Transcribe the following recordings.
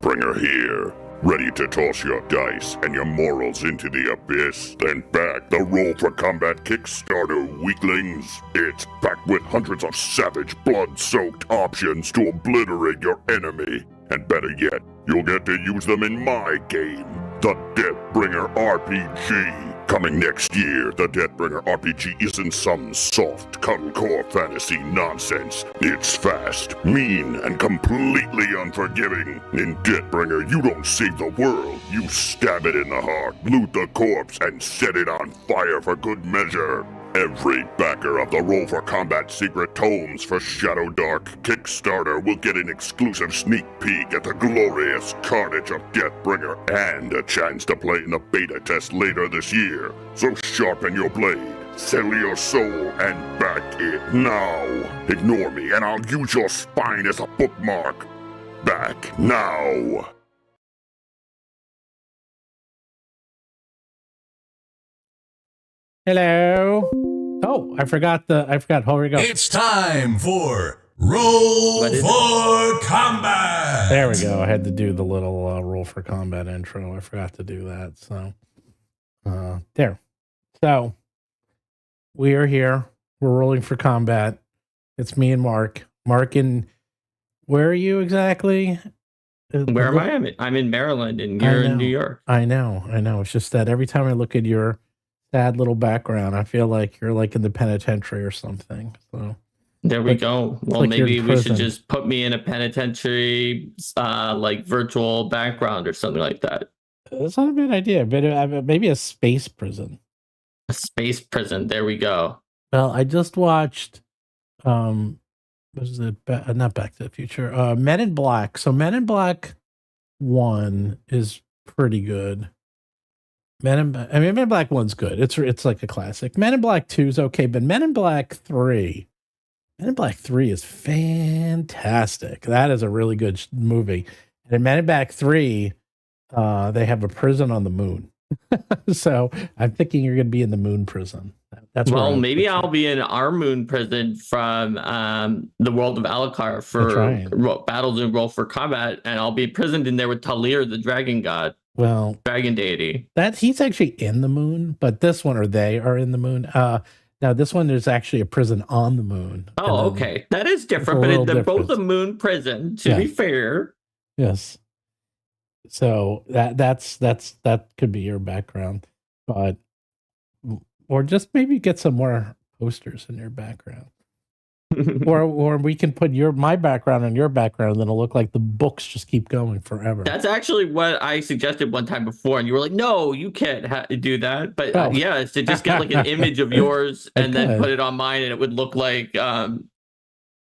Deathbringer here. Ready to toss your dice and your morals into the abyss? Then back the Roll for Combat Kickstarter, weaklings. It's packed with hundreds of savage, blood-soaked options to obliterate your enemy. And better yet, you'll get to use them in my game, the Deathbringer RPG. Coming next year, the Deathbringer RPG isn't some soft, cuddlecore fantasy nonsense. It's fast, mean, and completely unforgiving. In Deathbringer, you don't save the world. You stab it in the heart, loot the corpse, and set it on fire for good measure. Every backer of the Roll for Combat Secret Tomes for Shadowdark Kickstarter will get an exclusive sneak peek at the glorious carnage of Deathbringer and a chance to play in the beta test later this year. So sharpen your blade, settle your soul, and back it now. Ignore me and I'll use your spine as a bookmark. Back now. Hello. Oh, I forgot. Here we go. It's time for Roll for Combat. There we go. I had to do the little Roll for Combat intro. I forgot to do that. So, there. So, we are here. We're rolling for combat. It's me and Mark. Mark, where are you exactly? Where am I? I'm in Maryland, and you're in New York. I know. It's just that every time I look at your sad little background, I feel like you're like in the penitentiary or something. So there we go. Well, like maybe we should just put me in a penitentiary, like virtual background or something like that. That's not a bad idea. But maybe a space prison. A space prison. There we go. Well, I just watched. What is it? Not Back to the Future. Men in Black. So Men in Black 1 is pretty good. Men in Black 1's good. It's like a classic. Men in Black 2 is okay, but Men in Black 3 is fantastic. That is a really good movie. And in Men in Black 3, they have a prison on the moon. So I'm thinking you're going to be in the moon prison. That's well, maybe I'll be in our moon prison from the world of Alucard for Battlezoo Roll for Combat, and I'll be imprisoned in there with Talir, the dragon god. Well, dragon deity. That he's actually in the moon, but this one, or they are in the moon. Now this one is actually a prison on the moon. Oh, okay, that is different, but they're both a moon prison. To be fair, yes. So that could be your background, but or just maybe get some more posters in your background. or we can put my background and your background, and then it'll look like the books just keep going forever. That's actually what I suggested one time before, and you were like, "No, you can't do that." But yeah, it's to just get like an image of yours and then put it on mine, and it would look like, and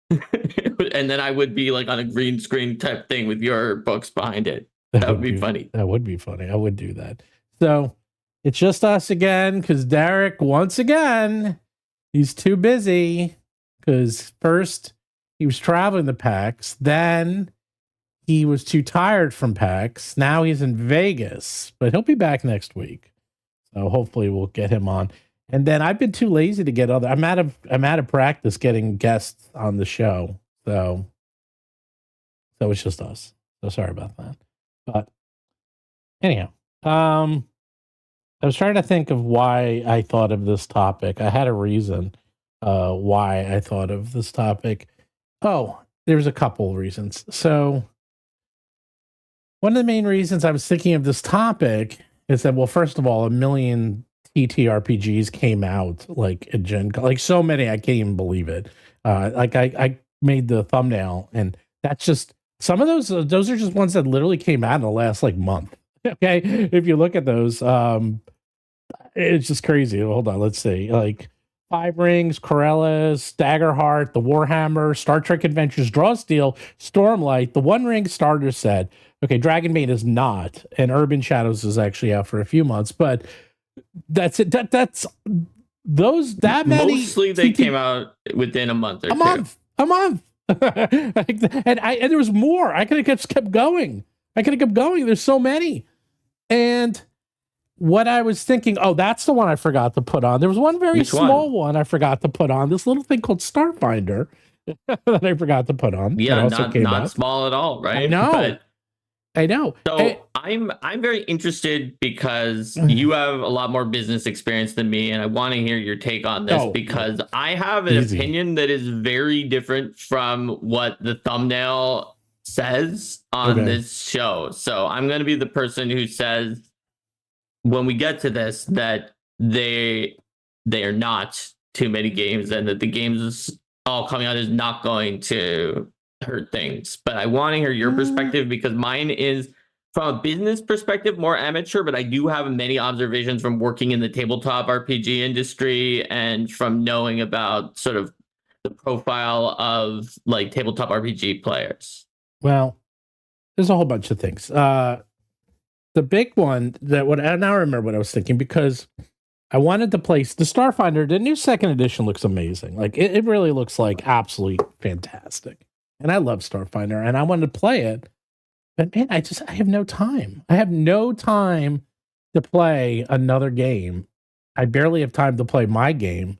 then I would be like on a green screen type thing with your books behind it. That would be funny. That would be funny. I would do that. So it's just us again, because Derek, once again, he's too busy. Because first he was traveling to PAX, then he was too tired from PAX. Now he's in Vegas, but he'll be back next week. So hopefully we'll get him on. And then I've been too lazy to get other. I'm out of practice getting guests on the show. So it's just us. So sorry about that. But anyhow, I was trying to think of why I thought of this topic. I had a reason. Why I thought of this topic. Oh, there's a couple of reasons. So one of the main reasons I was thinking of this topic is that, well, first of all, 1 million TTRPGs came out like at Gen Con, like so many, I can't even believe it. Like I made the thumbnail, and that's just some of those are just ones that literally came out in the last like month. Okay, if you look at those, it's just crazy. Hold on, let's see, like Five Rings, Corellas, Daggerheart, the Warhammer, Star Trek Adventures, Drawsteel, Stormlight, the One Ring starter set. Okay, Dragonbane is not, and Urban Shadows is actually out for a few months, but that's it. That's those that many. Mostly they came out within a month or two. A month. and there was more. I could have just kept going. There's so many, and. What I was thinking, that's the one I forgot to put on. There was one very small one I forgot to put on. This little thing called Starfinder that I forgot to put on. Yeah, not small at all, right? I know. I know. So I'm very interested because you have a lot more business experience than me, and I want to hear your take on this because I have an opinion that is very different from what the thumbnail says on this show. So I'm going to be the person who says when we get to this that they are not too many games and that the games all coming out is not going to hurt things. But I want to hear your perspective because mine is from a business perspective more amateur, but I do have many observations from working in the tabletop RPG industry and from knowing about sort of the profile of like tabletop RPG players. Well, there's a whole bunch of things. The big one and now I remember what I was thinking because I wanted to place the Starfinder. The new second edition looks amazing. Like it really looks like absolutely fantastic. And I love Starfinder and I wanted to play it. But man, I have no time. I have no time to play another game. I barely have time to play my game.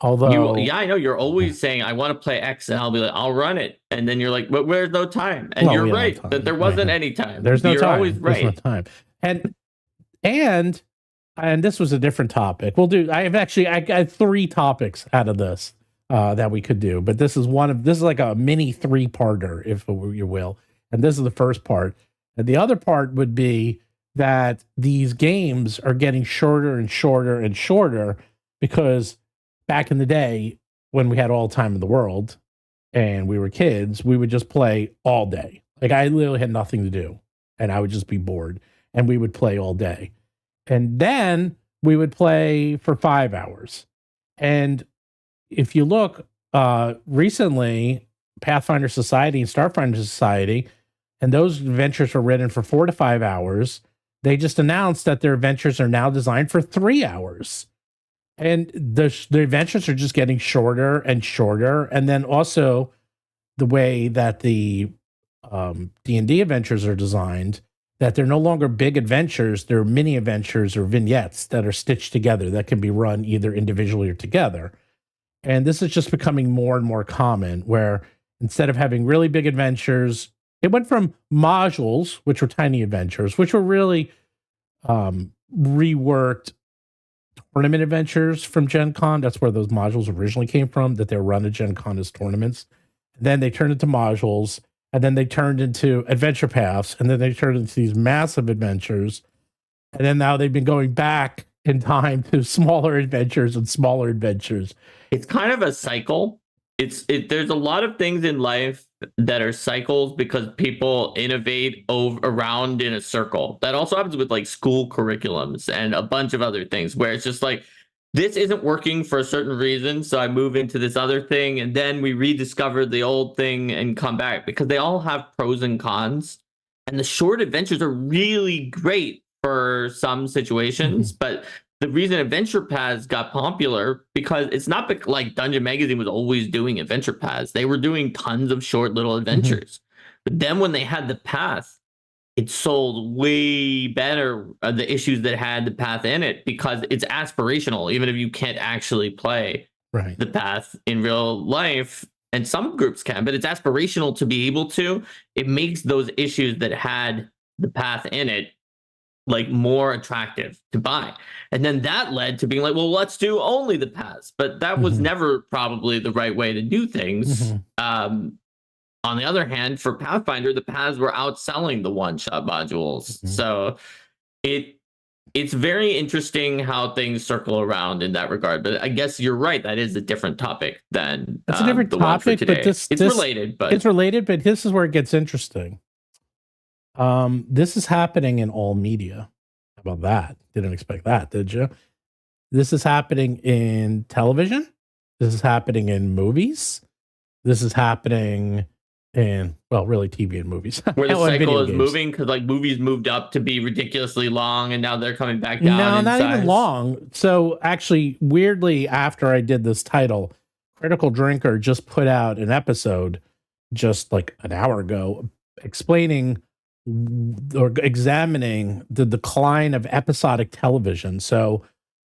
Although I know you're always saying I want to play X and I'll be like, I'll run it. And then you're like, but there's no time. And you're right that there wasn't any time. There's no you're time. Always right. There's no time. And this was a different topic. I got 3 topics out of this that we could do, but this is like a mini 3-parter, if you will. And this is the first part. And the other part would be that these games are getting shorter and shorter and shorter because back in the day when we had all the time in the world and we were kids, we would just play all day. Like I literally had nothing to do and I would just be bored and we would play all day. And then we would play for 5 hours. And if you look recently, Pathfinder Society and Starfinder Society, and those adventures were written for 4 to 5 hours. They just announced that their adventures are now designed for 3 hours. And the adventures are just getting shorter and shorter. And then also the way that the D&D adventures are designed, that they're no longer big adventures, they're mini adventures or vignettes that are stitched together that can be run either individually or together. And this is just becoming more and more common where instead of having really big adventures, it went from modules, which were tiny adventures, which were really reworked tournament adventures from Gen Con. That's where those modules originally came from, that they were run at Gen Con as tournaments. And then they turned into modules, and then they turned into adventure paths, and then they turned into these massive adventures. And then now they've been going back in time to smaller adventures and smaller adventures. It's kind of a cycle. There's a lot of things in life that are cycles because people innovate around in a circle. That also happens with like school curriculums and a bunch of other things where it's just like, this isn't working for a certain reason, so I move into this other thing, and then we rediscover the old thing and come back because they all have pros and cons. And the short adventures are really great for some situations, but the reason adventure paths got popular because it's not like Dungeon Magazine was always doing adventure paths. They were doing tons of short little adventures. But then when they had the path, it sold way better the issues that had the path in it because it's aspirational, even if you can't actually play the path in real life. And some groups can, but it's aspirational to be able to. It makes those issues that had the path in it like more attractive to buy. And then that led to being like, well, let's do only the paths. But that was never probably the right way to do things. On the other hand, for Pathfinder, the paths were outselling the one-shot modules. So it's very interesting how things circle around in that regard. But I guess you're right. That is a different topic than it's a different topic, but it's related. But this is where it gets interesting. This is happening in all media. How about that? Didn't expect that, did you? This is happening in television. This is happening in movies. This is happening in, well, really TV and movies. Where the cycle is moving because like movies moved up to be ridiculously long and now they're coming back down. No, not even long. So actually, weirdly, after I did this title, Critical Drinker just put out an episode just like an hour ago explaining or examining the decline of episodic television. So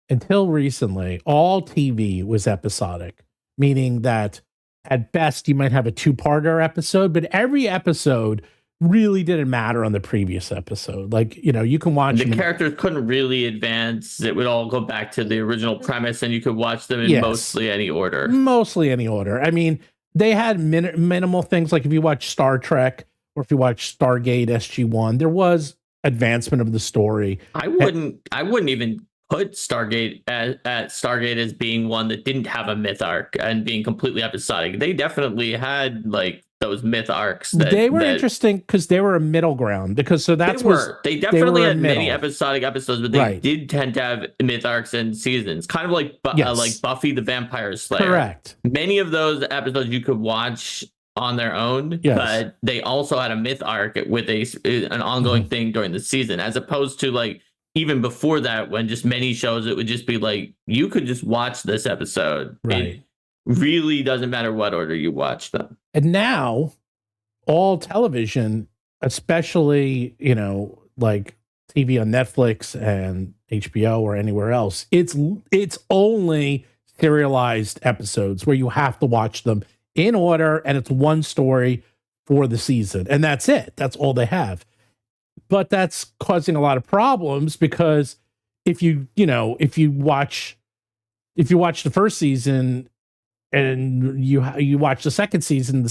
until recently, all TV was episodic, meaning that at best you might have a 2-parter episode, but every episode really didn't matter on the previous episode. Like, you know, you can watch the characters couldn't really advance. It would all go back to the original premise, and you could watch them in mostly any order. Mostly any order. I mean, they had minimal things, like if you watch Star Trek or if you watch Stargate SG-1, there was advancement of the story. I wouldn't even put Stargate as being one that didn't have a myth arc and being completely episodic. They definitely had like those myth arcs. They were interesting because they were a middle ground. They definitely had many episodic episodes, but they did tend to have myth arcs and seasons, kind of like like Buffy the Vampire Slayer. Correct. Many of those episodes you could watch on their own, but they also had a myth arc with an ongoing thing during the season, as opposed to like even before that, when just many shows, it would just be like, you could just watch this episode. It really doesn't matter what order you watch them. And now all television, especially, you know, like TV on Netflix and HBO or anywhere else, it's only serialized episodes where you have to watch them in order, and it's one story for the season. And that's it. That's all they have. But that's causing a lot of problems, because if you watch the first season and you watch the second season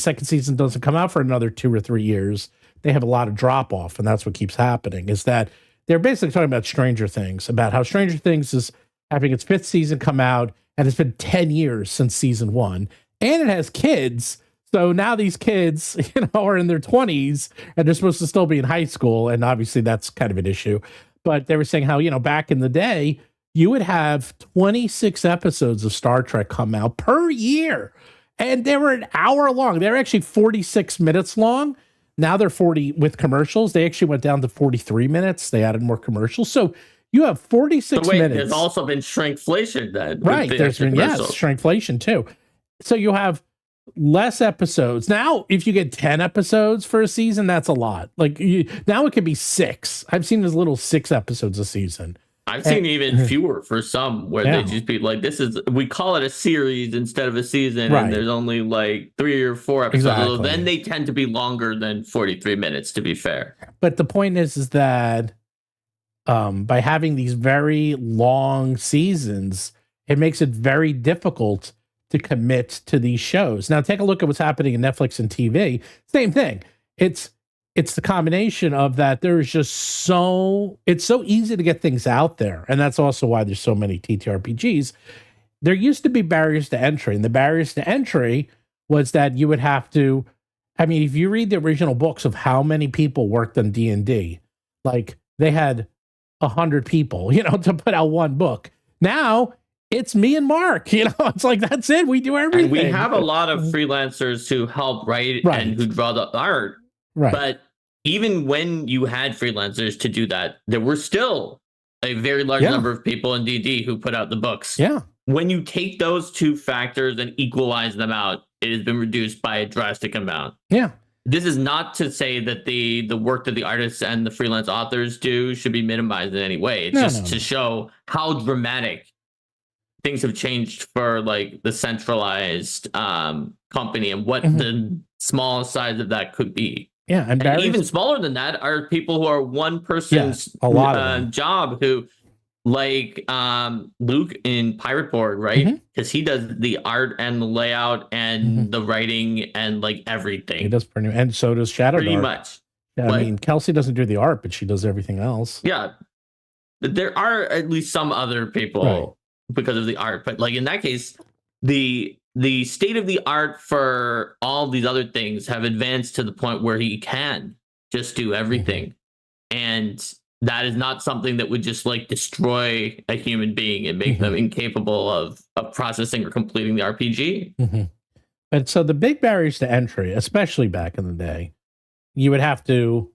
doesn't come out for another 2 or 3 years, they have a lot of drop off. And that's what keeps happening, is that they're basically talking about Stranger Things, about how Stranger Things is having its 5th season come out, and it's been 10 years since season 1, and it has kids. So now these kids, you know, are in their 20s and they're supposed to still be in high school. And obviously that's kind of an issue. But they were saying how, you know, back in the day, you would have 26 episodes of Star Trek come out per year. And they were an hour long. They were actually 46 minutes long. Now they're 40 with commercials. They actually went down to 43 minutes. They added more commercials. So you have 46 minutes. There's also been shrinkflation then. Right. There's been, shrinkflation too. So you have less episodes. Now, if you get 10 episodes for a season, that's a lot. Like now it could be 6. I've seen as little 6 episodes a season. I've seen even fewer for some, where they just be like, we call it a series instead of a season, and there's only like 3 or 4 episodes. Exactly. So then they tend to be longer than 43 minutes, to be fair. But the point is that by having these very long seasons, it makes it very difficult to commit to these shows. Now, take a look at what's happening in Netflix and TV. Same thing. It's the combination of that. It's so easy to get things out there. And that's also why there's so many TTRPGs. There used to be barriers to entry. And the barriers to entry was that you would have to, I mean, if you read the original books of how many people worked on D&D, like they had 100 people, you know, to put out one book. Now, it's me and Mark, you know, it's like, that's it. We do everything. And we have a lot of freelancers who help write and who draw the art. Right. But even when you had freelancers to do that, there were still a very large number of people in D&D who put out the books. Yeah. When you take those two factors and equalize them out, it has been reduced by a drastic amount. Yeah. This is not to say that the work that the artists and the freelance authors do should be minimized in any way. It's to show how dramatic things have changed for like the centralized company, and what the smallest size of that could be. Yeah, and even smaller than that are people who are one person's job, who like Luke in Pirate Board, right? Because he does the art and the layout and the writing and like everything. He does and so does Shadowdark. Pretty much. Yeah, I mean, Kelsey doesn't do the art, but she does everything else. Yeah, but there are at least some other people because of the art, but like in that case, the state of the art for all these other things have advanced to the point where he can just do everything. And that is not something that would just like destroy a human being and make them incapable of processing or completing the RPG. But so the big barriers to entry, especially back in the day, you would have to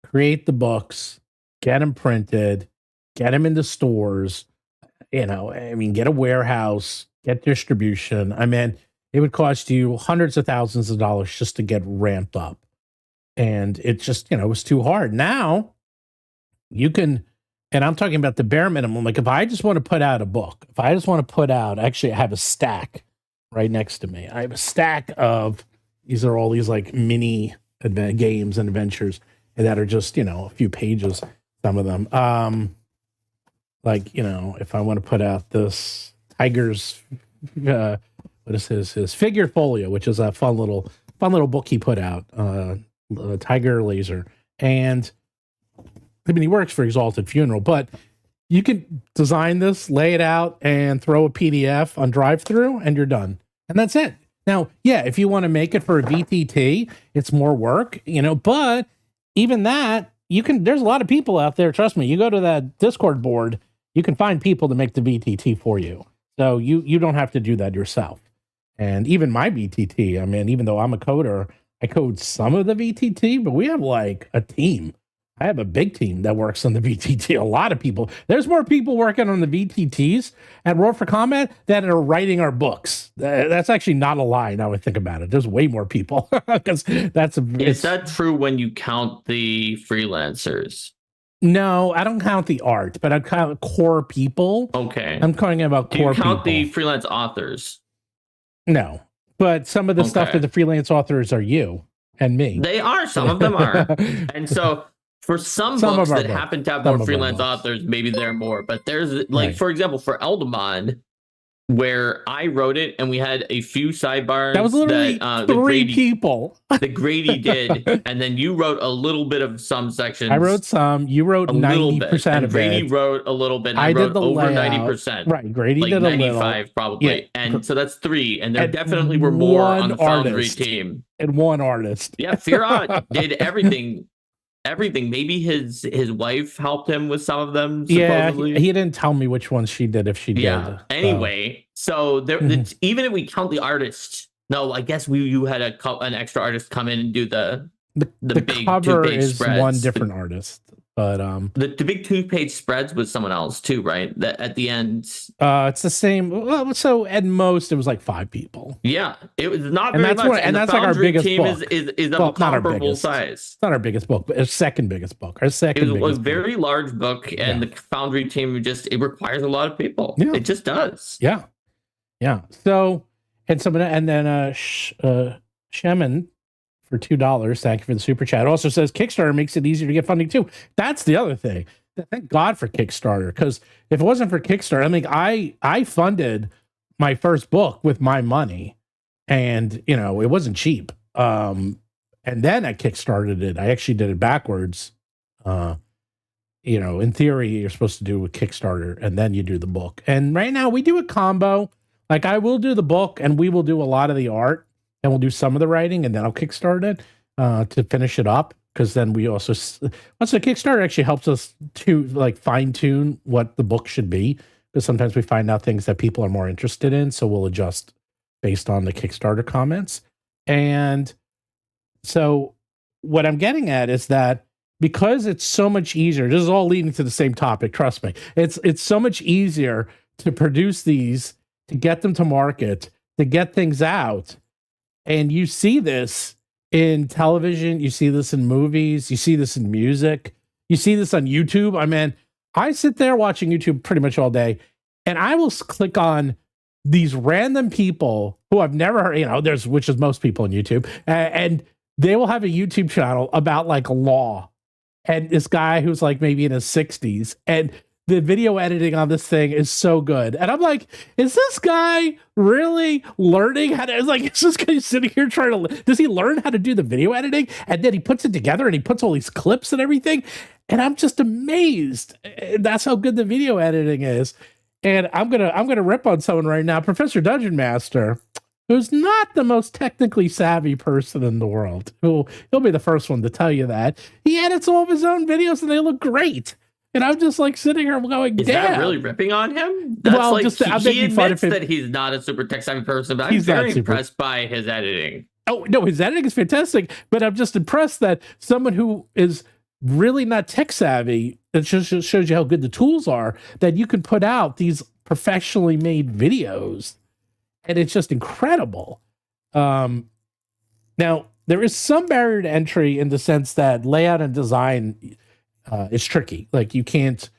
create the books, get them printed, get them into stores, you know, I mean, get a warehouse, get distribution. I mean, it would cost you hundreds of thousands of dollars just to get ramped up. And it just, you know, it was too hard. Now you can, and I'm talking about the bare minimum. Like if I just want to put out a book, if I just want to put out, actually I have a stack right next to me. I have a stack of, these are all these like mini games and adventures that are just, a few pages, some of them. Like, if I want to put out this Tiger's, what is his Figure Folio, which is a fun little book he put out, Tiger Laser. And I mean, he works for Exalted Funeral, but you can design this, lay it out, and throw a PDF on drive-through, and you're done. And that's it. Now, yeah, if you want to make it for a VTT, it's more work, but even that, there's a lot of people out there. Trust me, you go to that Discord board, you can find people to make the VTT for you. So you don't have to do that yourself. And even my VTT, I mean, even though I'm a coder, I code some of the VTT, but we have like a team. I have a big team that works on the VTT. A lot of people. There's more people working on the VTTs at Roll for Combat than are writing our books. That's actually not a lie now I think about it. There's way more people. Because Is that true when you count the freelancers? No, I don't count the art, but I count core people. Okay. I'm talking about core people. Do you count the freelance authors? No, but some of the stuff that the freelance authors are you and me. They are. Some of them are. And so for some books that happen to have more freelance authors, maybe there are more. But there's for example, for Eldamon, where I wrote it and we had a few sidebars. That was literally three people. The Grady did, and then you wrote a little bit of some sections. I wrote some. You wrote 90% of it. Grady wrote a little bit. I wrote over 90%. Right, Grady did a 95 probably. Yeah. And so that's 3. And there definitely were more on the Foundry team. And one artist. Yeah, Firat did everything. Maybe his wife helped him with some of them. Supposedly. Yeah, he didn't tell me which ones she did. If she did. Yeah. Anyway, so there, even if we count the artist, no, I guess you had an extra artist come in and do the big cover 2-page is spreads. one different artist. But the big 2-page spreads was someone else too, right? That at the end, it's the same. Well, so at most it was like 5 people. Yeah, it was not very much. And that's like our biggest team book. Is of a comparable size. It's not our biggest book, but our second biggest book. It was a very large book, and the Foundry team it requires a lot of people. Yeah. It just does. Yeah. So and then Shemin for $2. Thank you for the super chat. Also says Kickstarter makes it easier to get funding too. That's the other thing. Thank God for Kickstarter, because if it wasn't for Kickstarter, I mean, I funded my first book with my money, and it wasn't cheap. And then I kickstarted it. I actually did it backwards. In theory, you're supposed to do a Kickstarter and then you do the book. And right now we do a combo. Like I will do the book and we will do a lot of the art. And we'll do some of the writing, and then I'll kickstart it to finish it up. Because then we also, once the Kickstarter actually helps us to fine tune what the book should be. Because sometimes we find out things that people are more interested in, so we'll adjust based on the Kickstarter comments. And so, what I'm getting at is that because it's so much easier, this is all leading to the same topic. Trust me, it's so much easier to produce these, to get them to market, to get things out. And you see this in television, you see this in movies, you see this in music, you see this on YouTube. I mean, I sit there watching YouTube pretty much all day, and I will click on these random people who I've never heard, which is most people on YouTube, and they will have a YouTube channel about law. And this guy who's maybe in his 60s, and the video editing on this thing is so good. And I'm like, is this guy really learning how to, is this guy sitting here does he learn how to do the video editing? And then he puts it together and he puts all these clips and everything. And I'm just amazed. That's how good the video editing is. And I'm going to rip on someone right now, Professor Dungeon Master, who's not the most technically savvy person in the world. He'll be the first one to tell you that. He edits all of his own videos and they look great. And I'm just sitting here going, damn. Is that really ripping on him? That's he admits that he's not a super tech savvy person, but I'm very impressed by his editing. Oh, no, his editing is fantastic, but I'm just impressed that someone who is really not tech savvy, it just shows you how good the tools are, that you can put out these professionally made videos. And it's just incredible. Now, there is some barrier to entry in the sense that layout and design is tricky. You can't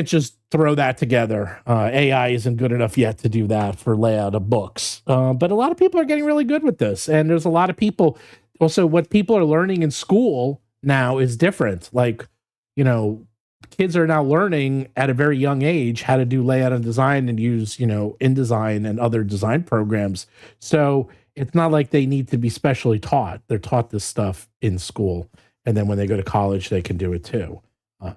just throw that together. AI isn't good enough yet to do that for layout of books. But a lot of people are getting really good with this. And there's a lot of people Also, what people are learning in school now is different. Like, you know, kids are now learning at a very young age how to do layout and design and use, you know, InDesign and other design programs. So it's not like they need to be specially taught. They're taught this stuff in school. And then when they go to college, they can do it too.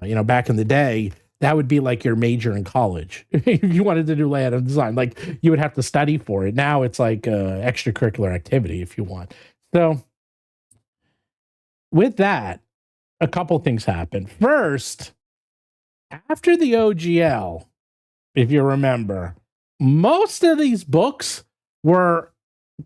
You know, back in the day, that would be like your major in college. If you wanted to do layout and design, like you would have to study for it. Now it's like extracurricular activity if you want. So with that, a couple things happen. First, after the OGL, if you remember, most of these books were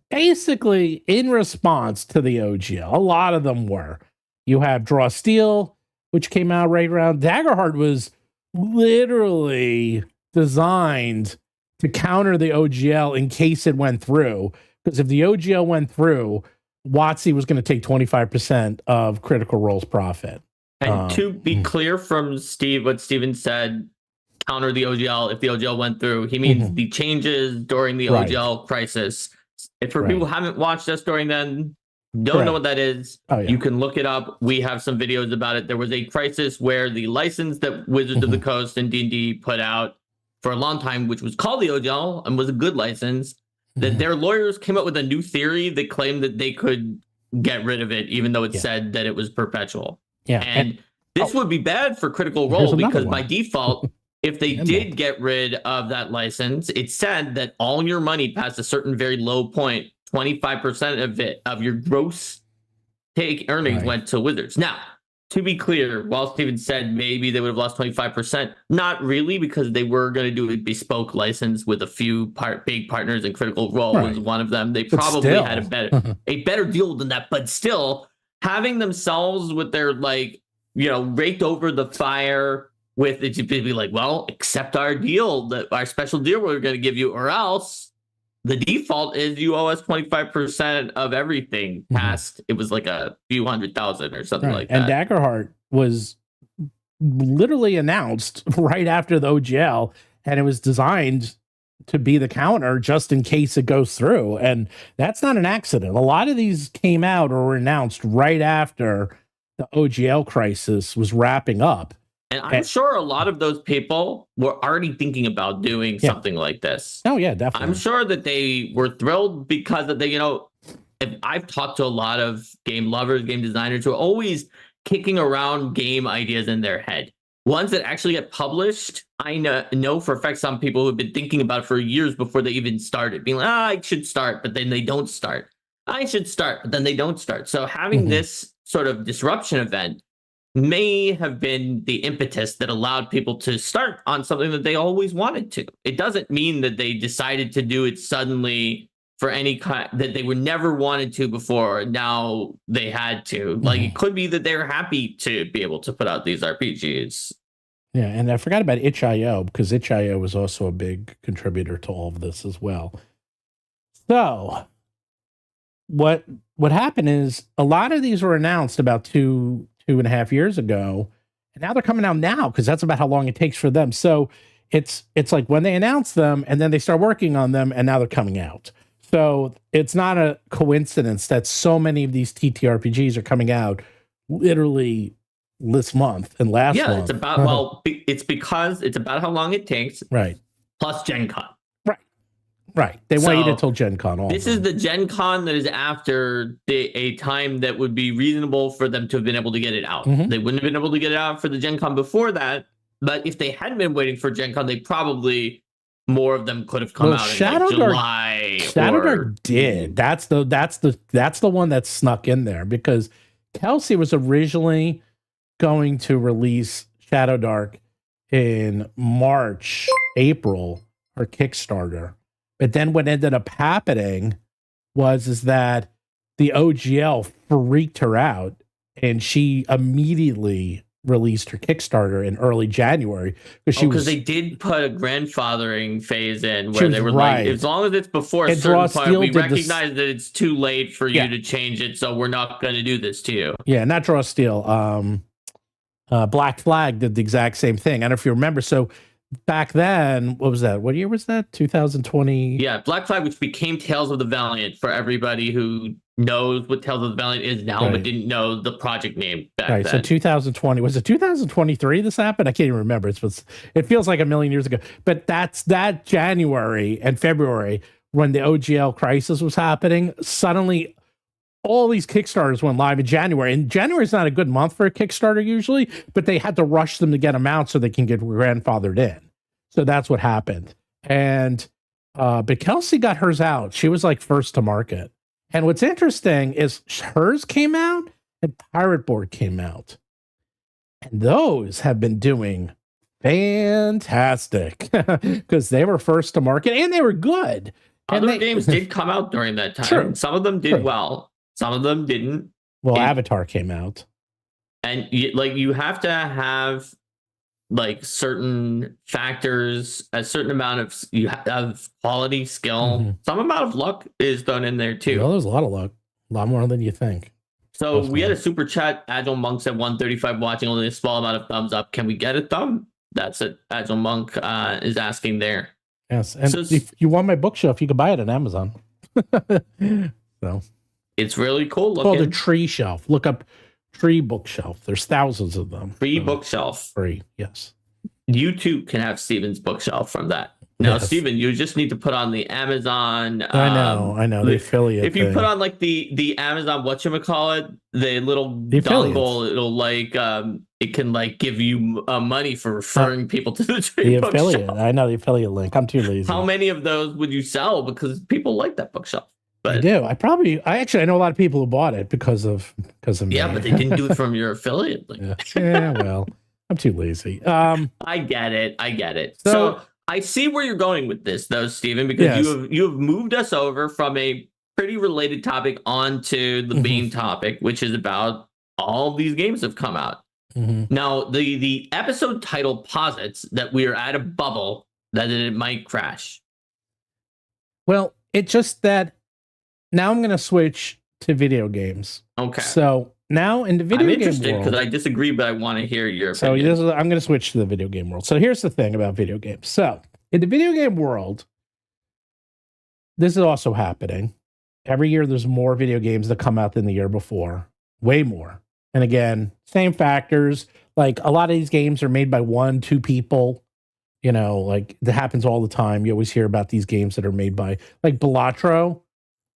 basically in response to the OGL. A lot of them were. You have Draw Steel, which came out right around. Daggerheart was literally designed to counter the OGL in case it went through. Because if the OGL went through, WoTC was going to take 25% of Critical Role's profit. And to be clear from Steve, what Steven said, counter the OGL, if the OGL went through, he means the changes during the OGL crisis. If for people who haven't watched us during then, don't know what that is, you can look it up. We have some videos about it. There was a crisis where the license that Wizards of the Coast and D&D put out for a long time, which was called the OGL and was a good license, that their lawyers came up with a new theory that claimed that they could get rid of it, even though it said that it was perpetual. Yeah, and this would be bad for Critical Role because by default, if they did get rid of that license, it said that all your money past a certain very low point, 25% of it, of your gross take earnings went to Wizards. Now, to be clear, while Steven said maybe they would have lost 25%, not really, because they were going to do a bespoke license with a few big partners, and Critical Role was one of them. They probably had a better deal than that, but still, having themselves with their, like, you know, raked over the fire with it to be like, well, accept our deal, our special deal we're going to give you, or else the default is you owe us 25% of everything past, it was like a few $100,000 or something like that. And Daggerheart was literally announced right after the OGL, and it was designed to be the counter just in case it goes through. And that's not an accident. A lot of these came out or were announced right after the OGL crisis was wrapping up. And I'm sure a lot of those people were already thinking about doing something like this. Oh, yeah, definitely. I'm sure that they were thrilled because that they, you know, I've talked to a lot of game lovers, game designers who are always kicking around game ideas in their head. Ones that actually get published, I know for a fact some people who've been thinking about it for years before they even started, being like, I should start, but then they don't start. I should start, but then they don't start. So having this sort of disruption event may have been the impetus that allowed people to start on something that they always wanted to. It doesn't mean that they decided to do it suddenly for any kind that they were never wanted to before. Now they had to. Like, it could be that they're happy to be able to put out these RPGs. Yeah, and I forgot about itch.io because itch.io was also a big contributor to all of this as well. So what happened is a lot of these were announced about 2.5 years ago, and now they're coming out now because that's about how long it takes for them. So it's like when they announce them and then they start working on them and now they're coming out. So it's not a coincidence that so many of these TTRPGs are coming out literally this month and last month. Yeah, it's about, well, it's because it's about how long it takes. Right. Plus Gen Con. Right. They waited until Gen Con. This is the Gen Con that is after a time that would be reasonable for them to have been able to get it out. They wouldn't have been able to get it out for the Gen Con before that. But if they hadn't been waiting for Gen Con, they probably, more of them could have come out in like July. Shadowdark did. That's the one that snuck in there because Kelsey was originally going to release Shadowdark in March, April, or Kickstarter. But then what ended up happening was that the OGL freaked her out and she immediately released her Kickstarter in early January because they did put a grandfathering phase in where they were like, as long as it's before a certain point, we recognize that it's too late for you to change it, so we're not going to do this to you. Yeah, not Draw Steel. Black Flag did the exact same thing. I don't know if you remember. So back then, what was that? What year was that? 2020? Yeah, Black Flag, which became Tales of the Valiant for everybody who knows what Tales of the Valiant is now, but didn't know the project name back then. So 2020, was it 2023 this happened? I can't even remember. It feels like a million years ago. But that's that January and February when the OGL crisis was happening. Suddenly, all these Kickstarters went live in January. And January is not a good month for a Kickstarter usually, but they had to rush them to get them out so they can get grandfathered in. So that's what happened. And but Kelsey got hers out. She was like first to market. And what's interesting is hers came out and Pirate Board came out. And those have been doing fantastic because they were first to market and they were good. Other games did come out during that time. True. Some of them did well. Some of them didn't. Well, Avatar came out. And you have to have like certain factors, a certain amount of you have quality, skill, some amount of luck is done in there too. Well, there's a lot of luck, a lot more than you think. So we had a super chat. Agile Monks at 135 watching, only a small amount of thumbs up. Can we get a thumb? That's it. Agile Monk is asking there. Yes, and so, if you want my bookshelf, you can buy it on Amazon. So it's really cool. It's called a tree shelf. Look up tree bookshelf. There's thousands of them. Free bookshelf. Free, yes. You too can have Steven's bookshelf from that. Now, yes. Steven, you just need to put on the Amazon. I know the affiliate. If you put on like the Amazon, whatchamacallit, the little dongle, it'll like it can like give you money for referring people to the tree the bookshelf. Affiliate. I know the affiliate link. I'm too lazy. How many of those would you sell? Because people like that bookshelf. But I do. I know a lot of people who bought it because of me. Yeah, but they didn't do it from your affiliate link. Yeah, well, I'm too lazy. I get it. So I see where you're going with this, though, Stephen, because you have moved us over from a pretty related topic onto the main topic, which is about all these games have come out. Now, the episode title posits that we are at a bubble that it might crash. Well, it's just that now I'm going to switch to video games. Okay. So now in the video game world, I'm interested because I disagree, but I want to hear your opinion. So I'm going to switch to the video game world. So here's the thing about video games. So in the video game world, this is also happening. Every year there's more video games that come out than the year before. Way more. And again, same factors. Like a lot of these games are made by 1-2 people. You know, like that happens all the time. You always hear about these games that are made by like Balatro.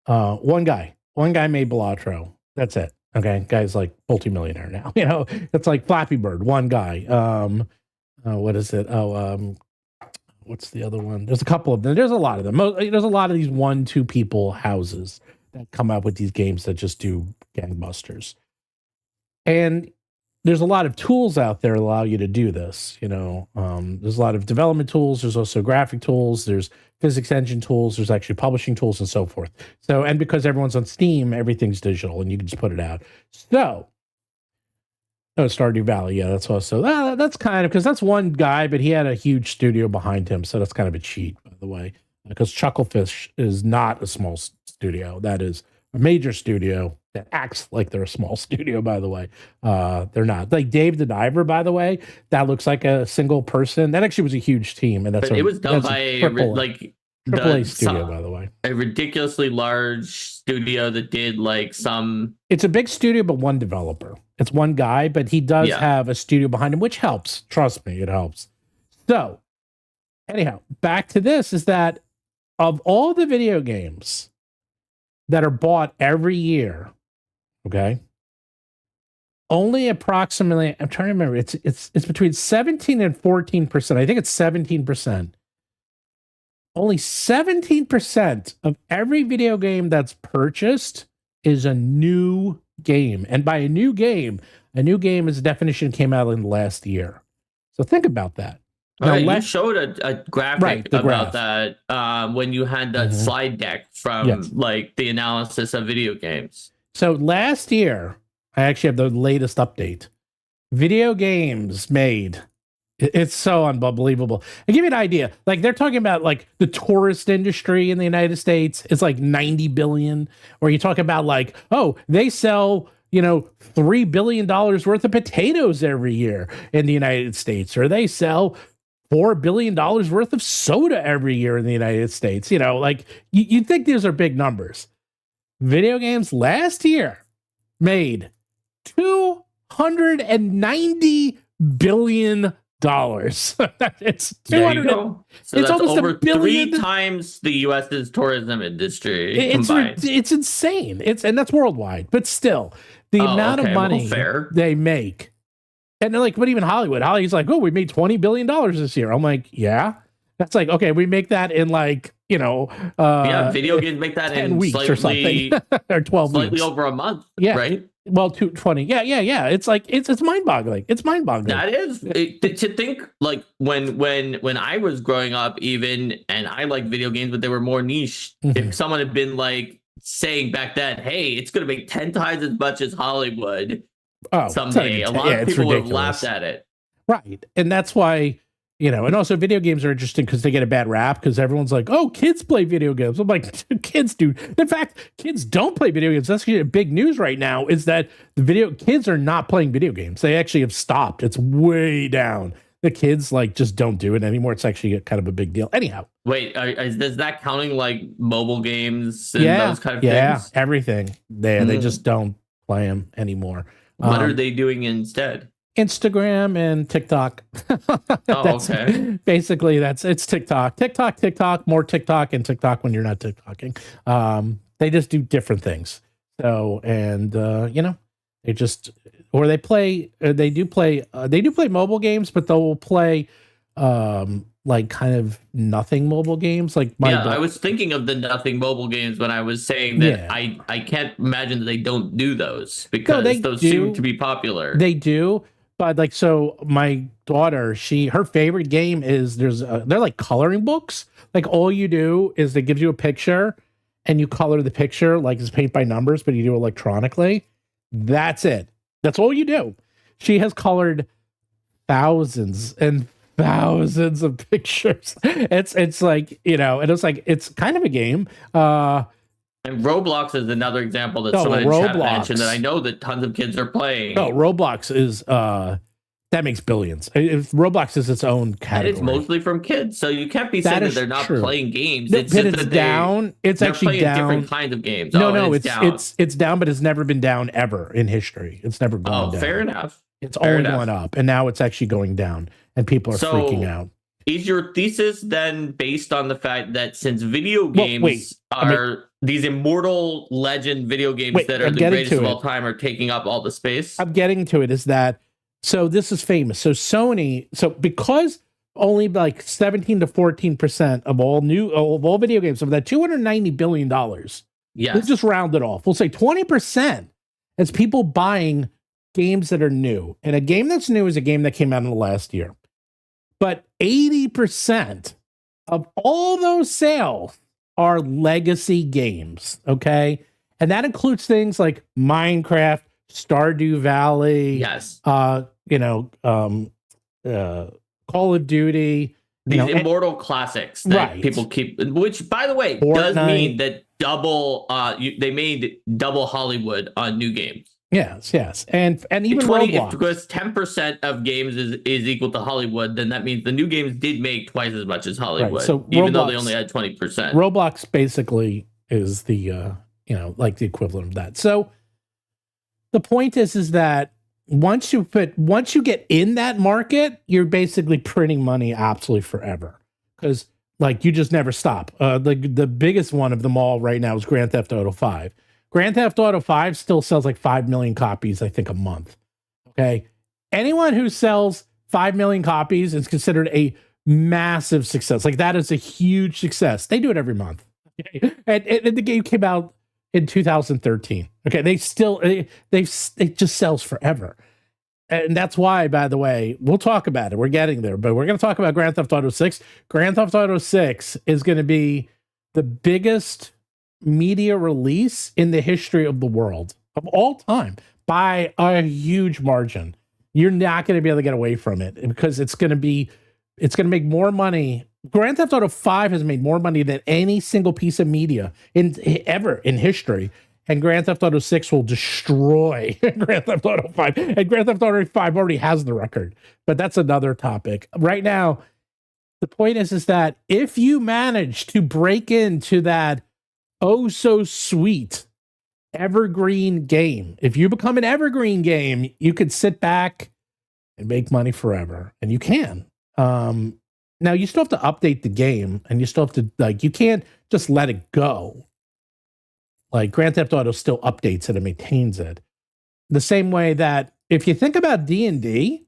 One guy made Balatro. That's it. Okay. Guy's like multimillionaire now. You know, it's like Flappy Bird, one guy. What is it? What's the other one? There's a couple of them. There's a lot of them. There's a lot of these 1-2 people houses that come up with these games that just do gangbusters. And there's a lot of tools out there that allow you to do this. You know, there's a lot of development tools. There's also graphic tools. There's physics engine tools. There's actually publishing tools and so forth. So, and because everyone's on Steam, everything's digital and you can just put it out. So, Stardew Valley. Yeah, that's also, that's kind of, because that's one guy, but he had a huge studio behind him. So that's kind of a cheat, by the way, because Chucklefish is not a small studio. That is a major studio that acts like they're a small studio, by the way. They're not. Like Dave the Diver, by the way, that looks like a single person. That actually was a huge team. And it was done by AAA studio, by the way. A ridiculously large studio that did like some... It's a big studio, but one developer. It's one guy, but he does have a studio behind him, which helps. Trust me, it helps. So, anyhow, back to this is that of all the video games that are bought every year, okay, only approximately, I'm trying to remember, it's between 17 and 14%. I think it's 17%. Only 17% of every video game that's purchased is a new game. And by a new game is a definition came out in the last year. So think about that. Now, you showed a graphic about that when you had that slide deck from like the analysis of video games. So last year, I actually have the latest update. Video games made. It's so unbelievable. I'll give you an idea. Like they're talking about like the tourist industry in the United States. It's like 90 billion. Or you talk about like, oh, they sell, $3 billion worth of potatoes every year in the United States. Or they sell $4 billion worth of soda every year in the United States. You know, like you'd think these are big numbers. Video games last year made $290 billion. It's 200. So it's almost over $1 billion. 3 times the U.S.'s tourism industry combined. It's insane. And that's worldwide, but still, the amount of money they make. And they're like, but even Hollywood's like, oh, we made $20 billion this year. I'm like, yeah. That's like, okay, we make that in like, video games make that 10 in weeks or something, or 12 slightly weeks. over a month. Yeah. Right. Well, 20. Yeah. It's like, it's mind boggling. It's mind boggling. That is to think like when I was growing up even, and I liked video games, but they were more niche. Mm-hmm. If someone had been like saying back then, hey, it's going to make 10 times as much as Hollywood someday, a lot of people would have laughed at it. Right. And that's why, and also video games are interesting because they get a bad rap because everyone's like, oh, kids play video games. I'm like, kids do. In fact, kids don't play video games. That's big news right now is that kids are not playing video games. They actually have stopped. It's way down. The kids like just don't do it anymore. It's actually kind of a big deal. Anyhow. Wait, is that counting like mobile games and those kind of things? Yeah, everything. They just don't play them anymore. What are they doing instead? Instagram and TikTok. Okay. Basically, it's TikTok. More TikTok, and TikTok when you're not TikToking. They just do different things. So, and they just, or they do play mobile games, but they'll play like kind of nothing mobile games. Like I was thinking of the nothing mobile games when I was saying that I can't imagine that they don't do those because those seem to be popular. They do. But like, so my daughter, her favorite game is they're like coloring books. Like all you do is they give you a picture and you color the picture like it's paint by numbers, but you do it electronically. That's it. That's all you do. She has colored thousands and thousands of pictures. It's like, and it's like, it's kind of a game. And Roblox is another example that someone in chat mentioned that I know that tons of kids are playing. No, Roblox is that makes billions. Roblox is its own category. And it's mostly from kids, so you can't be saying that they're not playing games. No, it's down. It's actually down. Different kinds of games. No, it's down, but it's never been down ever in history. It's never gone down. Fair enough. It's only gone up, and now it's actually going down, and people are freaking out. Is your thesis then based on the fact that since video games are these immortal legend video games that are the greatest of all time are taking up all the space? I'm getting to it. Is that so? This is famous. So Sony. So because only like 17 to 14% of all video games of that $290 billion. Yeah, let's just round it off. We'll say 20% is people buying games that are new, and a game that's new is a game that came out in the last year. But 80% of all those sales are legacy games, okay? And that includes things like Minecraft, Stardew Valley, yes, Call of Duty. These immortal classics that people keep, which, by the way, does mean that they made double Hollywood on new games. Yes. And even Roblox. Because 10% of games is equal to Hollywood, then that means the new games did make twice as much as Hollywood, so even though they only had 20%. Roblox basically is the, like the equivalent of that. So the point is that once you get in that market, you're basically printing money absolutely forever. Because like you just never stop. The biggest one of them all right now is Grand Theft Auto 5. Grand Theft Auto 5 still sells like 5 million copies, I think, a month. Okay. Anyone who sells 5 million copies is considered a massive success. Like that is a huge success. They do it every month. Okay? And the game came out in 2013. Okay. It just sells forever. And that's why, by the way, we'll talk about it. We're getting there, but we're going to talk about Grand Theft Auto 6. Grand Theft Auto 6 is going to be the biggest media release in the history of the world of all time by a huge margin. You're not going to be able to get away from it because it's going to make more money. Grand Theft Auto 5 has made more money than any single piece of media ever in history. And Grand Theft Auto 6 will destroy Grand Theft Auto 5. And Grand Theft Auto 5 already has the record. But that's another topic. Right now, The point is that if you manage to break into that oh so sweet evergreen game, if you become an evergreen game, you could sit back and make money forever, and you can. Now you still have to update the game, and you still have to, like, you can't just let it go. Like Grand Theft Auto still updates it and maintains it. The same way that if you think about D&D,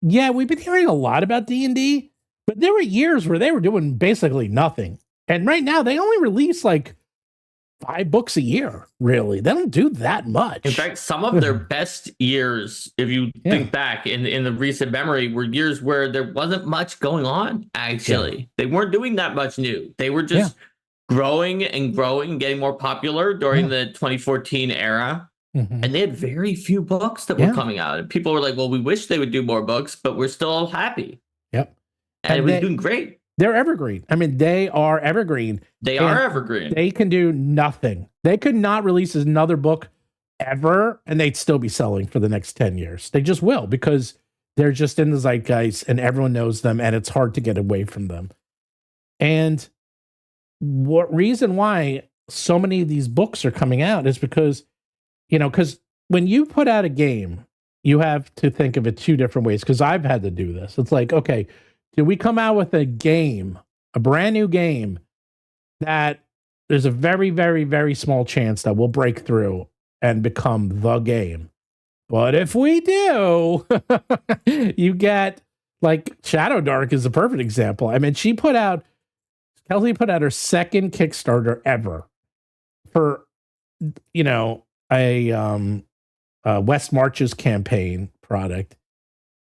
yeah, we've been hearing a lot about D&D, but there were years where they were doing basically nothing. And right now they only release like 5 books a year, really. They don't do that much. In fact, some of their best years, if you think back in the recent memory, were years where there wasn't much going on, actually. They weren't doing that much new. They were just growing and growing, getting more popular during the 2014 era. And they had very few books that were coming out. And people were like, well, we wish they would do more books, but we're still happy. Yep. And it was doing great. They're evergreen. I mean, they are evergreen. They are evergreen. They can do nothing. They could not release another book ever, and they'd still be selling for the next 10 years. They just will, because they're just in the zeitgeist, and everyone knows them, and it's hard to get away from them. And what reason why so many of these books are coming out is because, because when you put out a game, you have to think of it 2 different ways, because I've had to do this. It's like, okay, do we come out with a game, a brand new game, that there's a very, very, very small chance that we'll break through and become the game? But if we do, you get, like, Shadowdark is a perfect example. I mean, Kelsey put out her second Kickstarter ever for, a West Marches campaign product.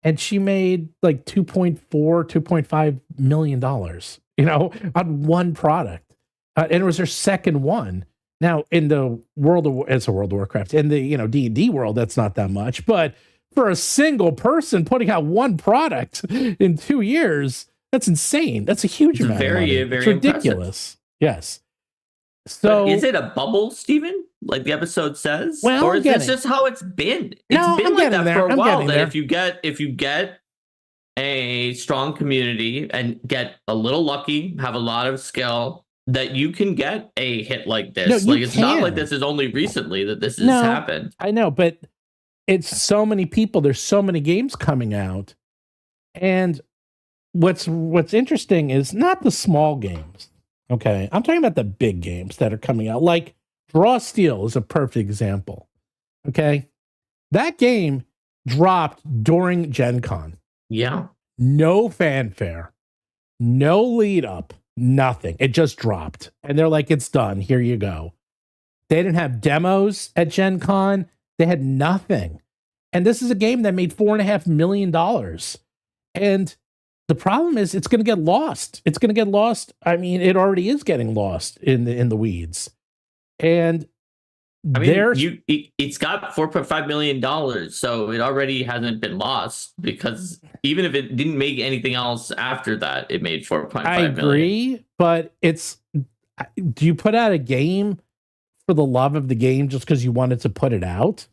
And she made like $2.5 million, on one product. And it was her second one. Now, in the World of Warcraft, in the, D&D world, that's not that much. But for a single person putting out one product in 2 years, that's insane. That's a huge amount of money. It's ridiculous. Impressive. Yes. So, but is it a bubble, Stephen? Like the episode says? Well, or is this just how it's been? It's been like that for a while. That if you get a strong community and get a little lucky, have a lot of skill, that you can get a hit like this. No, it's not like this is only recently that this has happened. I know, but it's so many people. There's so many games coming out. And what's interesting is not the small games. Okay, I'm talking about the big games that are coming out. Like Draw Steel is a perfect example. Okay, that game dropped during Gen Con. Yeah. No fanfare, no lead up, nothing. It just dropped. And they're like, it's done. Here you go. They didn't have demos at Gen Con. They had nothing. And this is a game that made $4.5 million. And the problem is it's going to get lost. It's going to get lost. I mean, it already is getting lost in the weeds. And I mean, it's got $4.5 million, so it already hasn't been lost, because even if it didn't make anything else after that, it made $4.5 million. I agree, but do you put out a game for the love of the game just because you wanted to put it out?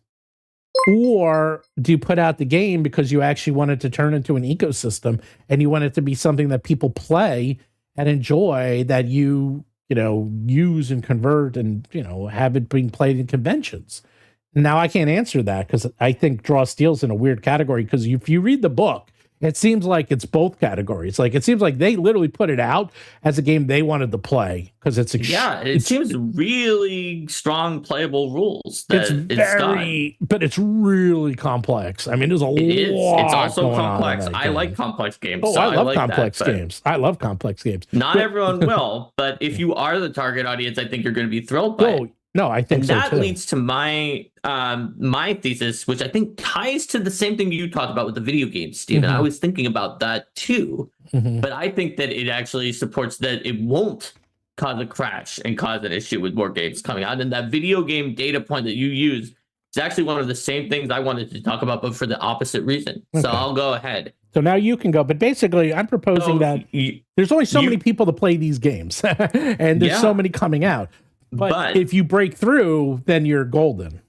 Or do you put out the game because you actually wanted to turn into an ecosystem and you want it to be something that people play and enjoy, that you use and convert and, have it being played in conventions? Now, I can't answer that because I think Draw Steel's in a weird category, because if you read the book, it seems like it's both categories. Like, it seems like they literally put it out as a game they wanted to play because it seems really strong playable rules. But it's really complex. I mean, there's a lot. It's also complex. I like complex games. Oh, so I love complex games. I love complex games. Not everyone will, but if you are the target audience, I think you're going to be thrilled by it. No, I think so too. That leads to my thesis, which I think ties to the same thing you talked about with the video games, Stephen. I was thinking about that too, but I think that it actually supports that it won't cause a crash and cause an issue with more games coming out. And that video game data point that you use is actually one of the same things I wanted to talk about, but for the opposite reason. Okay. So I'll go ahead. So now you can go, but basically I'm proposing that there's only so many people to play these games and there's so many coming out. But if you break through, then you're golden.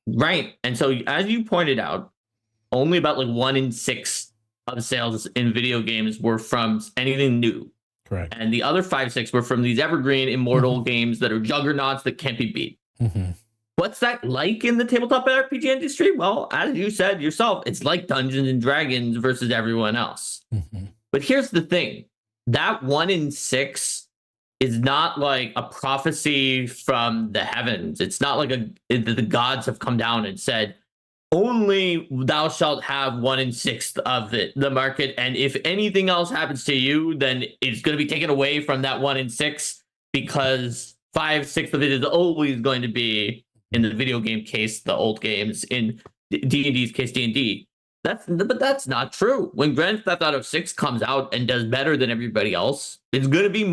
Right. And so, as you pointed out, only about 1 in 6 of sales in video games were from anything new. Correct. And the other 5-6 were from these evergreen immortal games that are juggernauts that can't be beat. What's that like in the tabletop RPG industry? Well, as you said yourself, it's like Dungeons and Dragons versus everyone else. But here's the thing. That 1 in 6 is not like a prophecy from the heavens. It's not like the gods have come down and said, only thou shalt have 1 in 6 of the market. And if anything else happens to you, then it's going to be taken away from that 1 in 6 because 5/6 of it is always going to be, in the video game case, the old games, in D&D's case, D&D. But that's not true. When Grand Theft Auto 6 comes out and does better than everybody else, it's going to be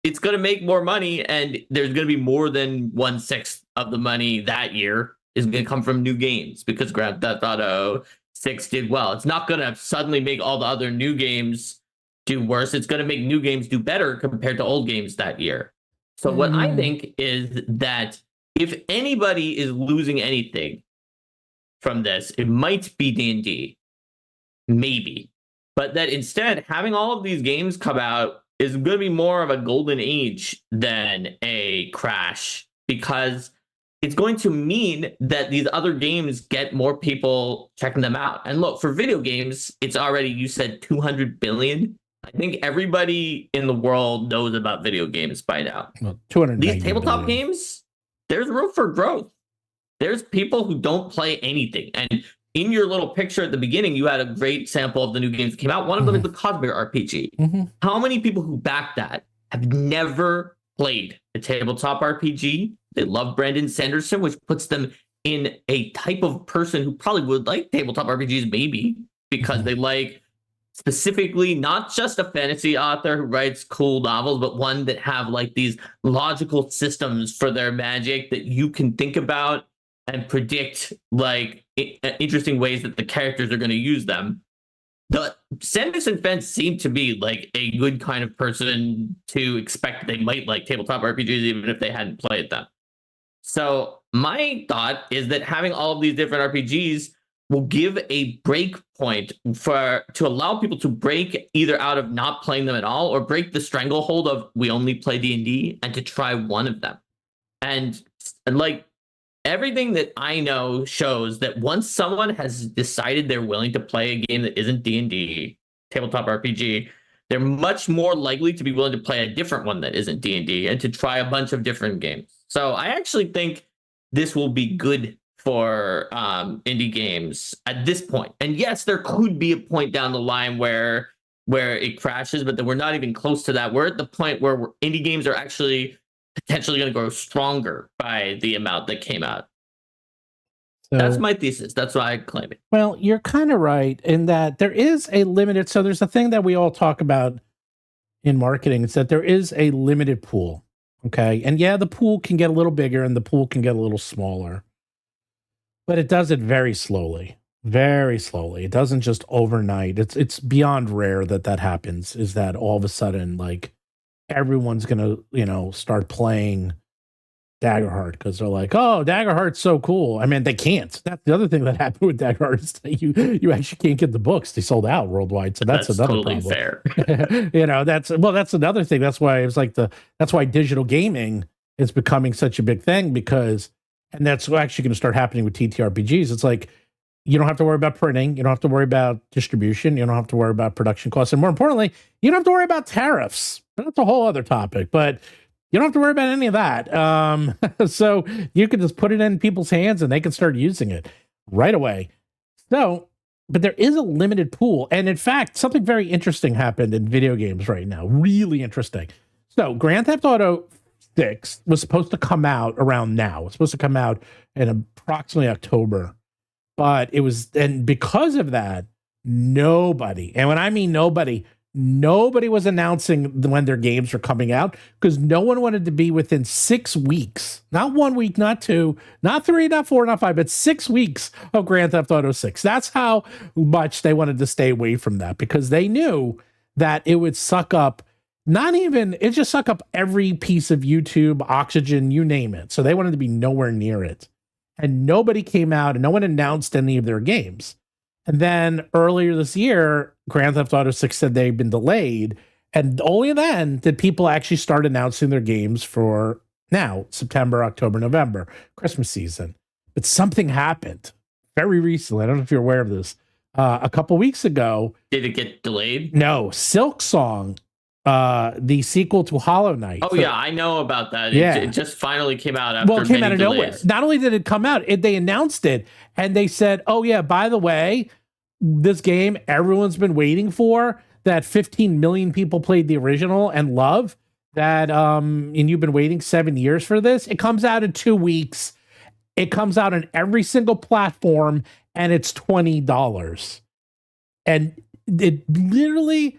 it's going to make more money, and there's going to be more than 1/6 of the money that year is going to come from new games because Grand Theft Auto 6 did well. It's not going to suddenly make all the other new games do worse. It's going to make new games do better compared to old games that year. So what I think is that if anybody is losing anything from this, it might be D&D, maybe. But that instead, having all of these games come out is going to be more of a golden age than a crash, because it's going to mean that these other games get more people checking them out. And look, for video games, it's already, you said 200 billion. I think everybody in the world knows about video games by now. Well, 290 These tabletop billion. games, there's room for growth. There's people who don't play anything. And in your little picture at the beginning, you had a great sample of the new games that came out. One of them is the Cosmere RPG. How many people who back that have never played a tabletop RPG? They love Brandon Sanderson, which puts them in a type of person who probably would like tabletop RPGs, maybe, because they like specifically not just a fantasy author who writes cool novels, but one that have like these logical systems for their magic that you can think about and predict like interesting ways that the characters are going to use them. The Sanderson fans seem to be like a good kind of person to expect they might like tabletop RPGs even if they hadn't played them. So my thought is that having all of these different RPGs will give a break point to allow people to break either out of not playing them at all or break the stranglehold of we only play D&D and to try one of them. And like everything that I know shows that once someone has decided they're willing to play a game that isn't D&D, tabletop RPG, they're much more likely to be willing to play a different one that isn't D&D and to try a bunch of different games. So I actually think this will be good for indie games at this point. And yes, there could be a point down the line where it crashes, but then we're not even close to that. We're at the point where indie games are actually potentially going to grow stronger by the amount that came out. So, that's my thesis. That's why I claim it. Well, you're kind of right in that there is a limited. So there's a thing that we all talk about in marketing. It's that there is a limited pool. Okay. And yeah, the pool can get a little bigger and the pool can get a little smaller. But it does it very slowly. Very slowly. It doesn't just overnight. It's beyond rare that happens, is that all of a sudden, like, everyone's going to, start playing Daggerheart because they're like, oh, Daggerheart's so cool. I mean, they can't. That's the other thing that happened with Daggerheart is that you actually can't get the books. They sold out worldwide. So that's another totally problem. Fair. That's another thing. That's why it was like that's why digital gaming is becoming such a big thing because, and that's actually going to start happening with TTRPGs. It's like, you don't have to worry about printing. You don't have to worry about distribution. You don't have to worry about production costs. And more importantly, you don't have to worry about tariffs. That's a whole other topic, but you don't have to worry about any of that. So you can just put it in people's hands and they can start using it right away. So, but there is a limited pool. And in fact, something very interesting happened in video games right now. Really interesting. So Grand Theft Auto 6 was supposed to come out around now. It was supposed to come out in approximately October. But it was, and because of that, nobody, and when I mean nobody was announcing when their games were coming out because no one wanted to be within 6 weeks, not 1 week, not 2, not 3, not 4, not 5, but 6 weeks of Grand Theft Auto 6. That's how much they wanted to stay away from that because they knew that it would suck up, it just suck up every piece of YouTube, Oxygen, you name it. So they wanted to be nowhere near it. And nobody came out and no one announced any of their games. And then earlier this year, Grand Theft Auto 6 said they'd been delayed. And only then did people actually start announcing their games for now, September, October, November, Christmas season. But something happened very recently. I don't know if you're aware of this. A couple weeks ago. Did it get delayed? No, Silk Song, the sequel to Hollow Knight. Oh, yeah, I know about that. Yeah. It just finally came out after it came out of delays. nowhere. Not only did it come out, they announced it, and they said, oh, yeah, by the way, this game everyone's been waiting for, that 15 million people played the original and love, that and you've been waiting 7 years for this. It comes out in 2 weeks. It comes out on every single platform, and it's $20. And it literally,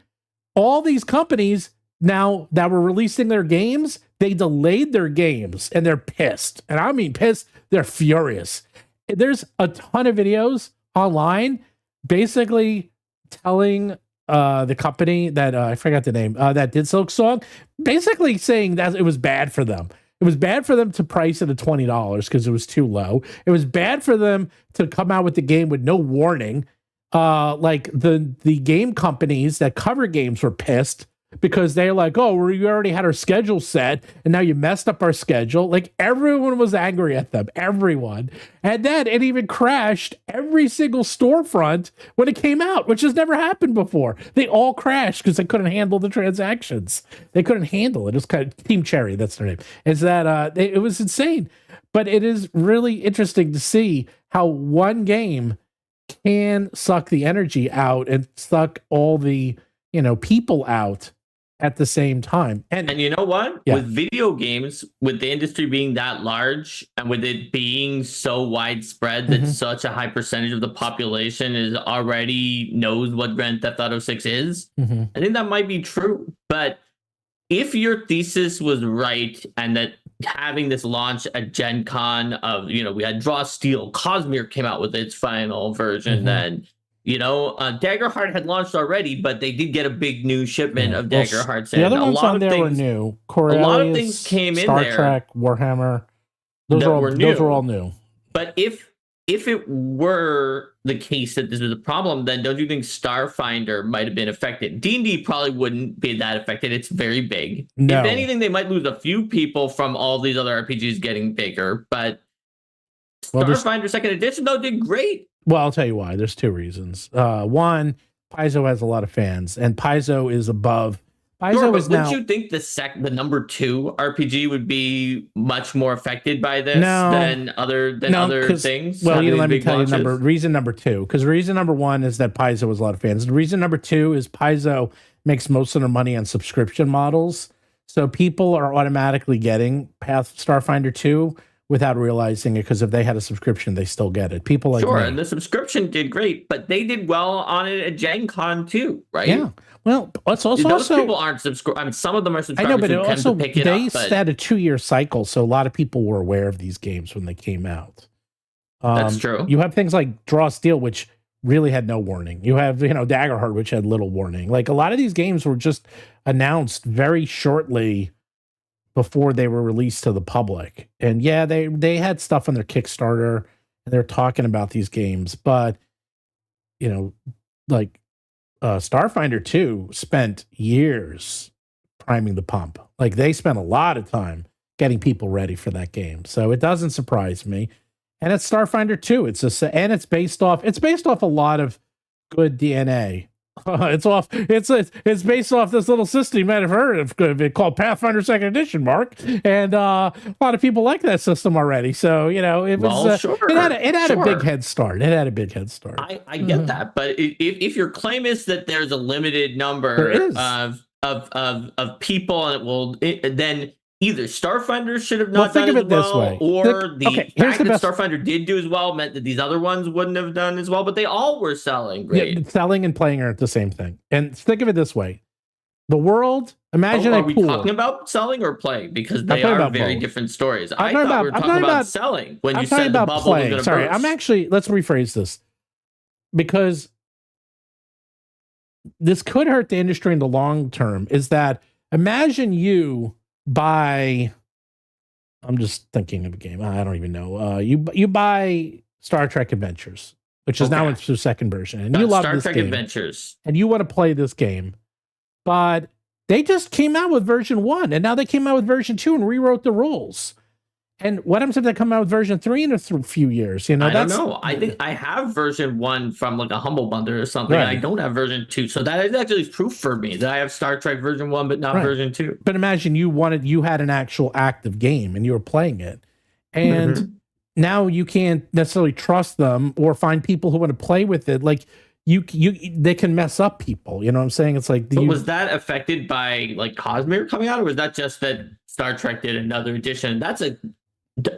all these companies now that were releasing their games, they delayed their games, and they're pissed. And I mean pissed, they're furious. There's a ton of videos online basically telling the company that I forgot the name that did Silk Song, basically saying that it was bad for them. It was bad for them to price it at $20 because it was too low. It was bad for them to come out with the game with no warning. Like the game companies that cover games were pissed because they're like, oh, we already had our schedule set and now you messed up our schedule. Like everyone was angry at them, everyone. And then it even crashed every single storefront when it came out, which has never happened before. They all crashed because they couldn't handle the transactions. They couldn't handle it. It was kind of Team Cherry, that's their name. Is that it was insane. But it is really interesting to see how one game can suck the energy out and suck all the, people out at the same time. And you know what? Yeah. With video games, with the industry being that large and with it being so widespread that such a high percentage of the population is already knows what Grand Theft Auto 6 is, I think that might be true. But if your thesis was right and that having this launch at Gen Con of, we had Draw Steel, Cosmere came out with its final version then. Daggerheart had launched already, but they did get a big new shipment of Daggerhearts. The other ones on there were new. Coriolis, a lot of things came in Star there. Trek, Warhammer. Those were all new. But if it were the case that this was a problem, then don't you think Starfinder might have been affected? D&D probably wouldn't be that affected. It's very big. No. If anything, they might lose a few people from all these other RPGs getting bigger. But Starfinder Second Edition, though, did great. Well, I'll tell you why. There's two reasons. One, Paizo has a lot of fans, and Paizo is above. Paizo is now. Wouldn't you think the number 2 RPG would be much more affected by this than other things? Well, let me tell you reason number 2. Because reason number 1 is that Paizo has a lot of fans. And reason number 2 is Paizo makes most of their money on subscription models, so people are automatically getting Starfinder 2. Without realizing it, because if they had a subscription, they still get it. People like me. And the subscription did great, but they did well on it at Gen Con too, right? Yeah. Well, it's also those people aren't subscribed. I mean, some of them are subscribed. I know, but it also they had a 2-year cycle, so a lot of people were aware of these games when they came out. That's true. You have things like Draw Steel, which really had no warning. You have Daggerheart, which had little warning. Like a lot of these games were just announced very shortly before they were released to the public. And yeah, they had stuff on their Kickstarter and they're talking about these games, but Starfinder 2 spent years priming the pump. Like they spent a lot of time getting people ready for that game. So it doesn't surprise me. And it's Starfinder 2. It's based off a lot of good DNA. It's based off this little system you might have heard of called Pathfinder Second Edition, Mark, and a lot of people like that system already. So it was it had a big head start. It had a big head start. I get that, but if your claim is that there's a limited number of people, and then either Starfinder should have not done as well, or the fact that Starfinder did do as well meant that these other ones wouldn't have done as well, but they all were selling great. Yeah, selling and playing are the same thing. And think of it this way. The world, imagine are we talking about selling or playing? Because they are very different stories. I thought we were talking about selling when you said the bubble was going to burst. Sorry, let's rephrase this. Because this could hurt the industry in the long term, is that imagine you buy, I'm just thinking of a game. I don't even know. You buy Star Trek Adventures which is now into the second version. And you love Star this Trek game. Adventures. And you want to play this game. But they just came out with version 1, and now they came out with version 2 and rewrote the rules. And what happens if they come out with version 3 in a few years? You know, I don't know. I think I have version 1 from like a Humble Bundle or something. Right. And I don't have version 2. So that is actually proof for me that I have Star Trek version 1, but not version 2. But imagine you had an actual active game and you were playing it. And now you can't necessarily trust them or find people who want to play with it. Like they can mess up people. You know what I'm saying? It's like, was that affected by like Cosmere coming out, or was that just that Star Trek did another edition?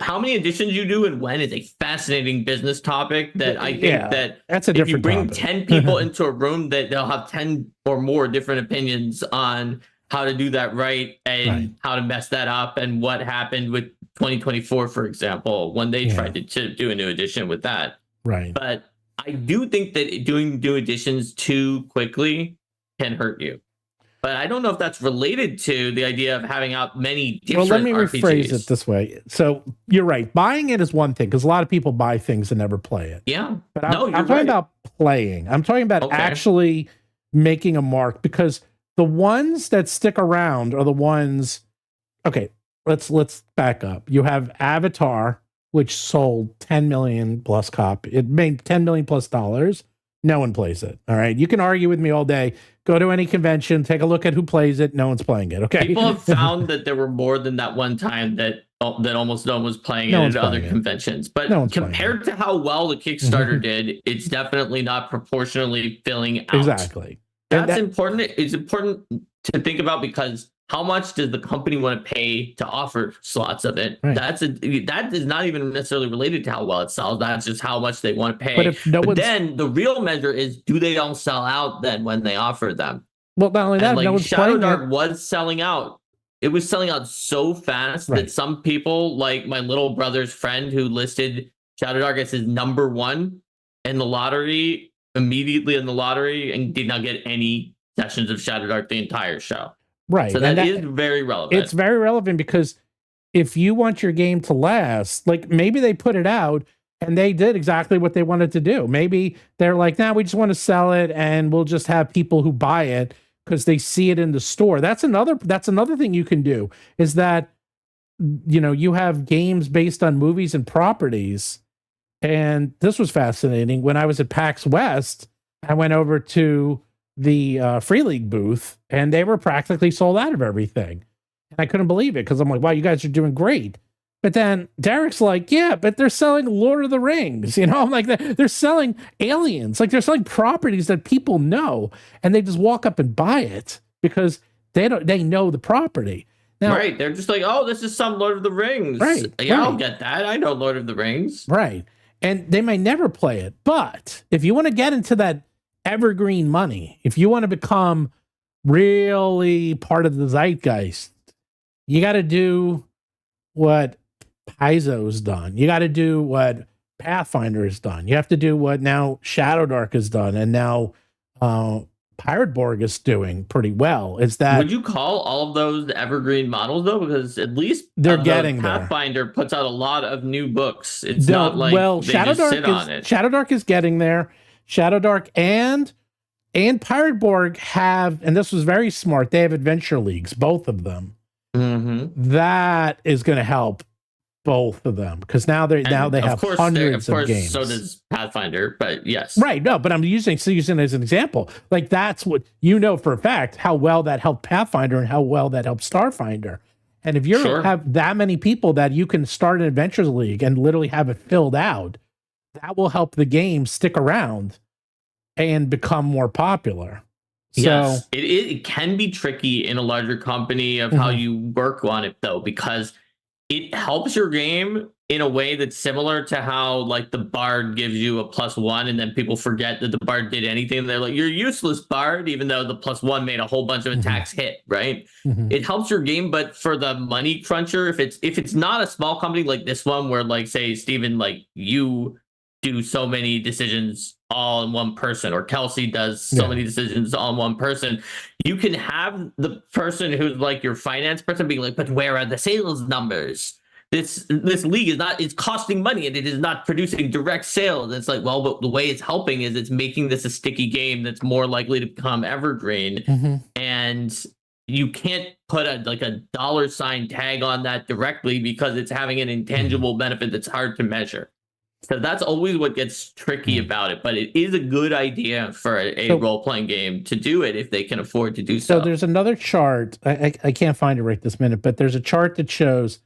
How many editions you do and when is a fascinating business topic that I think that's a different if you bring topic. 10 people into a room, that they'll have 10 or more different opinions on how to do that right and how to mess that up, and what happened with 2024, for example, when they tried to do a new edition with that. Right. But I do think that doing new editions too quickly can hurt you. But I don't know if that's related to the idea of having out many different Well, let me RPGs. rephrase it this way. So you're right. Buying it is one thing, because a lot of people buy things and never play it. Yeah. But I'm talking about playing. I'm talking about actually making a mark, because the ones that stick around are the ones. Okay, let's back up. You have Avatar, which sold 10 million plus copy. It made $10 million plus dollars. No one plays it. All right. You can argue with me all day. Go to any convention, take a look at who plays it. No one's playing it. Okay. People have found that there were more than that one time that almost no one was playing it at other conventions. But compared to how well the Kickstarter did, it's definitely not proportionally filling out. Exactly. That's important. It's important to think about, because how much does the company want to pay to offer slots of it? Right. That is not even necessarily related to how well it sells. That's just how much they want to pay. But then the real measure is, do they all sell out then when they offer them? Well, not only that, no one's Shadowdark was selling out. It was selling out so fast that some people, like my little brother's friend who listed Shadowdark as his number 1 in the lottery, immediately in the lottery, and did not get any sessions of Shadowdark the entire show. Right. So that is very relevant. It's very relevant, because if you want your game to last, like maybe they put it out and they did exactly what they wanted to do. Maybe they're like, we just want to sell it and we'll just have people who buy it because they see it in the store. That's another thing you can do, is that, you know, you have games based on movies and properties. And this was fascinating. When I was at PAX West, I went over to the Free League booth, and they were practically sold out of everything. And I couldn't believe it, because I'm like, wow, you guys are doing great. But then Derek's like, yeah, but they're selling Lord of the Rings. You know, I'm like, they're selling Aliens. Like, they're selling properties that people know, and they just walk up and buy it because they know the property. Now, they're just like, oh, this is some Lord of the Rings. I'll get that. I know Lord of the Rings. Right. And they may never play it. But if you want to get into that evergreen money, if you want to become really part of the zeitgeist, you got to do what Paizo's done. You got to do what Pathfinder has done. You have to do what now Shadowdark has done, and now Pirateborg is doing pretty well. Is that, would you call all of those evergreen models though? Because at least they're getting Pathfinder puts out a lot of new books. It's not like they just sit on it. Shadowdark is getting there. Shadowdark and Pirateborg have, and this was very smart, they have adventure leagues, both of them. That is going to help both of them, because now they have hundreds of games. So does Pathfinder, but yes, right. No, but I'm using it as an example. Like, that's what you know for a fact, how well that helped Pathfinder and how well that helped Starfinder. And if you have that many people that you can start an adventures league and literally have it filled out, that will help the game stick around and become more popular. Yes, so, it can be tricky in a larger company of how you work on it, though, because it helps your game in a way that's similar to how, like, the Bard gives you a +1, and then people forget that the Bard did anything. They're like, you're useless, Bard, even though the +1 made a whole bunch of attacks hit, right? It helps your game, but for the money cruncher, if it's not a small company like this one, where, like, say, Steven, like, you do so many decisions all in one person, or Kelsey does so many decisions all in one person, you can have the person who's like your finance person being like, but where are the sales numbers? this league is not, it's costing money and it is not producing direct sales. It's like, well, but the way it's helping is it's making this a sticky game that's more likely to become evergreen. And you can't put a $ tag on that directly because it's having an intangible benefit that's hard to measure. So that's always what gets tricky about it. But it is a good idea for a role-playing game to do it if they can afford to do so. So there's another chart. I can't find it right this minute, but there's a chart that shows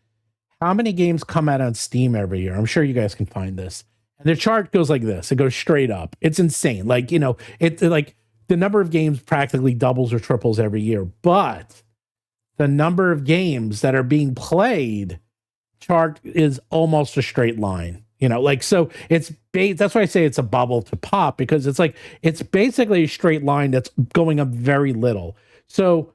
how many games come out on Steam every year. I'm sure you guys can find this. And the chart goes like this. It goes straight up. It's insane. Like, you know, it's like the number of games practically doubles or triples every year. But the number of games that are being played chart is almost a straight line. You know, like, so it's that's why I say it's a bubble to pop, because it's like, it's basically a straight line that's going up very little. So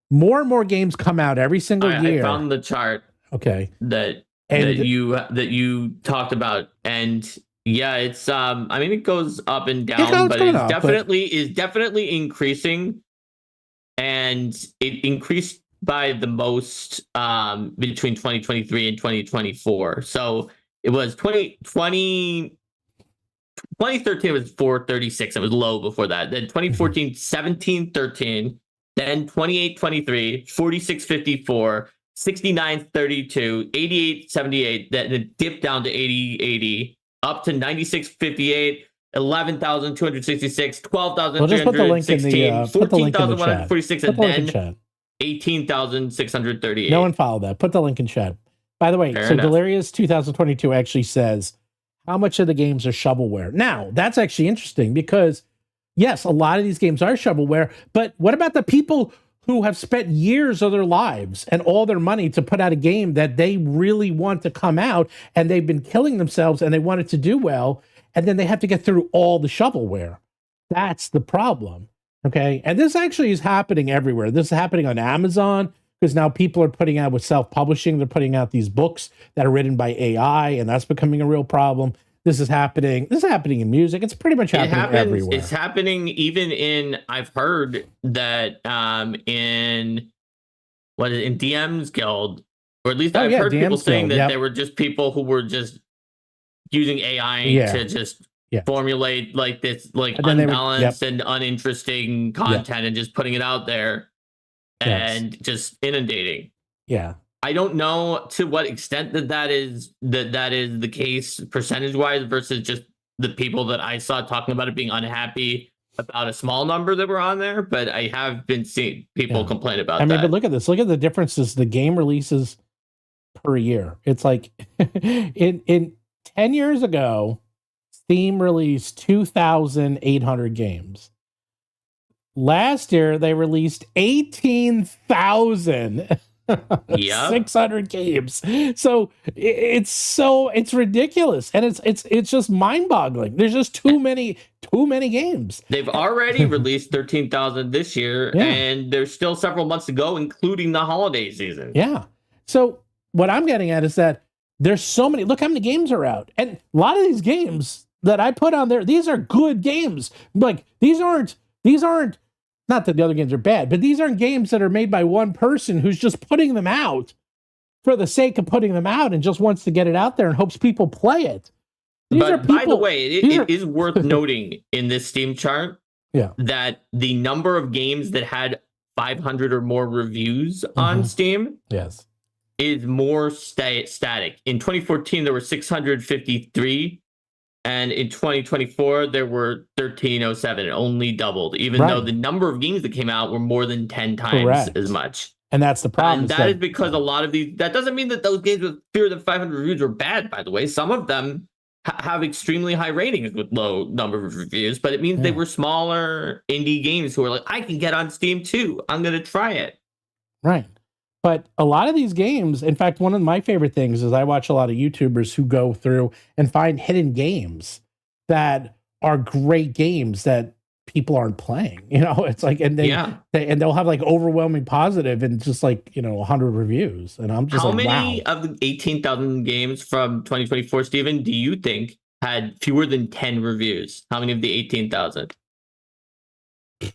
more and more games come out every single year. I found the chart. Okay. That you talked about. And yeah, it's I mean, it goes up and down, but it is definitely increasing. And it increased by the most between 2023 and 2024. So it was 2013 was 436. It was low before that. Then 2014, 1713. Then 2823, 4654, 6932, 8878. Then it dipped down to 8080, up to 9658, 11,266, 12,316, 14,146, and then 18,638. No one followed that. Put the link in chat. By the way, so Delirious 2022 actually says how much of the games are shovelware. Now, that's actually interesting because, yes, a lot of these games are shovelware, but what about the people who have spent years of their lives and all their money to put out a game that they really want to come out, and they've been killing themselves and they want it to do well, and then they have to get through all the shovelware? That's the problem, okay? And this actually is happening everywhere. This is happening on Amazon, because now people are putting out with self-publishing. They're putting out these books that are written by AI, and that's becoming a real problem. This is happening in music. It's pretty much happening everywhere. It's happening even in, I've heard that in DM's Guild, or at least I've heard people saying that there were just people who were just using AI to just formulate like this, like unbalanced and uninteresting content and just putting it out there. And just inundating. Yeah. I don't know to what extent that is the case percentage wise versus just the people that I saw talking about it being unhappy about a small number that were on there, but I have been seeing people complain about that. I mean, but look at this. Look at the differences. The game releases per year. It's like in 10 years ago, Steam released 2,800 games. Last year, they released 18,600 games. So it's ridiculous, and it's just mind-boggling. There's just too many games. They've already released 13,000 this year, and there's still several months to go, including the holiday season. Yeah. So what I'm getting at is that there's so many. Look how many games are out, and a lot of these games that I put on there, these are good games. Like these aren't. Not that the other games are bad, but these aren't games that are made by one person who's just putting them out for the sake of putting them out and just wants to get it out there and hopes people play it. By the way, it is worth noting in this Steam chart that the number of games that had 500 or more reviews on Steam is more static. In 2014, there were 653. And in 2024, there were 1,307. It only doubled, even though the number of games that came out were more than 10 times as much. And that's the problem. And that is because a lot of these, that doesn't mean that those games with fewer than 500 reviews are bad, by the way. Some of them have extremely high ratings with low number of reviews, but it means they were smaller indie games who are like, I can get on Steam too. I'm going to try it. Right. But a lot of these games, in fact, one of my favorite things is I watch a lot of YouTubers who go through and find hidden games that are great games that people aren't playing. You know, it's like, and they'll have like overwhelming positive and just like, 100 reviews. And I'm just how many of the 18,000 games from 2024, Steven, do you think had fewer than 10 reviews? How many of the 18,000? I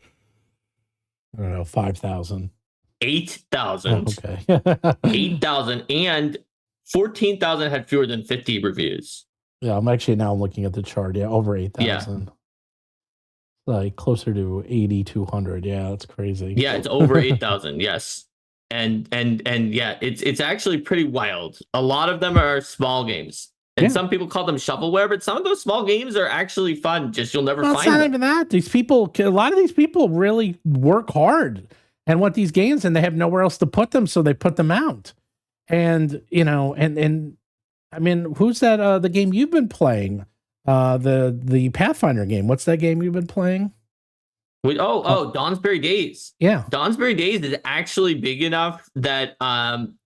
don't know, 5,000. 8,000. Okay. 8,000, and 14,000 had fewer than 50 reviews. Yeah, I'm looking at the chart. Yeah, over 8,000. Yeah. Like closer to 8,200. Yeah, that's crazy. Yeah, it's over 8,000. Yes. And yeah, it's actually pretty wild. A lot of them are small games. And some people call them shovelware, but some of those small games are actually fun. Just you'll never find them. It's not even that. A lot of these people really work hard and want these games, and they have nowhere else to put them, so they put them out. And and I mean, who's that? The game you've been playing, the Pathfinder game. What's that game you've been playing? Dawnsbury Days. Yeah, Dawnsbury Days is actually big enough that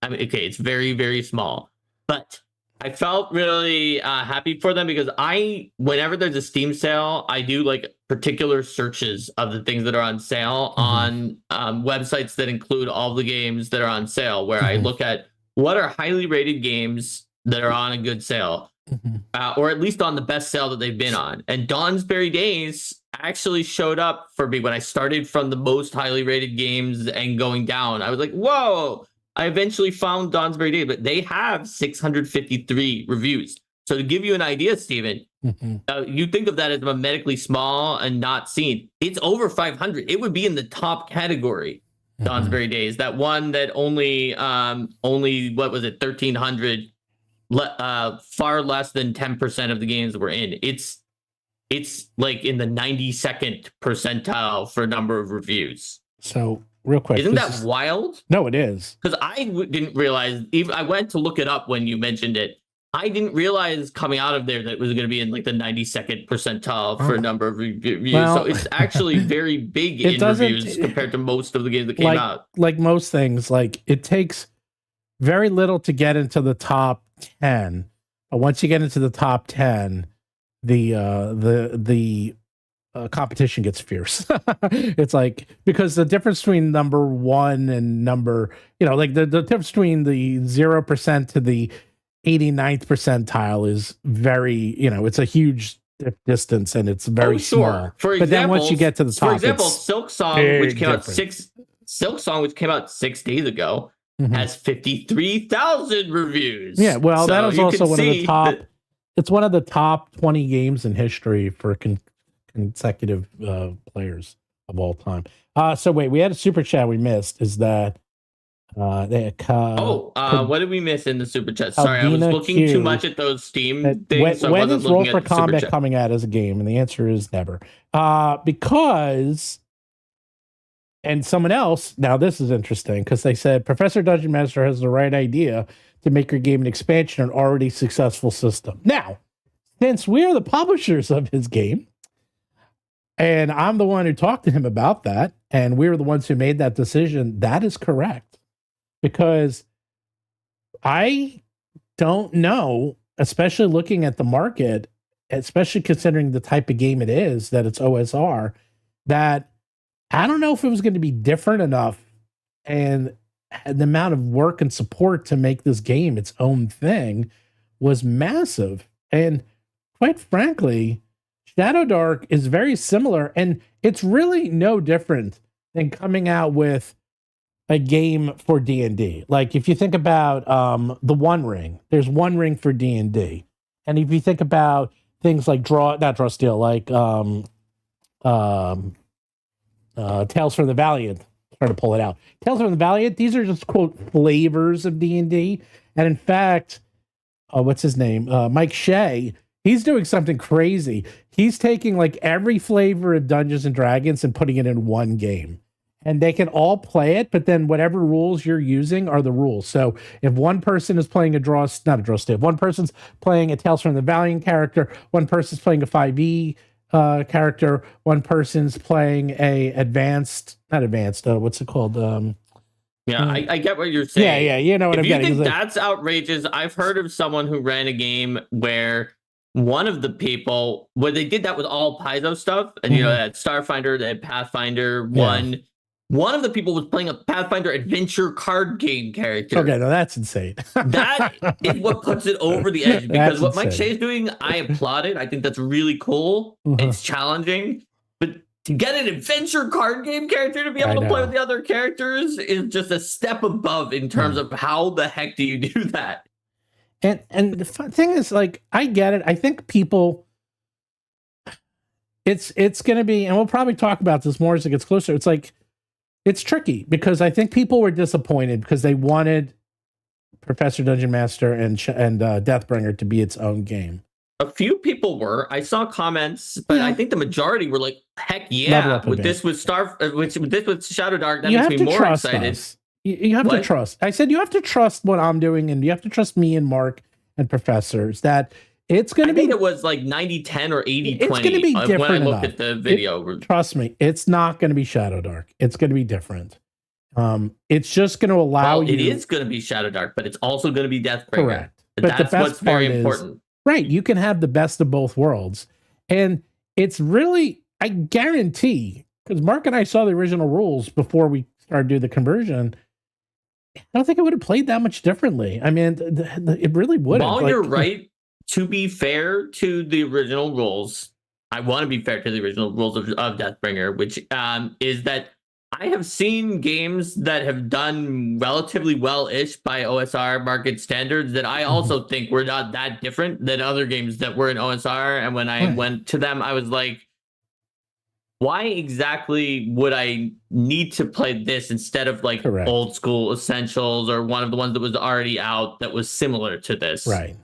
it's very, very small, but I felt really happy for them because whenever there's a Steam sale, I do like particular searches of the things that are on sale on websites that include all the games that are on sale, where I look at what are highly rated games that are on a good sale, or at least on the best sale that they've been on. And Dawnsbury Days actually showed up for me when I started from the most highly rated games and going down. I was like, whoa. I eventually found Dawnsbury Days, but they have 653 reviews. So to give you an idea, Steven, you think of that as medically small and not seen. It's over 500. It would be in the top category, Dawnsbury Days. That one that only what was it, 1,300, far less than 10% of the games were in. It's like in the 92nd percentile for number of reviews. So real quick, isn't that wild? No, it is. Because I didn't realize. Even I went to look it up when you mentioned it. I didn't realize coming out of there that it was going to be in like the 92nd percentile for a number of reviews. Well, so it's actually very big in reviews compared to most of the games that came out. Like most things, like it takes very little to get into the top 10, but once you get into the top 10, the competition gets fierce. It's like, because the difference between number one and number, like the difference between the 0% to the 89th percentile is very, it's a huge distance, and it's very small. For example, but then once you get to the top, for example, Silk Song, which came out 6 days ago, has 53,000 reviews. Yeah, well, that is also one of the top. It's one of the top 20 games in history for consecutive players of all time. So wait, we had a super chat we missed. Is that what did we miss in the super chat? Sorry, I was looking too much at those Steam things. When is Roll for Combat coming out as a game? And the answer is never. Because, and someone else, now this is interesting, because they said Professor Dungeon Master has the right idea to make your game an expansion of an already successful system. Now, since we are the publishers of his game, and I'm the one who talked to him about that, and we were the ones who made that decision, that is correct. Because I don't know, especially looking at the market, especially considering the type of game it is, that it's OSR, that I don't know if it was going to be different enough and the amount of work and support to make this game its own thing was massive. And quite frankly, Shadowdark is very similar, and it's really no different than coming out with a game for D&D. Like if you think about the One Ring, there's One Ring for D&D. And if you think about things like Tales from the Valiant, trying to pull it out. Tales from the Valiant, these are just, quote, flavors of D&D. And in fact, what's his name? Mike Shea, he's doing something crazy. He's taking like every flavor of Dungeons and Dragons and putting it in one game. And they can all play it, but then whatever rules you're using are the rules. So if one person is playing one person's playing a Tales from the Valiant character, one person's playing a 5e character, one person's playing what's it called? I get what you're saying. Yeah, you know what I'm getting. If you think that's outrageous, I've heard of someone who ran a game where one of the people, where they did that with all Paizo stuff, and they had Starfinder, they had Pathfinder, one of the people was playing a Pathfinder adventure card game character. Okay, no, that's insane. That is what puts it over the edge, because what Mike Shea is doing, I applaud it. I think that's really cool. It's challenging. But to get an adventure card game character to be able to play with the other characters is just a step above in terms of how the heck do you do that? And the thing is, like, I get it. I think people, it's going to be, and we'll probably talk about this more as it gets closer. It's like, it's tricky because I think people were disappointed because they wanted Professor Dungeon Master and Deathbringer to be its own game. A few people were. I saw comments, but I think the majority were like, "Heck yeah!" With this with Shadowdark, that makes me more excited. You have to trust. I said you have to trust what I'm doing, and you have to trust me and Mark and Professors that it's going to be. I think it was like 90-10 or 80-20. It's going to be different when I looked at the video. Trust me, it's not going to be Shadowdark. It's going to be different. It's just going to allow you. It is going to be Shadowdark, but it's also going to be Deathbringer. Correct. But that's what's very important. Right. You can have the best of both worlds. And it's really, I guarantee, because Mark and I saw the original rules before we started doing the conversion. I don't think it would have played that much differently. I mean, it really wouldn't. While you're right, to be fair to the original rules, I want to be fair to the original rules of Deathbringer, which is that I have seen games that have done relatively well-ish by OSR market standards that I also think were not that different than other games that were in OSR. And when I went to them, I was like, why exactly would I need to play this instead of like old school Essentials or one of the ones that was already out that was similar to this? Right.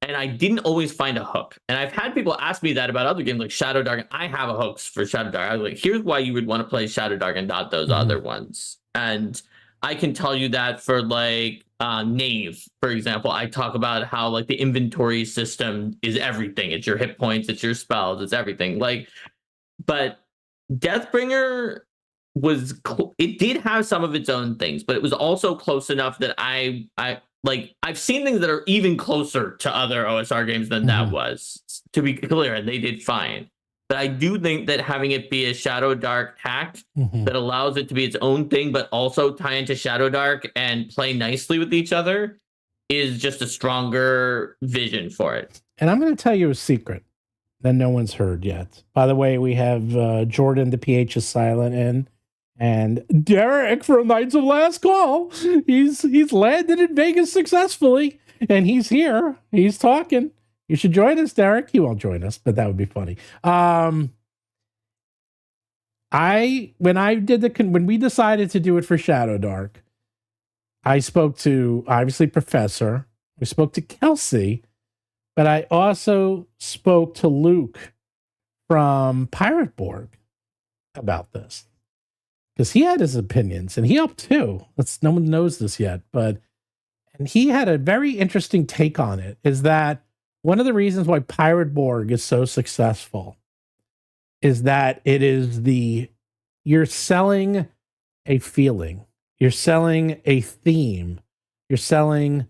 And I didn't always find a hook. And I've had people ask me that about other games like Shadowdark. And I have a hooks for Shadowdark. I was like, here's why you would want to play Shadowdark and not those other ones. And I can tell you that for like Knave, for example, I talk about how like the inventory system is everything. It's your hit points, it's your spells, it's everything. Like, but Deathbringer was it did have some of its own things, but it was also close enough that I like I've seen things that are even closer to other OSR games than that was, to be clear, and they did fine. But I do think that having it be a Shadowdark hack that allows it to be its own thing, but also tie into Shadowdark and play nicely with each other is just a stronger vision for it. And I'm going to tell you a secret that no one's heard yet. By the way, we have Jordan, the PH is silent in, and Derek from Knights of Last Call. He's landed in Vegas successfully, and he's here. He's talking. You should join us, Derek. He won't join us, but that would be funny. When we decided to do it for Shadowdark, I spoke to obviously Professor. We spoke to Kelsey, but I also spoke to Luke from Pirate Borg about this because he had his opinions, and he helped too. No one knows this yet, and he had a very interesting take on it. Is that one of the reasons why Pirate Borg is so successful is that it is you're selling a feeling, you're selling a theme, you're selling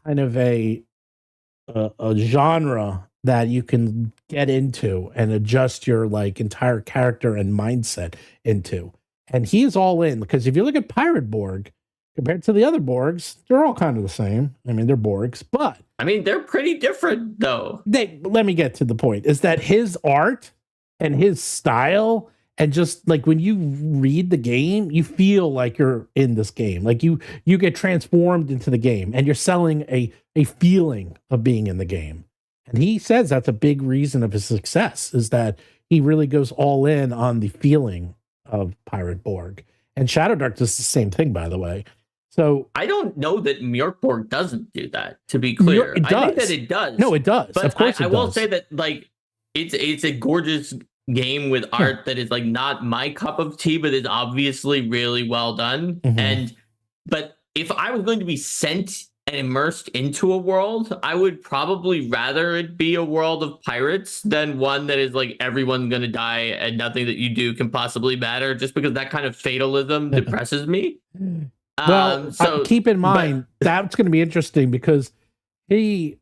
kind of a genre that you can get into and adjust your like entire character and mindset into. And he's all in, because if you look at Pirate Borg compared to the other Borgs, they're all kind of the same. I mean, they're Borgs, but I mean, they're pretty different though. Let me get to the point, is that his art and his style, and just like when you read the game, you feel like you're in this game. Like you get transformed into the game, and you're selling a feeling of being in the game. And he says that's a big reason of his success, is that he really goes all in on the feeling of Pirate Borg. And Shadowdark does the same thing, by the way. So I don't know that Mjorkborg doesn't do that, to be clear. It does. I think that it does. No, it does. But of course I will say that like it's a gorgeous game with art that is like not my cup of tea, but is obviously really well done. But if I was going to be sent and immersed into a world, I would probably rather it be a world of pirates than one that is like everyone's gonna die and nothing that you do can possibly matter, just because that kind of fatalism depresses me. Well, keep in mind that's going to be interesting, because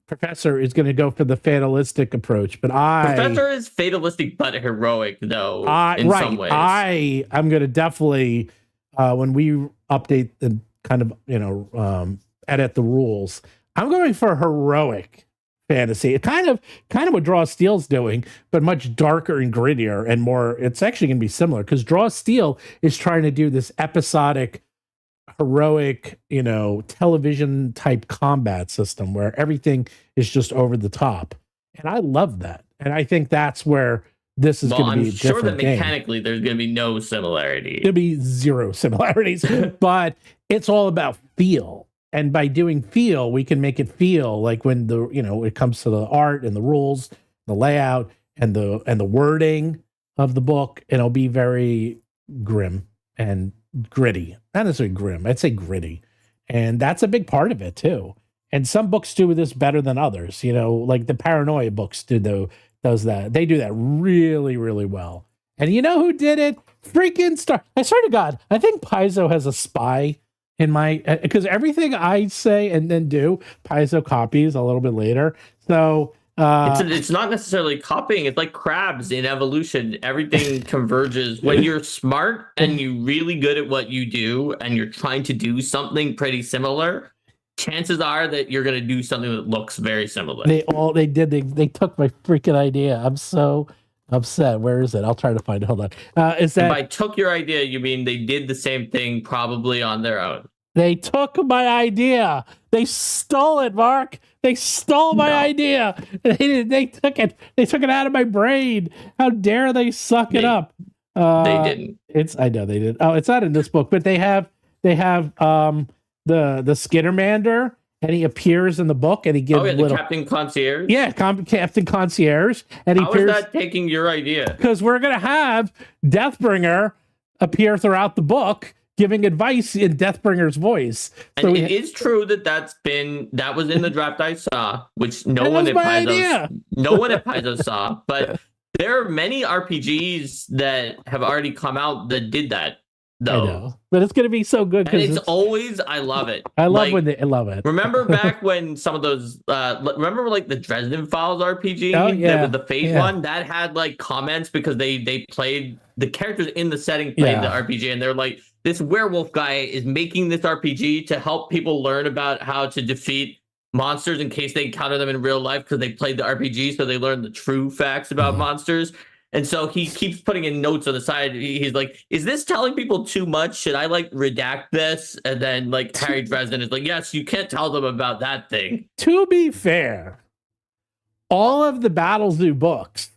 Professor is going to go for the fatalistic approach, but Professor is fatalistic but heroic, though, in some ways. I'm going to definitely, when we update and kind of, edit the rules, I'm going for heroic fantasy. It kind of what Draw Steel's doing, but much darker and grittier and more. It's actually going to be similar, because Draw Steel is trying to do this episodic heroic, television type combat system where everything is just over the top. And I love that. And I think that's where this is going to be a different that mechanically there's going to be no similarity. There'll be zero similarities, but it's all about feel. And by doing feel, we can make it feel like when it comes to the art and the rules, the layout and the wording of the book, it'll be very grim and gritty. Not necessarily grim, I'd say gritty. And that's a big part of it too. And some books do this better than others, like the Paranoia books does that. They do that really, really well. And you know who did it? Freaking I swear to God, I think Paizo has a spy in because everything I say and then do, Paizo copies a little bit later. So it's not necessarily copying. It's like crabs in evolution. Everything converges when you're smart and you're really good at what you do and you're trying to do something pretty similar. Chances are that you're going to do something that looks very similar. They took my freaking idea. I'm so upset. Where is it? I'll try to find it. Hold on. Is that and by took your idea, you mean they did the same thing probably on their own? They took my idea. They stole it, Mark. They stole my idea. They took it. They took it out of my brain. How dare they suck it up? They didn't. I know they did. Oh, it's not in this book, but they have the Skittermander, and he appears in the book, and he gives the Captain Concierge. Yeah, Captain Concierge, and he appears. How is that taking your idea? Because we're gonna have Deathbringer appear throughout the book, giving advice in Deathbringer's voice. So and it is true that was in the draft I saw, which no one at Paizo saw, but there are many RPGs that have already come out that did that. Though. I know, but it's going to be so good because I love it. I love it. Remember back when some of those, remember like the Dresden Files RPG, that was the Fate one that had like comments because they played the characters in the setting played the RPG, and they're like, this werewolf guy is making this RPG to help people learn about how to defeat monsters in case they encounter them in real life because they played the RPG, so they learned the true facts about monsters. And so he keeps putting in notes on the side. He's like, is this telling people too much? Should I like redact this? And then like Harry Dresden is like, yes, you can't tell them about that thing. To be fair, all of the Battlezoo books,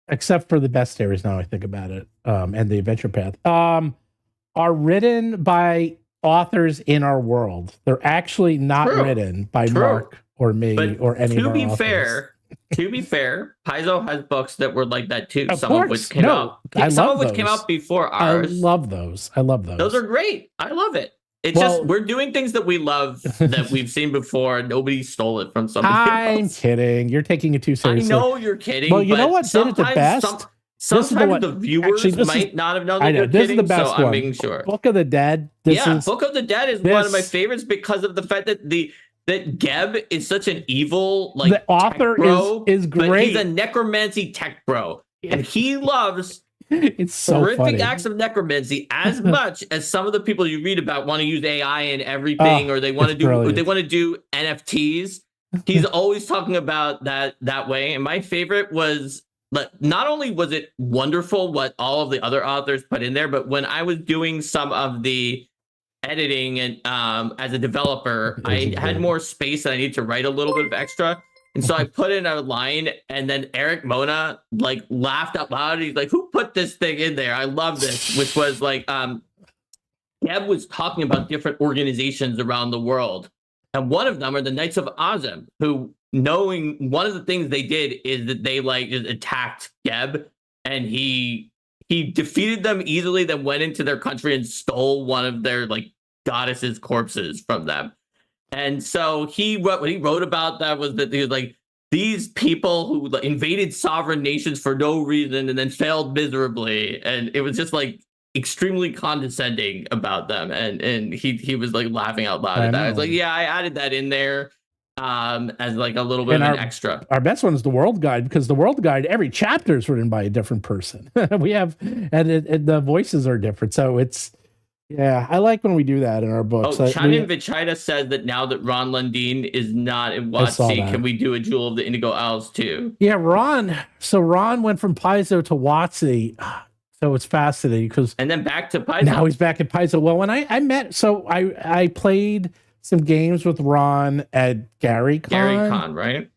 except for the best series now I think about it, and the Adventure Path, are written by authors in our world. They're actually not written by Mark or me or any of our authors. To be fair, Paizo has books that were like that too. Some of which came out before ours. I love those. Those are great. I love it. It's just we're doing things that we love that we've seen before, and nobody stole it from somebody else. I'm kidding. You're taking it too seriously. I know you're kidding. Well, you know what did it the best? Sometimes the viewers might not have known that you're kidding, the best so I'm making sure. Book of the Dead. Book of the Dead is one of my favorites because of the fact that Geb is such an evil, like, the author bro, is great. But he's a necromancy tech bro, and he loves it's so horrific funny. acts of necromancy as much as some of the people you read about want to use AI and everything, or they want to do NFTs. He's always talking about that way. And my favorite was, not only was it wonderful what all of the other authors put in there, but when I was doing some of the editing and as a developer, I had more space and I need to write a little bit of extra, and so I put in a line, and then Eric Mona like laughed out loud. He's like, who put this thing in there? I love this. Which was like Geb was talking about different organizations around the world, and one of them are the Knights of Azem, who, knowing one of the things they did is that they like just attacked Geb, and he defeated them easily, then went into their country and stole one of their like goddesses' corpses from them. And so what he wrote about that was that he was like, these people who invaded sovereign nations for no reason and then failed miserably. And it was just like extremely condescending about them. And he was like laughing out loud at that. I was like, yeah, I added that in there as like a little bit of an extra. Our best one is the World Guide, because the World Guide, every chapter is written by a different person. We have, and the voices are different. So it's, yeah, I like when we do that in our books. Chanin Vichita says that now that Ron Lundin is not in WoTC, can we do a Jewel of the Indigo Owls too? Yeah, Ron. So Ron went from Paizo to WoTC. So it's fascinating because and then back to Paizo. Now he's back at Paizo. Well, when I played some games with Ron at Gary Con, right?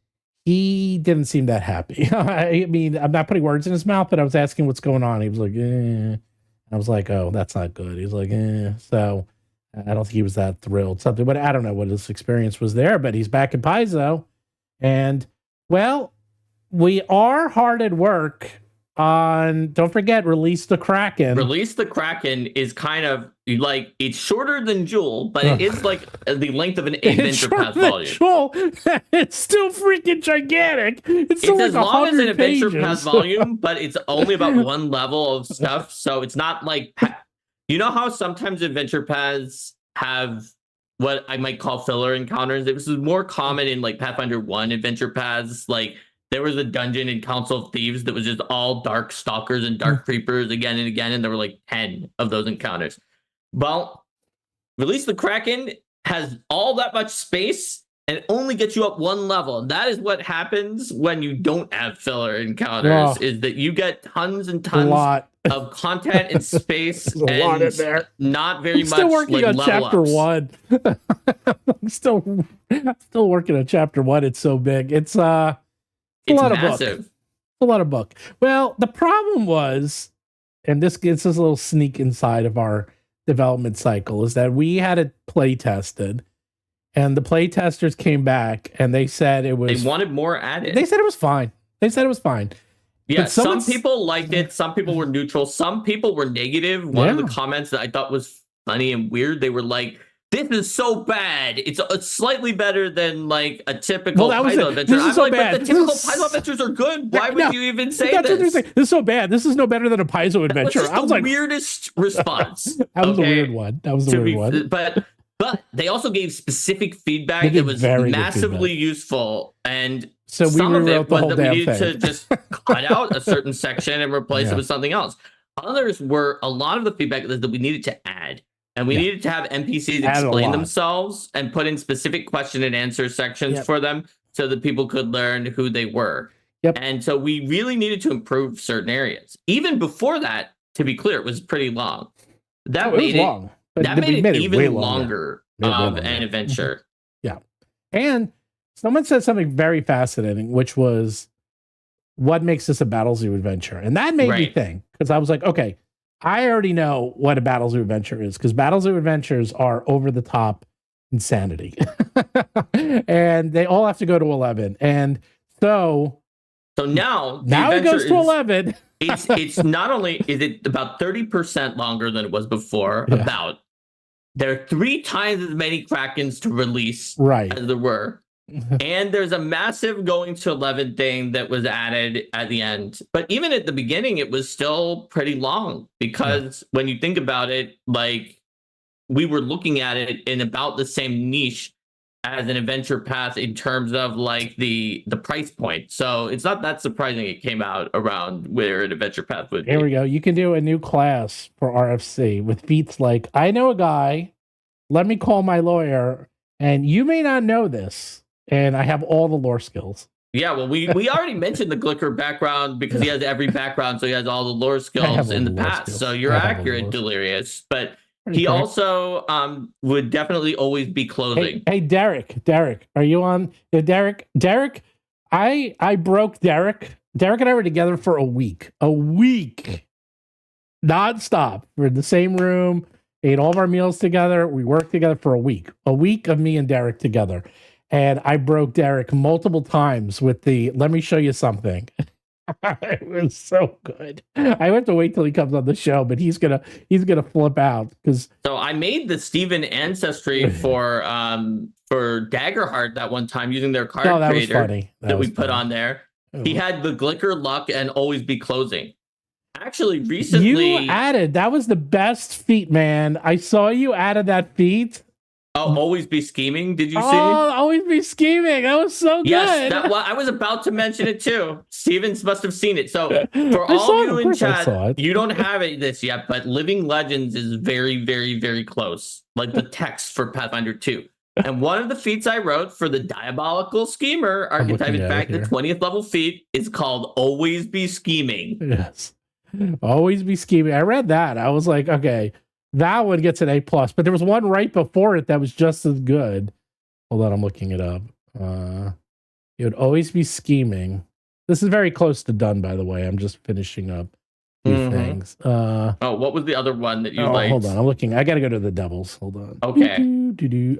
He didn't seem that happy. I mean, I'm not putting words in his mouth, but I was asking what's going on. He was like, eh. I was like, oh, that's not good. He's like, eh. So I don't think he was that thrilled. Something, but I don't know what his experience was there, but he's back in Paizo. And, well, we are hard at work on, don't forget, Release the Kraken. Release the Kraken is kind of like, it's shorter than Jewel, but it is like the length of an Adventure Pass volume. Jewel. It's still freaking gigantic. It's still like as long as an Adventure pages. Pass volume, but it's only about one level of stuff. So it's not like, you know how sometimes Adventure Paths have what I might call filler encounters? This is more common in like Pathfinder 1 Adventure Paths. Like, there was a dungeon in Council of Thieves that was just all dark stalkers and dark creepers again and again, and there were like 10 of those encounters. Well, Release the Kraken has all that much space and only gets you up one level. And that is what happens when you don't have filler encounters, is that you get tons and tons of content and space. There's a lot in there. Not very much. Still working like on chapter ups. 1. I'm still working on chapter 1. It's so big. It's a lot massive. of book. A lot of book. Well, the problem was, and this gets us a little sneak inside of our development cycle, is that we had it play tested, and the play testers came back and they said it was. They wanted more added. They said it was fine. Yeah, some people liked it. Some people were neutral. Some people were negative. One of the comments that I thought was funny and weird, they were like, "This is so bad. It's slightly better than like a typical Paizo adventure." I'm like, bad. But the typical Paizo adventures are good. Why would you even say this? This is so bad. This is no better than a Paizo adventure. That was the weirdest response. That was a weird one. But they also gave specific feedback that was massively useful, and so some of it was that we needed thing. to just cut out a certain section and replace it with something else. Others were a lot of the feedback that we needed to add. And we needed to have NPCs explain themselves and put in specific question and answer sections for them so that people could learn who they were. And so we really needed to improve certain areas. Even before that, to be clear, it was pretty long. That made it even longer of an adventure. Yeah. And someone said something very fascinating, which was, what makes this a Battlezoo adventure? And that made me think, because I was like, okay, I already know what a Battlezoo adventure is, because Battlezoo adventures are over the top insanity. And they all have to go to 11. And so now it goes to 11. it's not only is it about 30% longer than it was before, there are 3 times as many Krakens to release as there were. And there's a massive going to 11 thing that was added at the end. But even at the beginning, it was still pretty long, because when you think about it, like, we were looking at it in about the same niche as an adventure path in terms of like the price point. So it's not that surprising it came out around where an adventure path would be. Here we go. You can do a new class for RFC with feats like, I know a guy, let me call my lawyer, and you may not know this, and I have all the lore skills. Yeah, well, we already mentioned the Glicker background because he has every background, so he has all the lore skills in the past. So you're accurate, Delirious. But he also would definitely always be closing. Hey, Derek, are you on? Derek, I broke Derek. Derek and I were together for a week, nonstop. We're in the same room, ate all of our meals together. We worked together for a week of me and Derek together. And I broke Derek multiple times with the, let me show you something. It was so good. I have to wait till he comes on the show, but he's gonna flip out, because. So I made the Steven ancestry for Daggerheart that one time using their card creator that we put on there. Oh. He had the Glicker luck and always be closing. Actually, recently you added, that was the best feat, man. I saw you added that feat. Oh, always be scheming. Did you see? Oh, always be scheming. That was so good. Yes, I was about to mention it too. Stevens must have seen it. So for all of you in chat, you don't have this yet, but Living Legends is very, very, very close. Like the text for Pathfinder 2. And one of the feats I wrote for the Diabolical Schemer archetype, in fact, the 20th level feat is called Always Be Scheming. Yes. Always be scheming. I read that. I was like, okay, that one gets an A+, but there was one right before it that was just as good. Hold on, I'm looking it up. It would always be scheming. This is very close to done, by the way. I'm just finishing up these things. What was the other one that you liked? Hold on, I'm looking. I got to go to the devils. Hold on. Okay.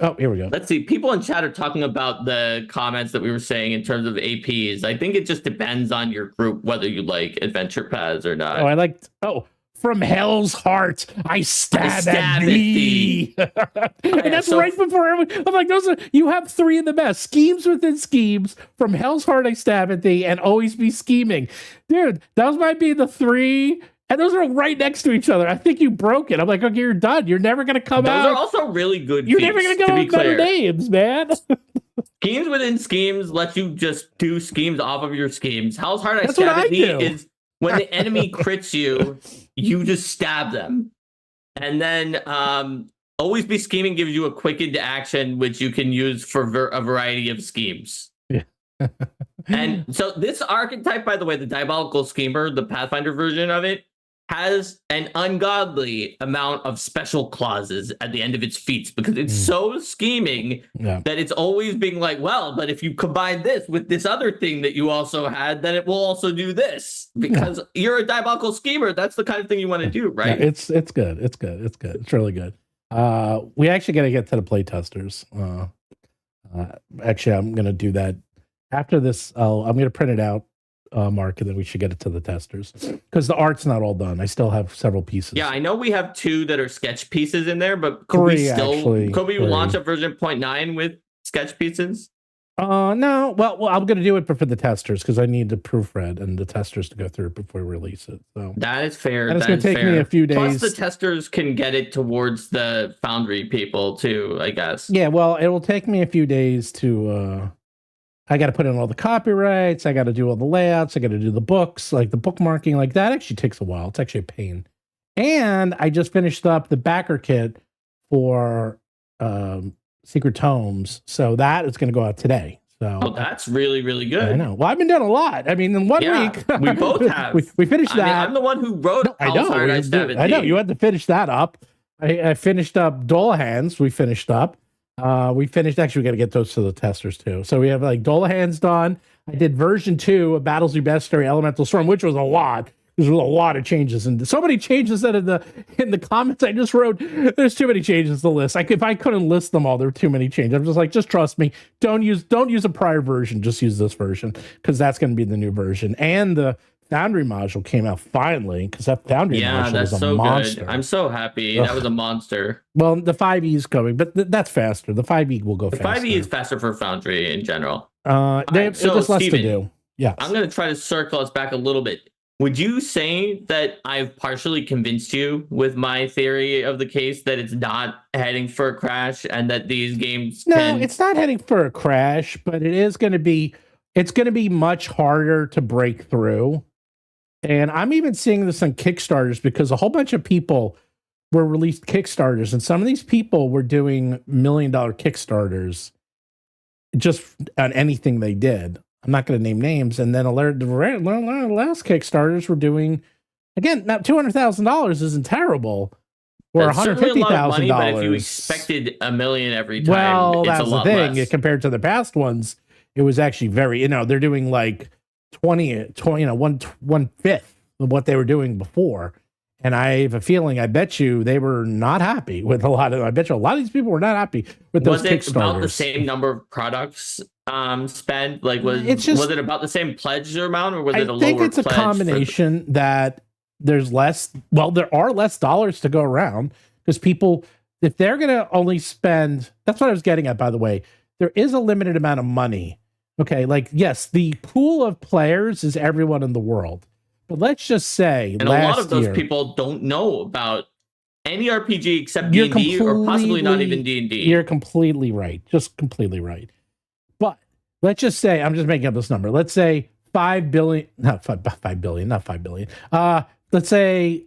Oh, here we go. Let's see. People in chat are talking about the comments that we were saying in terms of APs. I think it just depends on your group whether you like adventure paths or not. Oh, I liked. Oh, from hell's heart, I stab at thee. And that's right before everyone. I'm like, those are, you have three of the best schemes within schemes. From hell's heart, I stab at thee, and always be scheming, dude. Those might be the three. And those are right next to each other. I think you broke it. I'm like, okay, you're done. You're never going to come out. Those are also really good. You're never going to go with better names, man. Schemes within schemes let you just do schemes off of your schemes. Hell's Heart I Stab at Thee is when the enemy crits you, you just stab them. And then Always Be Scheming gives you a quick into action, which you can use for a variety of schemes. Yeah. And so this archetype, by the way, the Diabolical Schemer, the Pathfinder version of it, has an ungodly amount of special clauses at the end of its feats because it's so scheming that it's always being like, well, but if you combine this with this other thing that you also had, then it will also do this because you're a diabolical schemer. That's the kind of thing you want to do, right? Yeah, it's good. It's good. It's good. It's really good. We actually got to get to the playtesters. Actually, I'm going to do that after this. I'm going to print it out. Mark, and then we should get it to the testers because the art's not all done. I still have several pieces. Yeah, I know we have 2 that are sketch pieces in there, but could we launch a version 0.9 with sketch pieces? No. Well, I'm going to do it for the testers because I need to proofread and the testers to go through it before we release it. So that is fair. And it's going to take me a few days. Plus, the testers can get it towards the Foundry people too, I guess. Yeah. Well, it will take me a few days to. I got to put in all the copyrights. I got to do all the layouts. I got to do the books, like the bookmarking. Like that actually takes a while. It's actually a pain. And I just finished up the backer kit for Secret Tomes, so that is going to go out today. So that's really, really good. I know. Well, I've been doing a lot. I mean, in 1 week, we both have. we finished that. I mean, I'm the one who wrote. No, I know. I know. You had to finish that up. I finished up Dolahands. We finished up. We finished. Actually, we got to get those to the testers too. So we have like Dolahands done. I did version 2 of Battlezoo Bestiary Elemental Storm, which was a lot. There's a lot of changes, and so many changes that in the comments I just wrote. There's too many changes to list. Like if I couldn't list them all, there were too many changes. I'm just like, just trust me. Don't use a prior version. Just use this version because that's going to be the new version. And the Foundry module came out finally because that Foundry module was a monster. Good. I'm so happy. That was a monster. Well, the 5e is coming, but that's faster. The 5e will go faster. The 5e is faster for Foundry in general. There's less to do. Yeah. I'm going to try to circle us back a little bit. Would you say that I've partially convinced you with my theory of the case that it's not heading for a crash and that these games it's not heading for a crash, but it is going to be much harder to break through. And I'm even seeing this on Kickstarters because a whole bunch of people were released Kickstarters, and some of these people were doing $1 million Kickstarters just on anything they did. I'm not going to name names. And then the last Kickstarters were doing, again, now $200,000 isn't terrible. Or $150,000. But if you expected $1 million every time, well, it's that's a lot the thing. less. Compared to the past ones, it was actually very, they're doing like 1/5 of what they were doing before. And I have a feeling, I bet you they were not happy with I bet you a lot of these people were not happy with those Kickstarters. Was it about the same number of products spent? Like was it about the same pledge amount or was it a lower pledge? I think it's a combination that there's less, there are less dollars to go around because people, if they're going to only spend, that's what I was getting at, by the way, there is a limited amount of money. Okay, like, yes, the pool of players is everyone in the world. But let's just say and a lot of those people don't know about any RPG except D&D or possibly not even D&D. You're completely right. Just completely right. But let's just say, I'm just making up this number. Let's say 5 billion, not 5 billion, not 5 billion. Let's say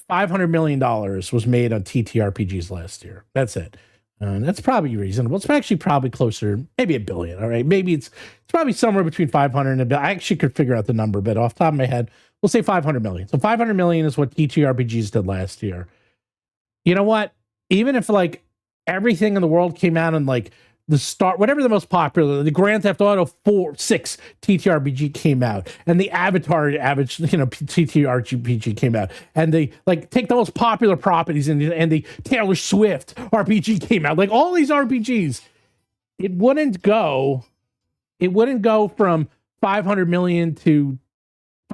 $500 million was made on TTRPGs last year. That's it. That's probably reasonable. It's actually probably closer, maybe $1 billion. All right, maybe it's probably somewhere between 500 and $1 billion. I actually could figure out the number, but off the top of my head, we'll say 500 million. So 500 million is what TTRPGs did last year. You know what? Even if like everything in the world came out and like the start, whatever the most popular, the Grand Theft Auto 6 TTRPG came out, and the Avatar TTRPG came out, and they like take the most popular properties and the Taylor Swift RPG came out, like all these RPGs, it wouldn't go from 500 million to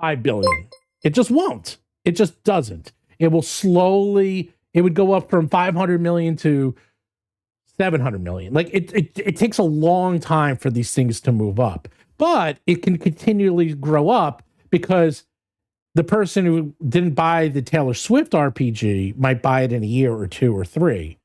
5 billion. It just won't. It just doesn't. It will slowly. It would go up from 500 million to 700 million. Like it takes a long time for these things to move up, but it can continually grow up because the person who didn't buy the Taylor Swift RPG might buy it in a year or 2 or 3.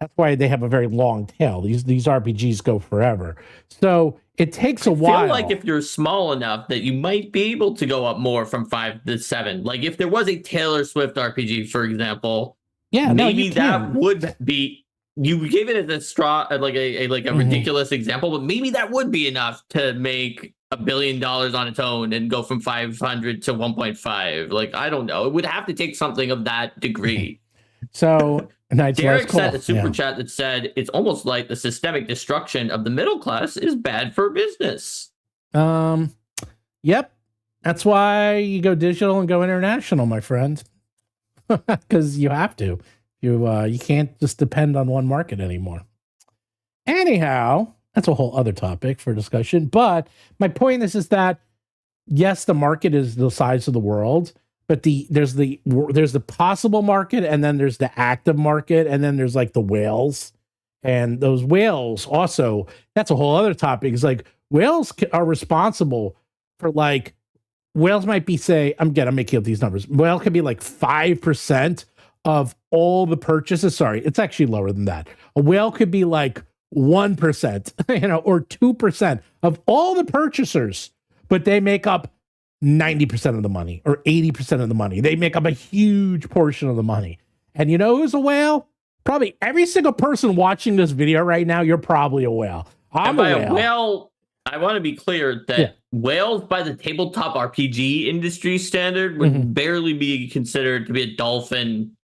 That's why they have a very long tail. These RPGs go forever. So it takes a while. I feel like if you're small enough that you might be able to go up more from 5 to 7. Like if there was a Taylor Swift RPG, for example, maybe that would be. You gave it as a straw, like a ridiculous example, but maybe that would be enough to make $1 billion on its own and go from 500 to 1.5. Like, I don't know. It would have to take something of that degree. So Derek sent a super chat that said it's almost like the systemic destruction of the middle class is bad for business. Yep. That's why you go digital and go international, my friend. Because you have to. You can't just depend on one market anymore. Anyhow, that's a whole other topic for discussion. But my point is that yes, the market is the size of the world, but there's the possible market, and then there's the active market, and then there's like the whales, and those whales also. That's a whole other topic. It's like whales are responsible for like whales might be I'm making up these numbers. Whale could be like 5% of all the purchases. Sorry, it's actually lower than that. A whale could be like 1%, or 2% of all the purchasers, but they make up 90% of the money or 80% of the money. They make up a huge portion of the money. And you know who's a whale? Probably every single person watching this video right now, you're probably a whale. I'm a whale. I want to be clear that whales by the tabletop RPG industry standard would barely be considered to be a dolphin.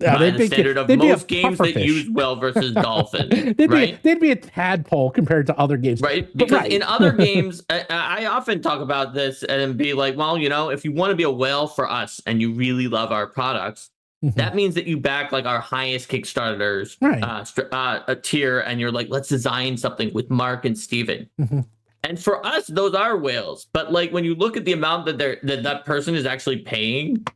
By the standard of most games that use whale versus dolphin, they'd be a tadpole compared to other games, right? Because in other games, I often talk about this and be like, well, if you want to be a whale for us and you really love our products, that means that you back like our highest Kickstarters a tier, and you're like, let's design something with Mark and Steven. And for us, those are whales. But like when you look at the amount that person is actually paying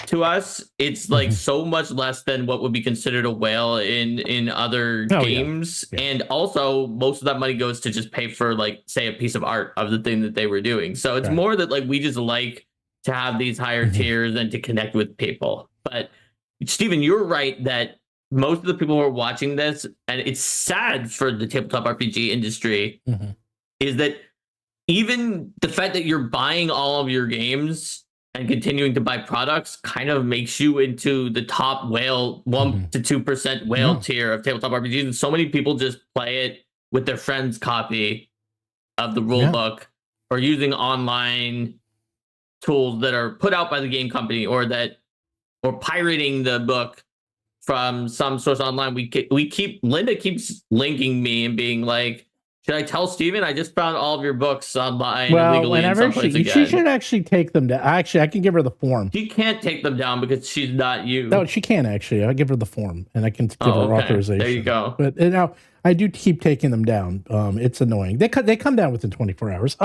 to us, it's like so much less than what would be considered a whale in other games. And also most of that money goes to just pay for like, say, a piece of art of the thing that they were doing. So it's more that like we just like to have these higher tiers and to connect with people. But Steven, you're right that most of the people who are watching this, and it's sad for the tabletop RPG industry, is that even the fact that you're buying all of your games and continuing to buy products kind of makes you into the top whale, 1 to 2% whale tier of tabletop RPGs. And so many people just play it with their friend's copy of the rule book, or using online tools that are put out by the game company, or pirating the book from some source online. Linda keeps linking me and being like, should I tell Steven I just found all of your books online illegally? Whenever she should actually take them down. Actually, I can give her the form. She can't take them down because she's not you. No, she can actually. I give her the form, and I can give her authorization. There you go. But I do keep taking them down. It's annoying. They come down within 24 hours.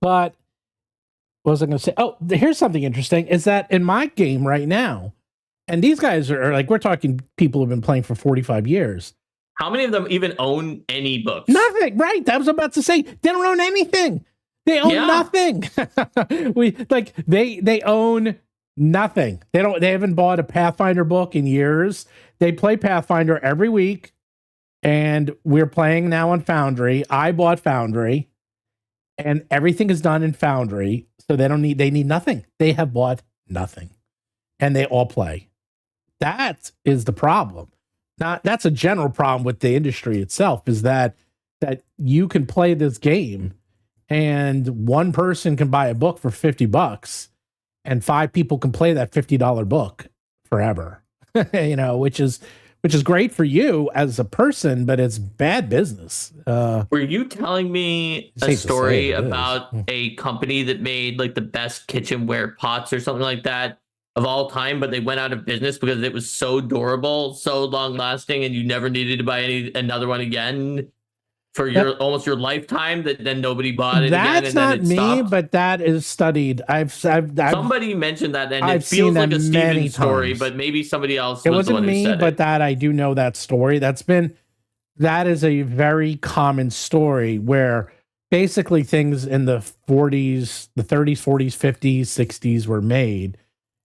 But what was I going to say? Oh, here's something interesting. Is that in my game right now, and these guys are like, we're talking people who've been playing for 45 years. How many of them even own any books? Nothing. Right. I was about to say they don't own anything. They own nothing. They own nothing. They haven't bought a Pathfinder book in years. They play Pathfinder every week, and we're playing now on Foundry. I bought Foundry, and everything is done in Foundry. So they need nothing. They have bought nothing, and they all play. That is the problem. That's a general problem with the industry itself, is that you can play this game and one person can buy a book for $50 and 5 people can play that $50 book forever. Which is great for you as a person, but it's bad business. Were you telling me a story about a company that made like the best kitchenware pots or something like that of all time, but they went out of business because it was so durable, so long lasting, and you never needed to buy another one again for almost your lifetime, that then nobody bought it again? That's not me, but that is studied. I've somebody mentioned that, and it feels like a Steven story, but maybe somebody else. It wasn't me, but that I do know that story. That is a very common story where basically things in the 40s, the 30s, 40s, 50s, 60s were made,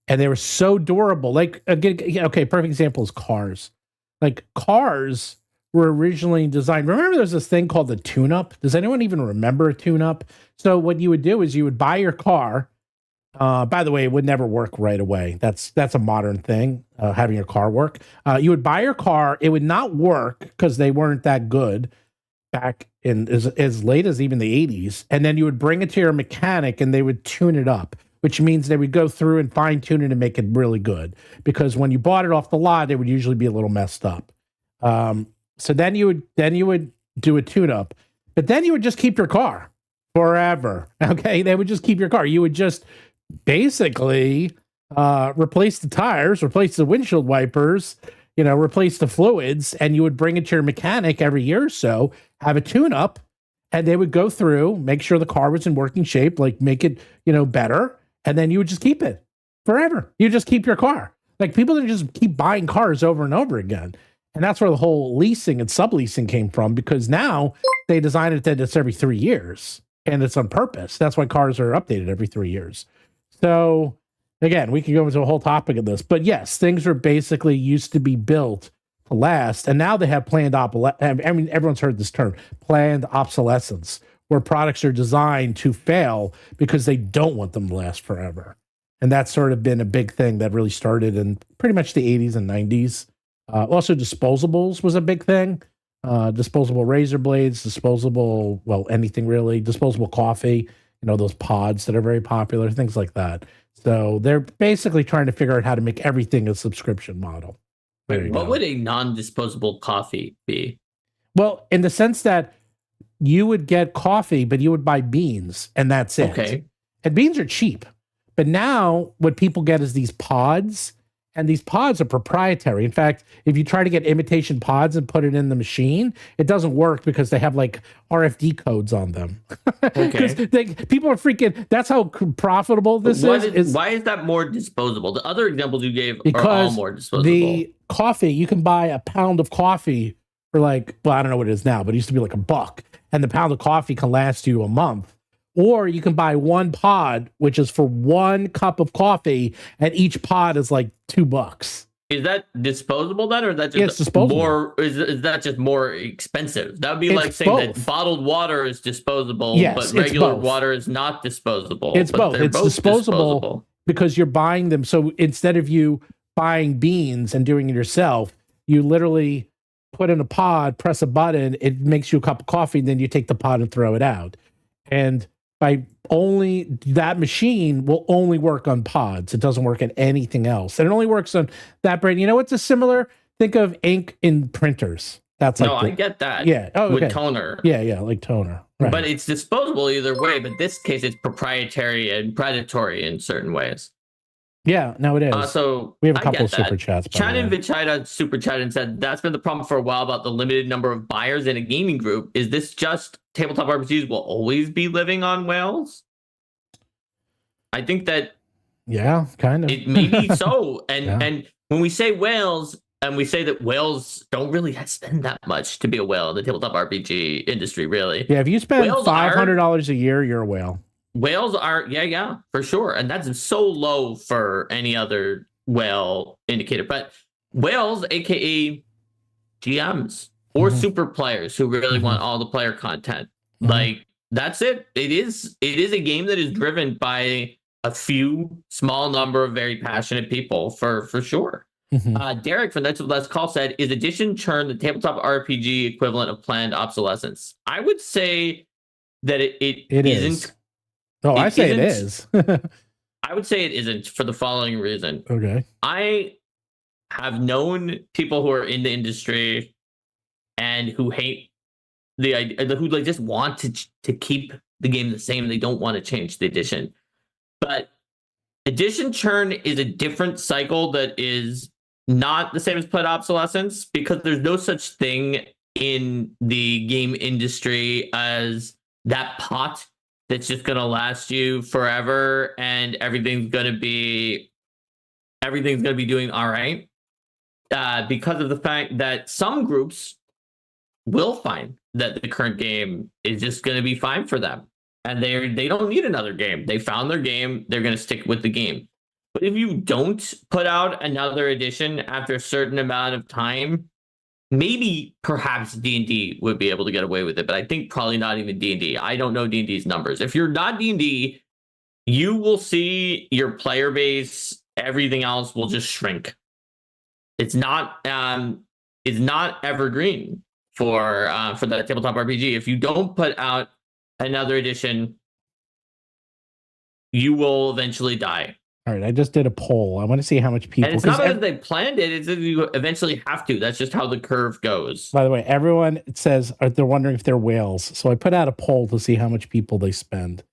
and they were so durable. Like, okay, perfect example is cars. Like, cars were originally designed. Remember, there's this thing called the tune-up. Does anyone even remember a tune-up? So what you would do is you would buy your car. By the way, it would never work right away. That's a modern thing, having your car work. You would buy your car. It would not work because they weren't that good back in as late as even the 80s. And then you would bring it to your mechanic and they would tune it up, which means they would go through and fine tune it and make it really good. Because when you bought it off the lot, it would usually be a little messed up. So then you would do a tune-up, but then you would just keep your car forever. Okay, they would just keep your car. You would just basically replace the tires, replace the windshield wipers, replace the fluids, and you would bring it to your mechanic every year or so, have a tune-up, and they would go through, make sure the car was in working shape, like make it, better, and then you would just keep it forever. You just keep your car. Like, people that just keep buying cars over and over again. And that's where the whole leasing and subleasing came from, because now they design it that it's every 3 years, and it's on purpose. That's why cars are updated every 3 years. So again, we can go into a whole topic of this, but yes, things were basically used to be built to last. And now they have planned everyone's heard this term, planned obsolescence, where products are designed to fail because they don't want them to last forever. And that's sort of been a big thing that really started in pretty much the 80s and 90s. Also, disposables was a big thing. Disposable razor blades, anything really. Disposable coffee, those pods that are very popular, things like that. So they're basically trying to figure out how to make everything a subscription model. What would a non-disposable coffee be? Well, in the sense that you would get coffee, but you would buy beans, and that's it. Okay. And beans are cheap. But now what people get is these pods. And these pods are proprietary. In fact, if you try to get imitation pods and put it in the machine, it doesn't work because they have like RFD codes on them. Okay. People are freaking. That's how profitable this is. Why is that more disposable? The other examples you gave are all more disposable. The coffee, you can buy a pound of coffee for I don't know what it is now, but it used to be like $1. And the pound of coffee can last you a month. Or you can buy one pod, which is for 1 cup of coffee, and each pod is like $2. Is that disposable then, or is that just disposable. More? Is that just more expensive? That would be like saying that bottled water is disposable, but regular water is not disposable. It's both. It's disposable because you're buying them. So instead of you buying beans and doing it yourself, you literally put in a pod, press a button, it makes you a cup of coffee, and then you take the pod and throw it out. And that machine will only work on pods. It doesn't work on anything else. And it only works on that brand. What's a similar? Think of ink in printers. That's I get that. Yeah. Oh, okay. With toner. Yeah, like toner. Right. But it's disposable either way. But in this case, it's proprietary and predatory in certain ways. Yeah, no, it is. So we have a couple of super chats. Shannon Vichita super chat and said that's been the problem for a while about the limited number of buyers in a gaming group. Is this just tabletop RPGs will always be living on whales? I think that. Yeah, kind of. It may be so. And when we say whales, and we say that whales don't really spend that much to be a whale in the tabletop RPG industry, really. Yeah, if you spend $500 a year, you're a whale. Whales are, for sure. And that's so low for any other whale indicator. But whales, aka GMs or super players who really want all the player content, like that's it. It is a game that is driven by a few small number of very passionate people for sure. Derek from That's Let's Call said, is addition churn the tabletop RPG equivalent of planned obsolescence? I would say that it It isn't. is. Oh, I say it is. I would say it isn't for the following reason. Okay. I have known people who are in the industry and who hate the idea, who like just want to keep the game the same. They don't want to change the edition. But edition churn is a different cycle that is not the same as played obsolescence, because there's no such thing in the game industry as that pot that's just going to last you forever and everything's going to be doing all right, because of the fact that some groups will find that the current game is just going to be fine for them and they don't need another game. They found their game, they're going to stick with the game. But if you don't put out another edition after a certain amount of time, maybe perhaps D&D would be able to get away with it, but I think probably not even D&D. I don't know D&D's numbers. If you're not D&D, you will see your player base, everything else will just shrink. It's not evergreen for that tabletop RPG. If you don't put out another edition, you will eventually die. All right, I just did a poll. I want to see how much people. And it's not because they planned it; it's that you eventually have to. That's just how the curve goes. By the way, everyone says they're wondering if they're whales. So I put out a poll to see how much people they spend.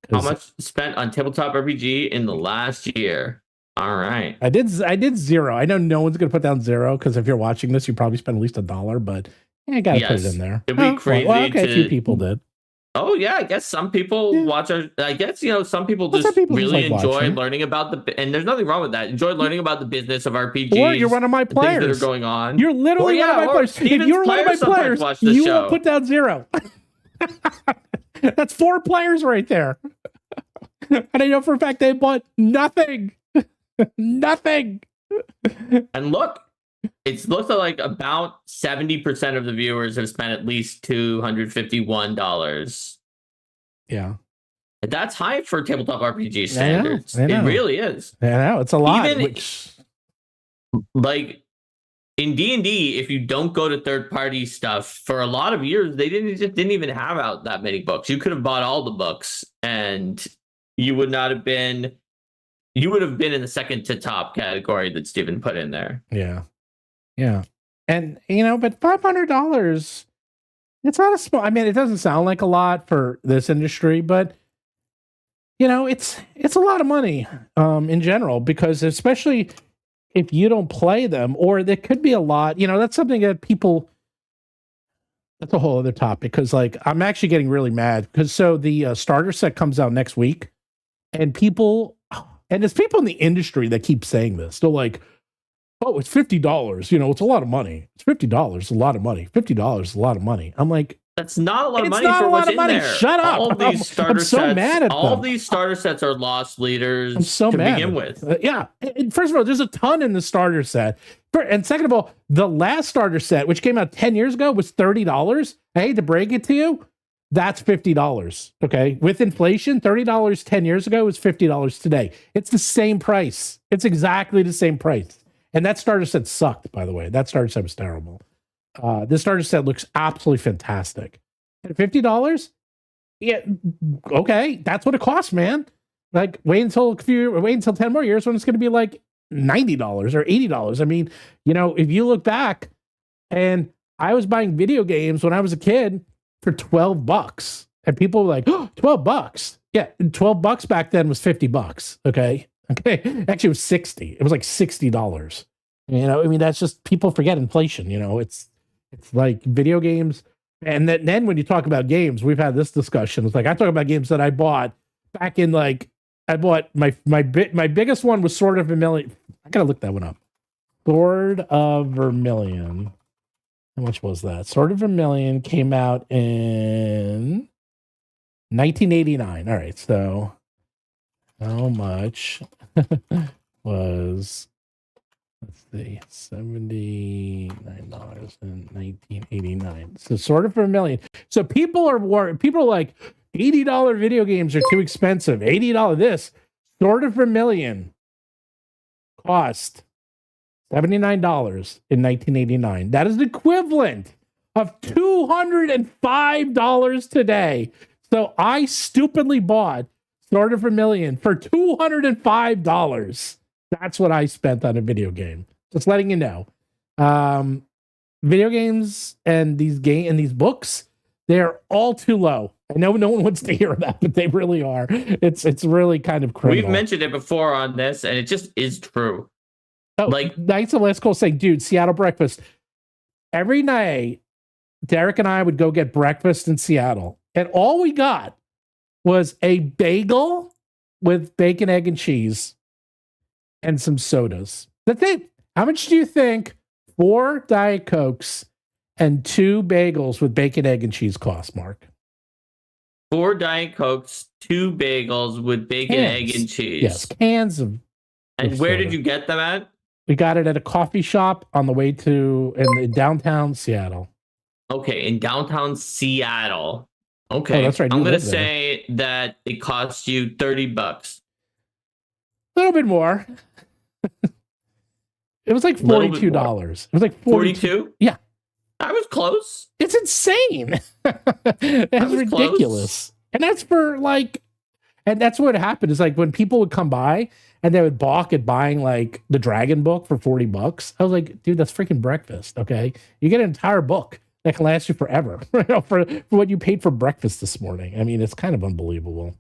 How much spent on tabletop RPG in the last year? All right, I did 0. I know no one's going to put down 0 because if you're watching this, you probably spend at least $1. But I got to put it in there. It'd be crazy. Well, okay, a few people did. Oh yeah, I guess some people watch our. I guess some people just really enjoy learning about and there's nothing wrong with that. Enjoy learning about the business of RPGs. Or you're one of my players that are going on. You're literally one of my players. If you're one of my players, you will put down 0. That's 4 players right there. And I know for a fact they bought nothing. Nothing. And look. It looks like about 70% of the viewers have spent at least $251. Yeah. That's high for tabletop RPG standards. I know. It really is. I know. It's a lot. Like in D&D, if you don't go to third-party stuff, for a lot of years, they didn't even have out that many books. You could have bought all the books and you would have been in the second to top category that Steven put in there. Yeah. Yeah. And, but $500, it's not a small, it doesn't sound like a lot for this industry, but, it's a lot of money in general, because especially if you don't play them, or there could be a lot, that's something that that's a whole other topic, because I'm actually getting really mad because the starter set comes out next week and there's people in the industry that keep saying this. They're like, oh, it's $50. It's a lot of money. It's $50. A lot of money. $50 is a lot of money. I'm like, that's not a lot of money for what's in there. Shut up. All these starter I'm so sets, mad at all them. these starter sets are lost leaders I'm so to mad. begin with. Yeah. And first of all, there's a ton in the starter set. And second of all, the last starter set, which came out 10 years ago, was $30. I hate to break it to you. That's $50. Okay. With inflation, $30 10 years ago was $50 today. It's the same price. It's exactly the same price. And that starter set sucked, by the way. That starter set was terrible. This starter set looks absolutely fantastic. At $50? Yeah, okay. That's what it costs, man. Like, wait until 10 more years when it's going to be like $90 or $80. If you look back, and I was buying video games when I was a kid for $12. And people were like, oh, $12. Yeah, $12 back then was $50. Okay. Actually, it was 60. It was like $60. That's just, people forget inflation. It's like video games. And then when you talk about games, we've had this discussion. It's like, I talk about games that I bought back in I bought my biggest one was Sword of Vermilion. I gotta look that one up. Sword of Vermilion. How much was that? Sword of Vermilion came out in 1989. All right, so how much was, let's see, $79 in 1989. So Sword of Vermilion. So people are like, $80 video games are too expensive. $80 this. Sword of Vermilion cost $79 in 1989. That is the equivalent of $205 today. So I stupidly bought Sword of Vermilion for $205. That's what I spent on a video game. Just letting you know. Video games and these books, they're all too low. I know no one wants to hear that, but they really are. It's really kind of criminal. We've mentioned it before on this, and it just is true. Oh, like Knights of Last Call saying, dude, Seattle breakfast. Every night, Derek and I would go get breakfast in Seattle, and all we got was a bagel with bacon, egg, and cheese, and some sodas. That's it. How much do you think 4 Diet Cokes and 2 bagels with bacon, egg, and cheese cost, Mark? 4 Diet Cokes, 2 bagels with bacon, egg, and cheese. Yes, cans of. And where did you get them at? We got it at a coffee shop on the way to in downtown Seattle. Okay, in downtown Seattle. Okay, oh, that's right. I'm gonna say that it cost you $30. A little bit more. It was like $42. It was like 42. Yeah, I was close. It's insane. That's ridiculous. Close. And that's for like, and that's what happened is like when people would come by and they would balk at buying like the Dragon book for $40. I was like, dude, that's freaking breakfast. Okay, you get an entire book that can last you forever for what you paid for breakfast this morning. I mean, it's kind of unbelievable.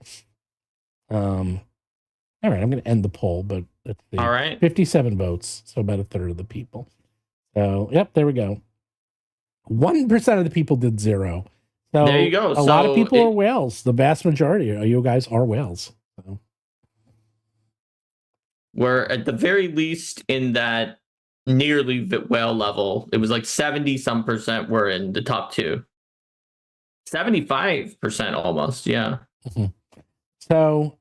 All right, I'm going to end the poll, but let's see. All right. 57 votes, so about a third of the people. So, yep, there we go. 1% of the people did 0. So there you go. A lot of people are whales. The vast majority of you guys are whales. So. We're at the very least in that nearly whale level. It was like 70% were in the top 2. 75% almost, yeah. Mm-hmm. So,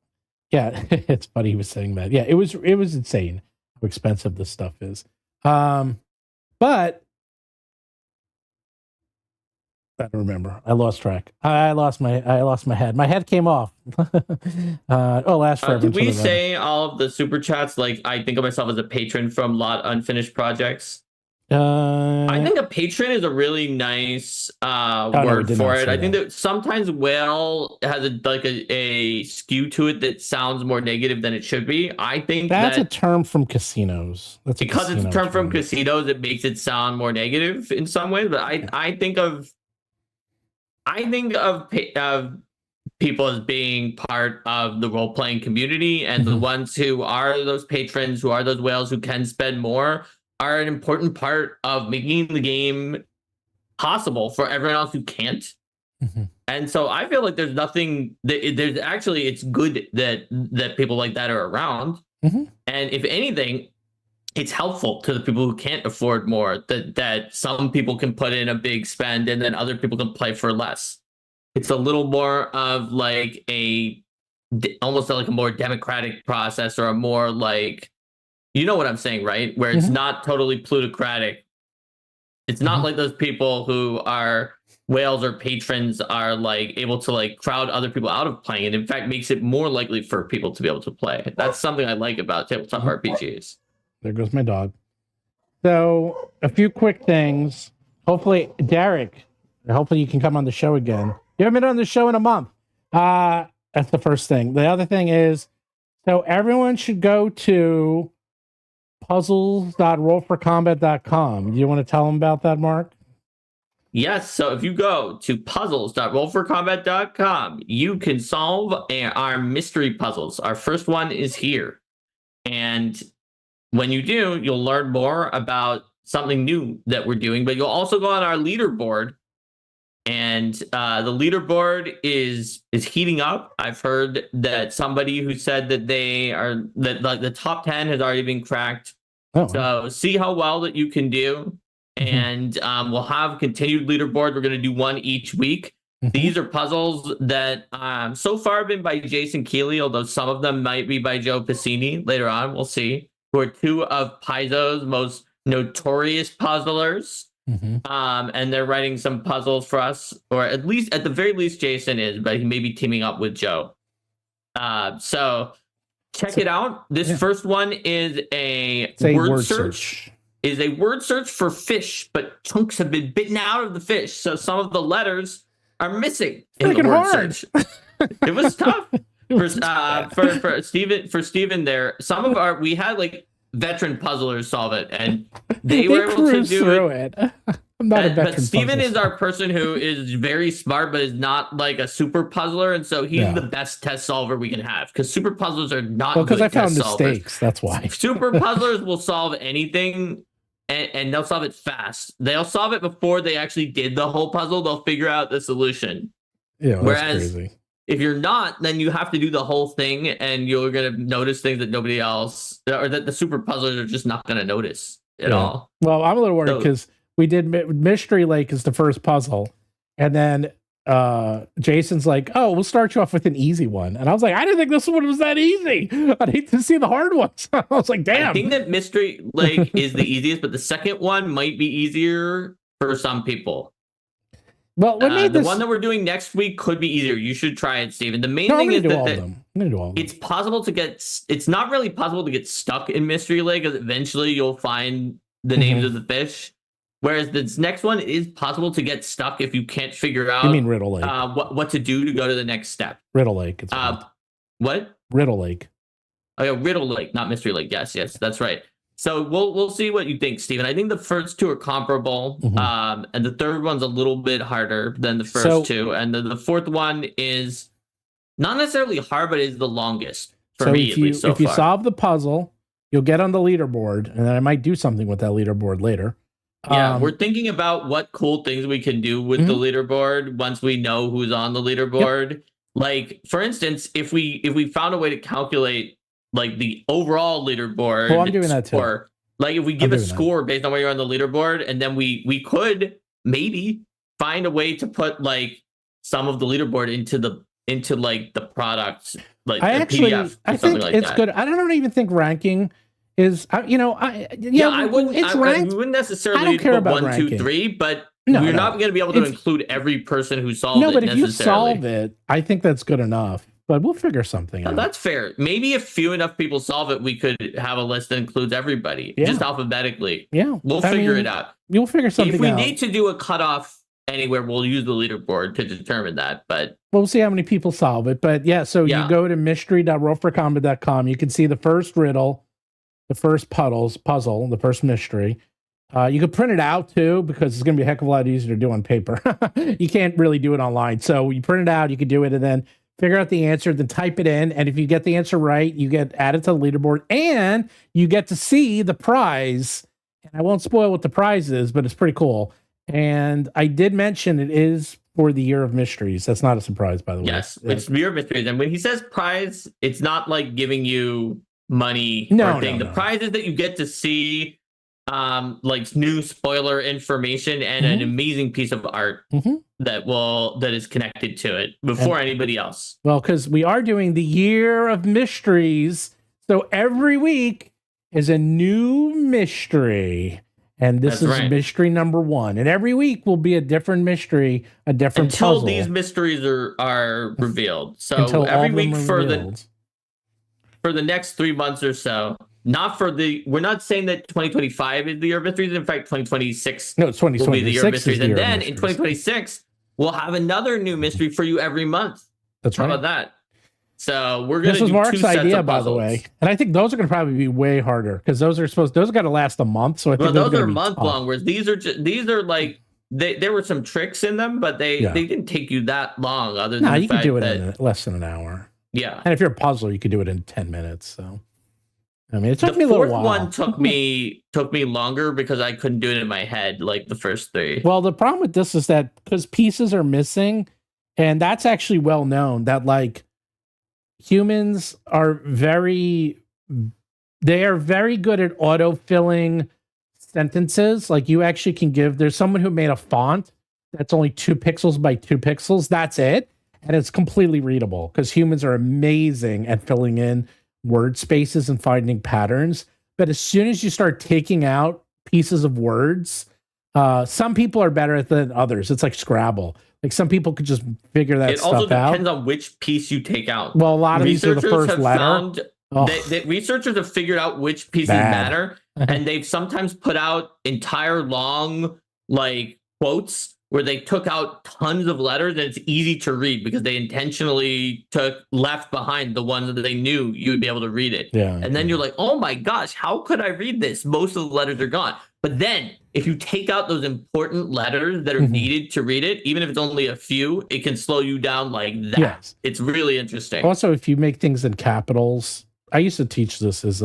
yeah, it's funny he was saying that. Yeah, it was insane how expensive this stuff is. But I don't remember. I lost track. I lost my head. My head came off. Last forever. Did we say all of the super chats? Like, I think of myself as a patron from Lot Unfinished Projects. I think a patron is a really nice word for it. I think that sometimes whale has a skew to it that sounds more negative than it should be. I think that's a term from casinos. It's a term from casinos, it makes it sound more negative in some ways. But I think of people as being part of the role-playing community, and the ones who are those patrons, who are those whales who can spend more, are an important part of making the game possible for everyone else who can't. And so I feel like there's nothing that there's actually, it's good that people like that are around. And if anything, it's helpful to the people who can't afford more, that some people can put in a big spend and then other people can play for less. It's a little more of like almost like a more democratic process, or a more like, you know what I'm saying, right? Where it's not totally plutocratic. It's not like those people who are whales or patrons are like able to like crowd other people out of playing. It in fact makes it more likely for people to be able to play. That's something I like about tabletop RPGs. There goes my dog. So a few quick things. Hopefully, Derek, hopefully you can come on the show again. You haven't been on the show in a month. That's the first thing. The other thing is, so everyone should go to puzzles.rollforcombat.com. Do you want to tell them about that, Mark? Yes. So if you go to puzzles.rollforcombat.com, you can solve our mystery puzzles. Our first one is here. And when you do, you'll learn more about something new that we're doing, but you'll also go on our leaderboard. And the leaderboard is heating up. I've heard that somebody who said that like the top 10 has already been cracked. So see how well that you can do. And we'll have continued leaderboard. We're going to do one each week. These are puzzles that so far have been by Jason Keeley, although some of them might be by Joe Piscini later on. We'll see. Who are 2 of Paizo's most notorious puzzlers. And they're writing some puzzles for us, or at the very least Jason is, but he may be teaming up with Joe. So check it out. This first one is a word search. Is a word search for fish, but chunks have been bitten out of the fish. So some of the letters are missing in the word search. It was tough for Steven there. Some of we had like veteran puzzlers solve it, and they were able to do it. I'm not a veteran. But Steven is our person who is very smart, but is not like a super puzzler, and so he's the best test solver we can have. Because super puzzlers are not good because I found test mistakes. Solvers. That's why. Super puzzlers will solve anything. And they'll solve it fast. They'll solve it before they actually did the whole puzzle. They'll figure out the solution. Yeah. Whereas if you're not, then you have to do the whole thing, and you're going to notice things that nobody else, or that the super puzzlers are just not going to notice at all. Well, I'm a little worried because we did Mystery Lake is the first puzzle, and then Jason's like, "Oh, we'll start you off with an easy one," and I was like, "I didn't think this one was that easy. I'd hate to see the hard ones." I was like, "Damn." I think that Mystery Lake is the easiest, but the second one might be easier for some people. Well, the one that we're doing next week could be easier. You should try it, Steven. The main thing is that it's possible to get. It's not really possible to get stuck in Mystery Lake, because eventually you'll find the names of the fish. Whereas this next one is possible to get stuck if you can't figure out. You mean Riddle Lake? What to do to go to the next step? Riddle Lake. It's what? Riddle Lake. Oh yeah, Riddle Lake, not Mystery Lake. Yes, that's right. So we'll see what you think, Steven. I think the first two are comparable, and the third one's a little bit harder than the first two, and the fourth one is not necessarily hard, but is the longest for me. If you solve the puzzle, you'll get on the leaderboard, and then I might do something with that leaderboard later. Yeah, we're thinking about what cool things we can do with the leaderboard once we know who's on the leaderboard. Yep. Like, for instance, if we found a way to calculate like the overall leaderboard, I'm doing that too. Or like if we give a score based on where you're on the leaderboard, and then we could maybe find a way to put like some of the leaderboard into like the products, like I think like it's good. I don't even think ranking is, I wouldn't. It's ranked. We wouldn't necessarily. I don't care about 1, 2, 3, but we're not going to be able to include every person who solved it. No, but if you solve it, I think that's good enough. But we'll figure something out. That's fair. Maybe if few enough people solve it, we could have a list that includes everybody, just alphabetically. Yeah, we'll figure it out. You'll figure something out. If we need to do a cutoff anywhere, we'll use the leaderboard to determine that. But we'll see how many people solve it. But you go to mystery.rollforcombat.com. You can see the first riddle, the first puzzle, the first mystery. You could print it out too, because it's going to be a heck of a lot easier to do on paper. You can't really do it online. So you print it out, you could do it, and then figure out the answer, then type it in. And if you get the answer right, you get added to the leaderboard, and you get to see the prize. And I won't spoil what the prize is, but it's pretty cool. And I did mention it is for the Year of Mysteries. That's not a surprise, by the way. Yes, it's Year of Mysteries. And when he says prize, it's not like giving you money or thing. The prize is that you get to see like new spoiler information and an amazing piece of art that is connected to it before anybody else. Well, because we are doing the Year of Mysteries, so every week is a new mystery, and this is mystery number 1. And every week will be a different mystery, a different puzzle. Until these mysteries are revealed. So every week for the next 3 months or so. We're not saying that 2025 is the Year of Mysteries. In fact, 2026 will be the Year of Mysteries. And then in 2026, we'll have another new mystery for you every month. That's right. How about that? So we're going to do This was Mark's 2 sets idea, of by the way. And I think those are going to probably be way harder, because those are got to last a month. So I think those are month long, whereas these are like, there were some tricks in them, but they didn't take you that long, other than the you fact can do it in less than an hour. Yeah. And if you're a puzzler, you could do it in 10 minutes. So I mean, it took me a little while. The fourth one took me longer because I couldn't do it in my head like the first 3. Well, the problem with this is that because pieces are missing, and that's actually well known, that like humans are very good at auto-filling sentences. Like you actually can there's someone who made a font that's only 2 pixels by 2 pixels. That's it. And it's completely readable, because humans are amazing at filling in word spaces and finding patterns. But as soon as you start taking out pieces of words, some people are better at it than others. It's like Scrabble. Like some people could just figure that stuff out. It also depends on which piece you take out. Well, a lot of these are the first letter. Researchers have figured out which pieces matter, and they've sometimes put out entire long like quotes where they took out tons of letters, and it's easy to read because they intentionally left behind the ones that they knew you would be able to read it. Yeah. And then you're like, oh my gosh, how could I read this? Most of the letters are gone. But then if you take out those important letters that are needed to read it, even if it's only a few, it can slow you down like that. Yes. It's really interesting. Also, if you make things in capitals, I used to teach this as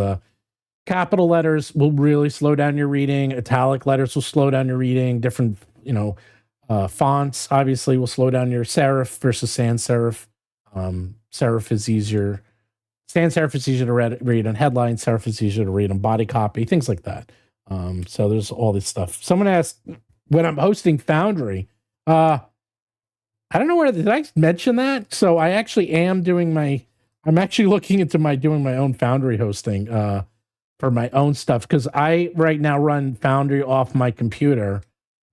capital letters will really slow down your reading. Italic letters will slow down your reading. Different, fonts obviously will slow down your serif versus sans serif. Serif is easier. Sans serif is easier to read on headlines. Serif is easier to read on body copy, things like that. So there's all this stuff. Someone asked when I'm hosting Foundry. I don't know did I mention that? So I actually am I'm actually looking into doing my own Foundry hosting for my own stuff, because I right now run Foundry off my computer,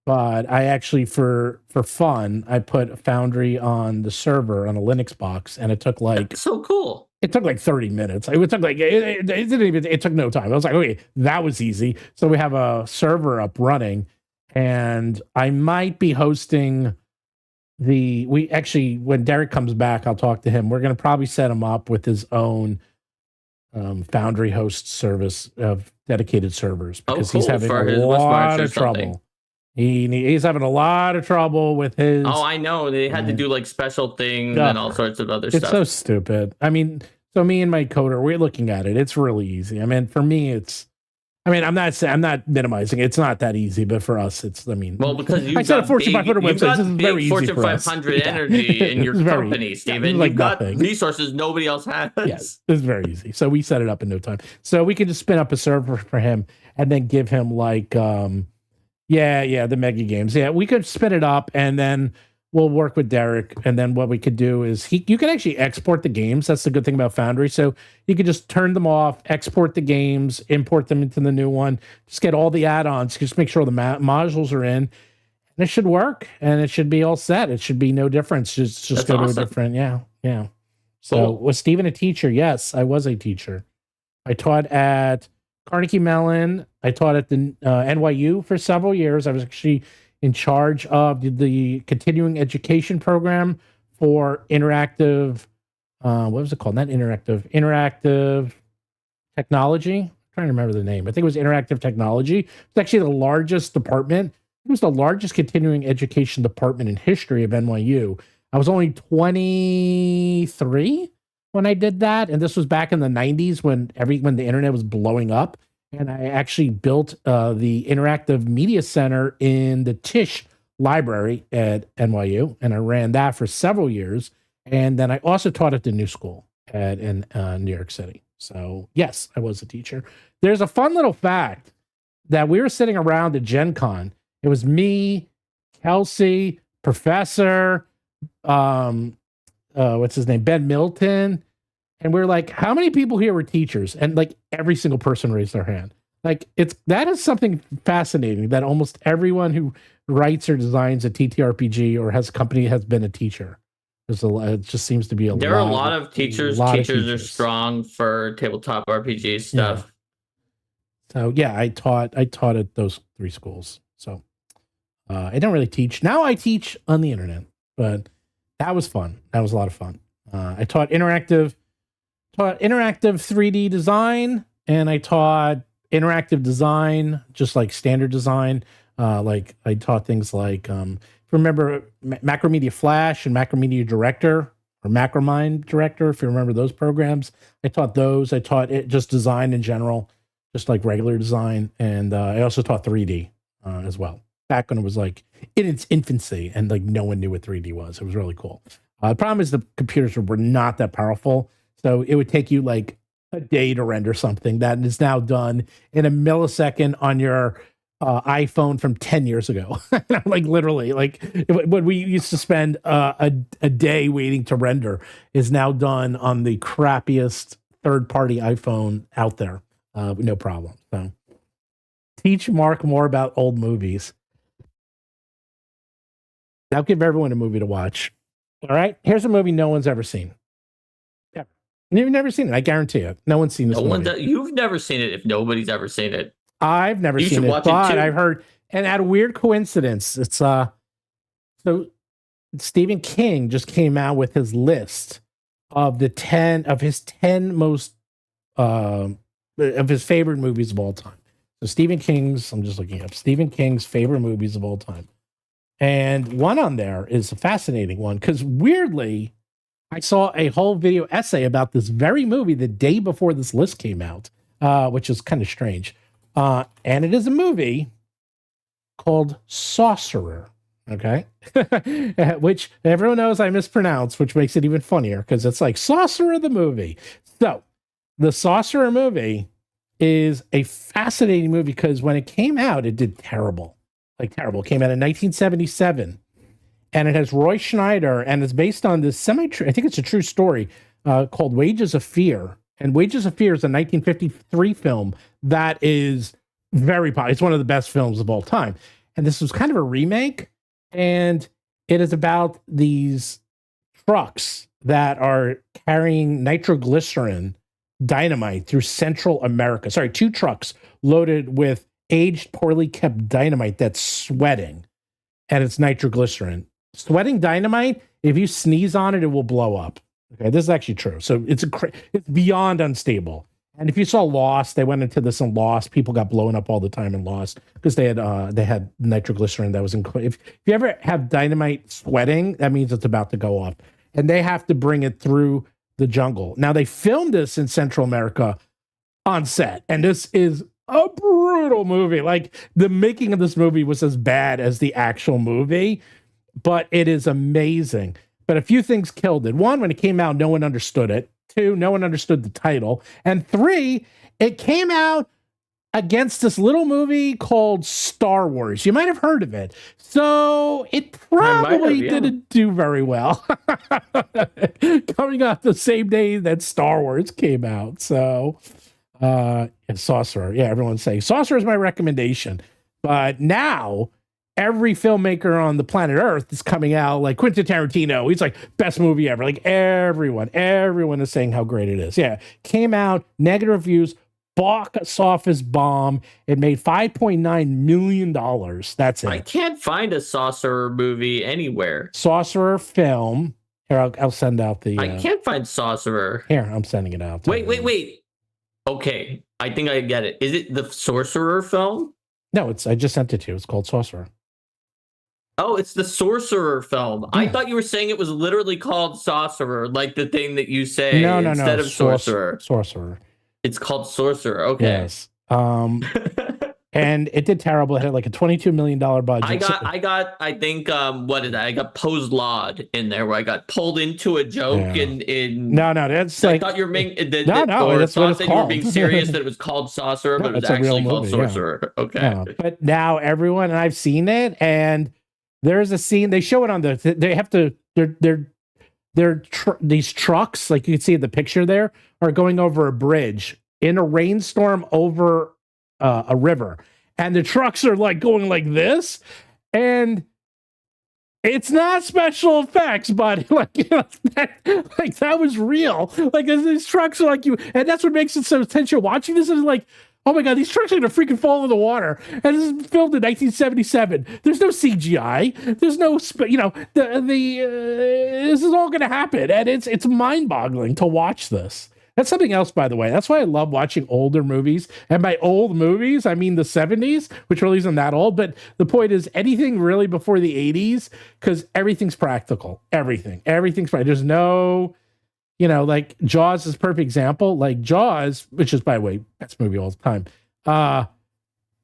but I actually for fun I put Foundry on the server on a Linux box, and it took That's so cool. It took like 30 minutes. It took it took no time. I was like, okay, that was easy. So we have a server up running, and I might be hosting when Derek comes back, I'll talk to him. We're going to probably set him up with his own Foundry host service of dedicated servers, because he's having a lot of trouble. He's having a lot of trouble with his. Oh, I know. They had to do like special things and all sorts of other stuff. It's so stupid. I mean, so me and my coder, we're looking at it. It's really easy. I mean, for me, I'm not minimizing it. It's not that easy, but for us, well, because I said a Fortune 500 website. This is very easy Fortune for 500 us. energy in your company, Steven. Like you've got nothing. resources nobody else has. Yes, it's very easy. So we set it up in no time. So we can just spin up a server for him and then give him the mega games. Yeah, we could spin it up, and then we'll work with Derek. And then what we could do is you can actually export the games. That's the good thing about Foundry. So you could just turn them off, export the games, import them into the new one, just get all the add-ons, just make sure the modules are in, and it should work, and it should be all set. It should be no difference. Just go to a different, yeah. So was Steven a teacher? Yes, I was a teacher. I taught at Carnegie Mellon. I taught at the NYU for several years. I was actually in charge of the continuing education program for interactive, what was it called? Not interactive technology. I'm trying to remember the name. I think it was interactive technology. It's actually the largest department. It was the largest continuing education department in history of NYU. I was only 23 when I did that. And this was back in the 90s when the internet was blowing up. And I actually built the Interactive Media Center in the Tisch Library at NYU, and I ran that for several years. And then I also taught at the New School in New York City. So yes, I was a teacher. There's a fun little fact that we were sitting around at Gen Con. It was me, Kelsey, Professor, what's his name, Ben Milton. And we're like, how many people here were teachers? And like every single person raised their hand. Like that is something fascinating, that almost everyone who writes or designs a TTRPG or has a company has been a teacher. It just seems to be there are a lot of teachers. Teachers are strong for tabletop RPG stuff. Yeah. So yeah, I taught at those three schools. So I don't really teach. Now I teach on the internet, but that was fun. That was a lot of fun. I taught interactive 3D design, and I taught interactive design, just like standard design. Like I taught things like, remember Macromedia Flash and Macromedia Director or Macromind Director, if you remember those programs. I taught those. I taught it just design in general, just like regular design. And I also taught 3D as well, back when it was like in its infancy and like no one knew what 3D was. It was really cool. The problem is the computers were not that powerful. So it would take you like a day to render something that is now done in a millisecond on your iPhone from 10 years ago. Like literally, like what we used to spend a day waiting to render is now done on the crappiest third-party iPhone out there. No problem. So teach Mark more about old movies. I'll give everyone a movie to watch. All right, here's a movie no one's ever seen. You've never seen it, I guarantee it. No one's seen this movie. You've never seen it if nobody's ever seen it. I've never seen it, but I've heard, and at a weird coincidence, it's So Stephen King just came out with his list of his 10 most of his favorite movies of all time. So I'm just looking up Stephen King's favorite movies of all time. And one on there is a fascinating one because weirdly, I saw a whole video essay about this very movie the day before this list came out, which is kind of strange. And it is a movie called Sorcerer, okay? Which everyone knows I mispronounce, which makes it even funnier because it's like Sorcerer the movie. So the Sorcerer movie is a fascinating movie because when it came out, it did terrible. Like terrible. It came out in 1977. And it has Roy Schneider, and it's based on this I think it's a true story, called Wages of Fear. And Wages of Fear is a 1953 film that is very popular. It's one of the best films of all time. And this was kind of a remake, and it is about these trucks that are carrying nitroglycerin dynamite through Central America. Sorry, 2 trucks loaded with aged, poorly kept dynamite that's sweating, and it's nitroglycerin. Sweating dynamite, if you sneeze on it, it will blow up. Okay, this is actually true. So it's beyond unstable. And if you saw Lost, they went into this in Lost. People got blown up all the time in Lost because they had nitroglycerin that was if you ever have dynamite sweating, that means it's about to go off. And they have to bring it through the jungle. Now they filmed this in Central America on set, and this is a brutal movie. Like the making of this movie was as bad as the actual movie. But it is amazing. But a few things killed it. 1, when it came out, no one understood it. 2, no one understood the title. And 3, it came out against this little movie called Star Wars. You might have heard of it. So it probably didn't do very well. Coming out the same day that Star Wars came out. So, Sorcerer. Yeah, everyone's saying Sorcerer is my recommendation. But now every filmmaker on the planet Earth is coming out, like Quentin Tarantino. He's like, best movie ever. Like everyone is saying how great it is. Yeah. Came out, negative reviews, box office bomb. It made $5.9 million. That's it. I can't find a Sorcerer movie anywhere. Sorcerer film. Here, I'll send out the... I can't find Sorcerer. Here, I'm sending it out. Wait. Okay. I think I get it. Is it the Sorcerer film? No, I just sent it to you. It's called Sorcerer. Oh, it's the Sorcerer film. Yeah. I thought you were saying it was literally called Sorcerer, like the thing that you say instead of Sorcerer. Sorcerer. It's called Sorcerer. Okay. Yes. And it did terrible. It had like a $22 million budget. I think what is that? I got post-laud in there where I got pulled into a joke in No, that's I like... thought you were being that's what it's that called. You were being serious that it was called Sorcerer, but it was actually called Sorcerer. Yeah. Okay. Yeah. But now everyone, and I've seen it, and there's a scene, they show it on they have to, these trucks, like you can see in the picture there, are going over a bridge in a rainstorm over a river, and the trucks are like going like this, and it's not special effects, but that was real. Like these trucks are like and that's what makes it so tense. You're watching this and it's like, oh my God, these trucks are going to freaking fall in the water. And this is filmed in 1977. There's no CGI. There's no, this is all going to happen. And it's mind-boggling to watch this. That's something else, by the way. That's why I love watching older movies. And by old movies, I mean the 70s, which really isn't that old. But the point is anything really before the 80s, because everything's practical. Everything's practical. There's no... like Jaws is a perfect example. Like Jaws, which is, by the way, best movie of all time.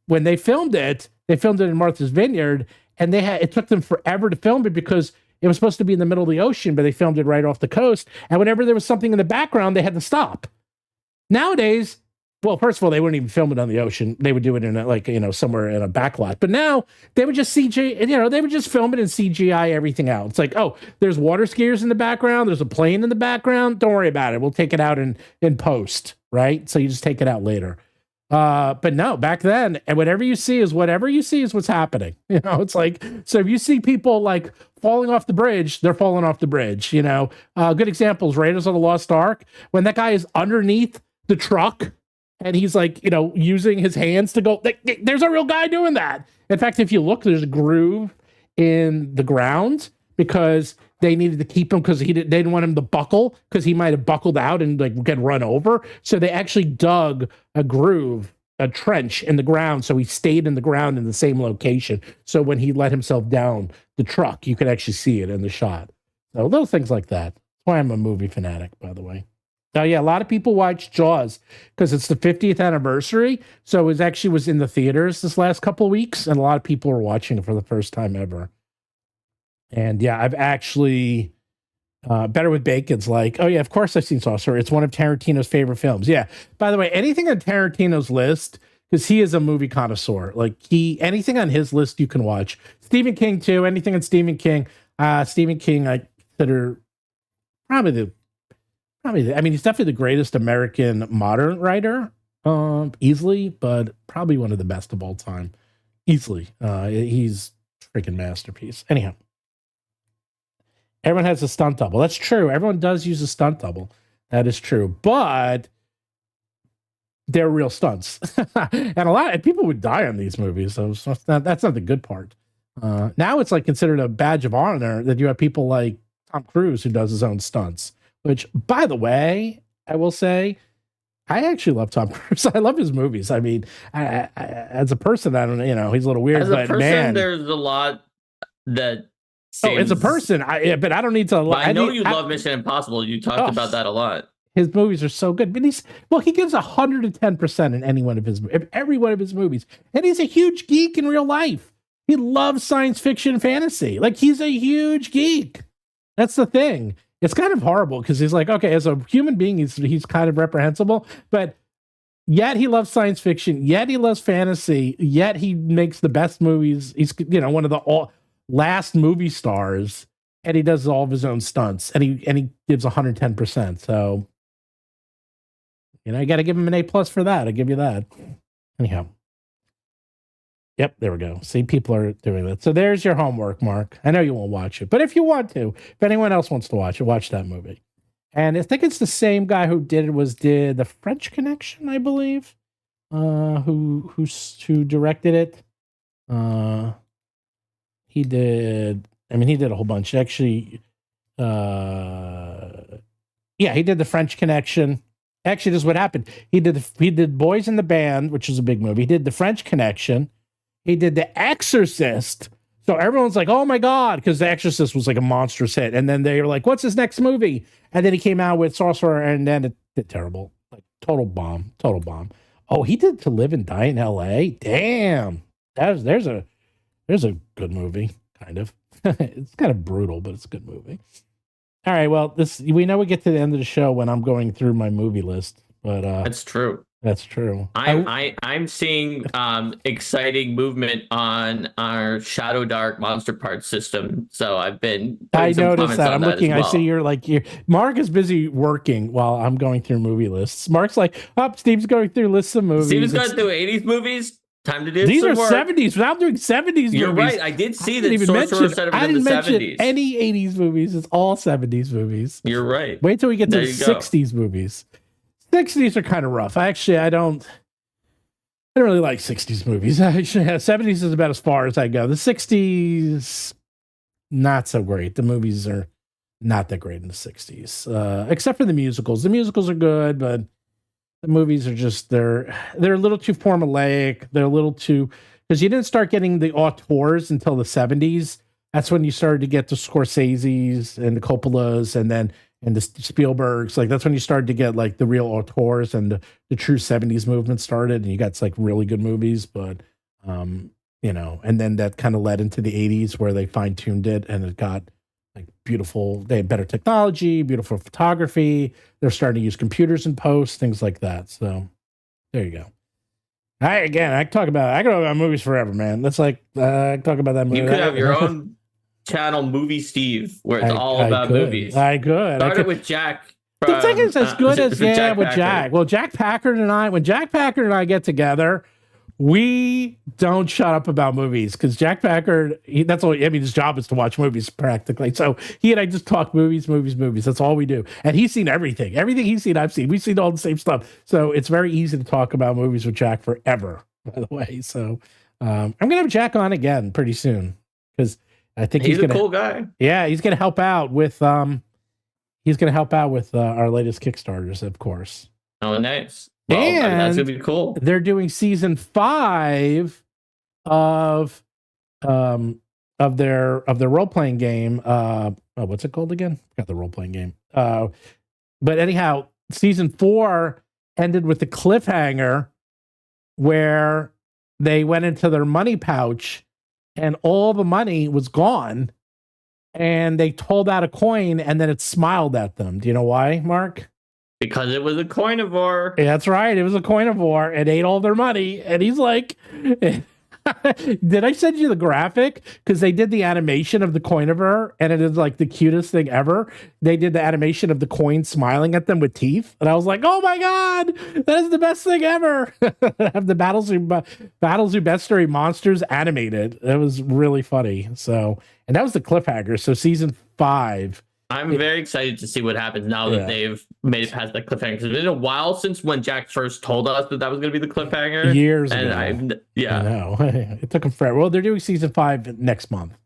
When they filmed it in Martha's Vineyard, and it took them forever to film it because it was supposed to be in the middle of the ocean, but they filmed it right off the coast. And whenever there was something in the background, they had to stop. Nowadays, well, first of all, they wouldn't even film it on the ocean. They would do it in somewhere in a backlot. But now they would just they would just film it and CGI everything out. It's like, oh, there's water skiers in the background. There's a plane in the background. Don't worry about it. We'll take it out in post, right? So you just take it out later. But no, back then, and whatever you see is what's happening. It's like, so if you see people like falling off the bridge, they're falling off the bridge. Good examples, Raiders of the Lost Ark, when that guy is underneath the truck and he's like, using his hands to go, there's a real guy doing that. In fact, if you look, there's a groove in the ground because they needed to keep him because they didn't want him to buckle because he might have buckled out and like get run over. So they actually dug a groove, a trench in the ground. So he stayed in the ground in the same location. So when he let himself down the truck, you could actually see it in the shot. So little things like that. That's why I'm a movie fanatic, by the way. Now, yeah, a lot of people watch Jaws because it's the 50th anniversary. So it actually was in the theaters this last couple of weeks, and a lot of people are watching it for the first time ever. And yeah, I've actually Better with Bacon's like, oh yeah, of course I've seen Saucer. It's one of Tarantino's favorite films. Yeah. By the way, anything on Tarantino's list, because he is a movie connoisseur. Like anything on his list you can watch. Stephen King too. Anything on Stephen King. Stephen King, I consider probably I mean, he's definitely the greatest American modern writer, easily, but probably one of the best of all time. Easily. He's a freaking masterpiece. Anyhow. Everyone has a stunt double. That's true. Everyone does use a stunt double. That is true. But they're real stunts. and people would die on these movies. So that's not the good part. Now it's like considered a badge of honor that you have people like Tom Cruise who does his own stunts. Which, by the way, I will say, I actually love Tom Cruise. I love his movies. I mean, as a person, I don't know, he's a little weird. As a person, man, there's a lot that. As a person, but I don't need to. I know you love Mission Impossible. You talked about that a lot. His movies are so good, but he gives 110% in every one of his movies, and he's a huge geek in real life. He loves science fiction and fantasy. Like he's a huge geek. That's the thing. It's kind of horrible because he's like, okay, as a human being, he's kind of reprehensible, but yet he loves science fiction. Yet he loves fantasy. Yet he makes the best movies. He's one of the last movie stars, and he does all of his own stunts, and he gives 110%. So, you got to give him an A+ for that. I give you that. Anyhow. Yep, there we go. See, people are doing that. So there's your homework, Mark. I know you won't watch it, but if you want to, if anyone else wants to watch it, watch that movie. And I think it's the same guy who did The French Connection, I believe, who directed it. He did a whole bunch. Actually, he did The French Connection. Actually, this is what happened. He did Boys in the Band, which is a big movie. He did The French Connection. He did The Exorcist. So everyone's like, oh my God, because The Exorcist was like a monstrous hit. And then they were like, what's his next movie? And then he came out with Sorcerer, and then it did terrible. Like total bomb. Oh, he did To Live and Die in LA? Damn. There's a good movie, kind of. It's kind of brutal, but it's a good movie. All right, well, we know we get to the end of the show when I'm going through my movie list, but that's true. That's true. I'm seeing exciting movement on our Shadowdark monster parts system. So I've been. I noticed that. I'm looking. Well. I see Mark is busy working while I'm going through movie lists. Mark's like, Steve's going through lists of movies. Steve's going through 80s movies. Time to do these some are work. 70s. Without doing 70s You're movies. right. I did see that Sorcerer said it was in the 70s. I didn't mention any 80s movies. It's all 70s movies. You're right. Wait till we get to the 60s movies. 60s are kind of rough. I don't really like 60s movies. Actually, 70s is about as far as I go. The 60s, not so great. The movies are not that great in the 60s, except for the musicals. The musicals are good, but the movies are just they're a little too formulaic. They're a little too, because you didn't start getting the auteurs until the 70s. That's when you started to get the Scorseses and the Coppolas, and the Spielbergs. Like that's when you started to get like the real auteurs, and the true 70s movement started, and you got like really good movies. But and then that kind of led into the 80s where they fine-tuned it, and it got like beautiful. They had better technology, beautiful photography. They're starting to use computers in post, things like that. So there you go. I could talk about movies forever, man. That's like I talk about that movie. You could have your own channel, Movie Steve, where it's all about movies. I could. Started with Jack. The thing is, as good as with Jack. Well, Jack Packard and I, when Jack Packard and I get together, we don't shut up about movies, because Jack Packard, that's all. I mean, his job is to watch movies practically. So he and I just talk movies. That's all we do. And he's seen everything. Everything he's seen, I've seen. We've seen all the same stuff. So it's very easy to talk about movies with Jack forever, by the way. So I'm going to have Jack on again pretty soon, because I think he's a cool guy. Yeah, he's gonna help out with our latest Kickstarters, of course. Oh, nice. Well, and that's gonna be cool. They're doing season 5 of their role-playing game. What's it called again? I forgot the role-playing game. But anyhow, season 4 ended with the cliffhanger where they went into their money pouch and all the money was gone, and they pulled out a coin and then it smiled at them. Do you know why, Mark? Because it was a coinivore. Yeah, that's right. It was a coinivore and ate all their money. And he's like, did I send you the graphic? Because they did the animation of the coinivore and it is like the cutest thing ever. They did the animation of the coin smiling at them with teeth. And I was like, oh my God, that is the best thing ever. Have the Battlezoo Bestiary monsters animated. It was really funny. So, and that was the cliffhanger. So season 5. I'm very excited to see what happens now that they've made it past the cliffhanger. Because it's been a while since when Jack first told us that was going to be the cliffhanger. Years ago. I know. It took them forever. Well, they're doing season 5 next month.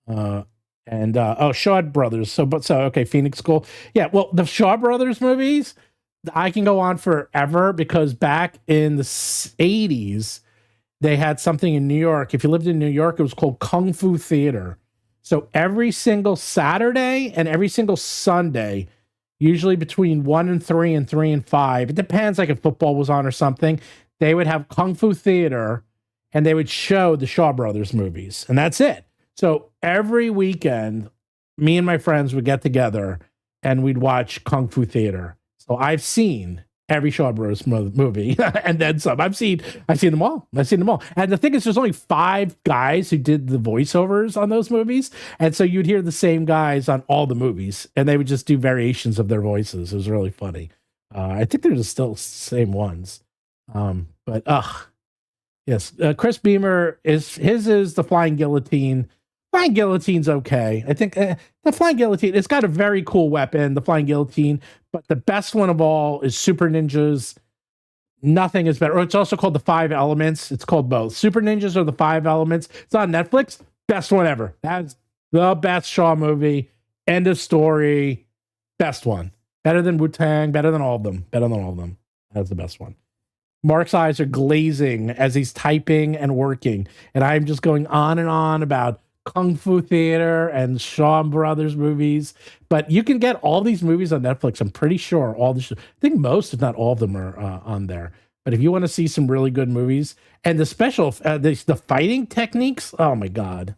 Shaw Brothers. So okay, Phoenix School. Yeah, well, the Shaw Brothers movies, I can go on forever because back in the 80s, they had something in New York. If you lived in New York, it was called Kung Fu Theater. So every single Saturday and every single Sunday, usually between 1 and 3 and 3 and 5, it depends, like if football was on or something, they would have Kung Fu Theater and they would show the Shaw Brothers movies. And that's it. So every weekend, me and my friends would get together and we'd watch Kung Fu Theater. So I've seen every Shaw Bros movie and then some. I've seen them all. And the thing is, there's only 5 guys who did the voiceovers on those movies. And so you'd hear the same guys on all the movies and they would just do variations of their voices. It was really funny. I think they're still the same ones. Yes. Chris Beamer is the Flying Guillotine. Flying Guillotine's okay. I think the Flying Guillotine, it's got a very cool weapon, the Flying Guillotine, but the best one of all is Super Ninjas. Nothing is better. Or it's also called the 5 Elements. It's called both. Super Ninjas or the 5 Elements. It's on Netflix. Best one ever. That's the best Shaw movie. End of story. Best one. Better than Wu-Tang. Better than all of them. That's the best one. Mark's eyes are glazing as he's typing and working. And I'm just going on and on about Kung Fu Theater and Shaw Brothers movies, but you can get all these movies on Netflix. I'm pretty sure I think most, if not all of them, are on there. But if you want to see some really good movies and the special, the fighting techniques, oh my God,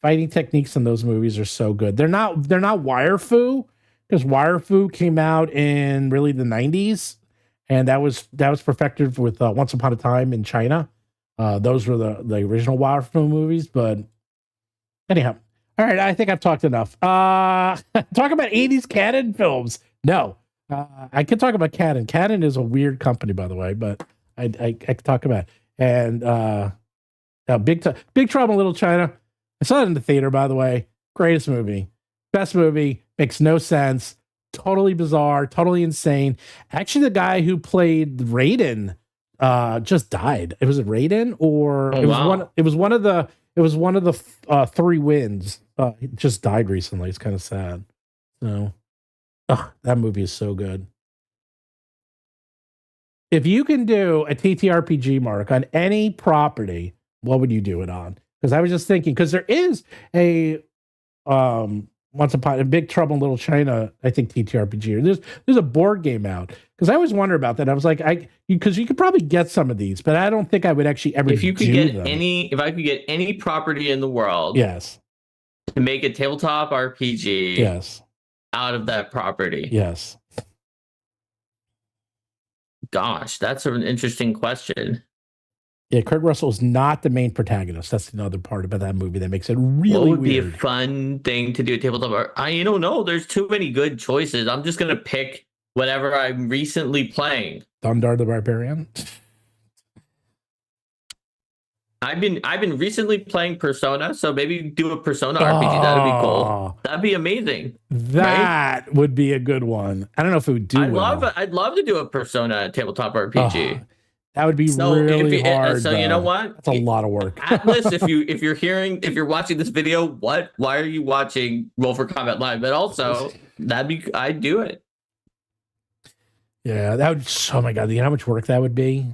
fighting techniques in those movies are so good. They're not wire fu, because wire fu came out in really the 90s, and that was perfected with Once Upon a Time in China. Those were the original wire fu movies, but. Anyhow, all right, I think I've talked enough. Talk about 80s Canon films. No, I can talk about Canon. Canon is a weird company, by the way, but I can talk about it. And Big Trouble in Little China. I saw it in the theater, by the way. Greatest movie. Best movie. Makes no sense. Totally bizarre. Totally insane. Actually, the guy who played Raiden just died. Was it Raiden? Or it was one of the 3 wins. It just died recently. It's kind of sad. So, that movie is so good. If you can do a TTRPG, Mark, on any property, what would you do it on? Because I was just thinking, because there is a Once Upon a Big Trouble in Little China, I think TTRPG. There's a board game out. Because I always wonder about that. I was like, because you could probably get some of these, but I don't think I would actually ever. If I could get any property in the world, yes, to make a tabletop RPG, yes, out of that property, yes. Gosh, that's an interesting question. Yeah, Kurt Russell is not the main protagonist. That's another part about that movie that makes it really what would weird. Be a fun thing to do a tabletop? I don't know. There's too many good choices. I'm just gonna pick whatever I'm recently playing. Thundar the Barbarian. I've been recently playing Persona, so maybe do a Persona RPG. That'd be cool. That'd be amazing. That would be a good one. I don't know if it would do I'd love to do a Persona tabletop RPG. That would be really hard. So you know what? That's a lot of work. Atlas, if you're watching this video, why are you watching Roll for Combat Live? But also, I'd do it. Yeah, that would. Oh my god, you know how much work that would be?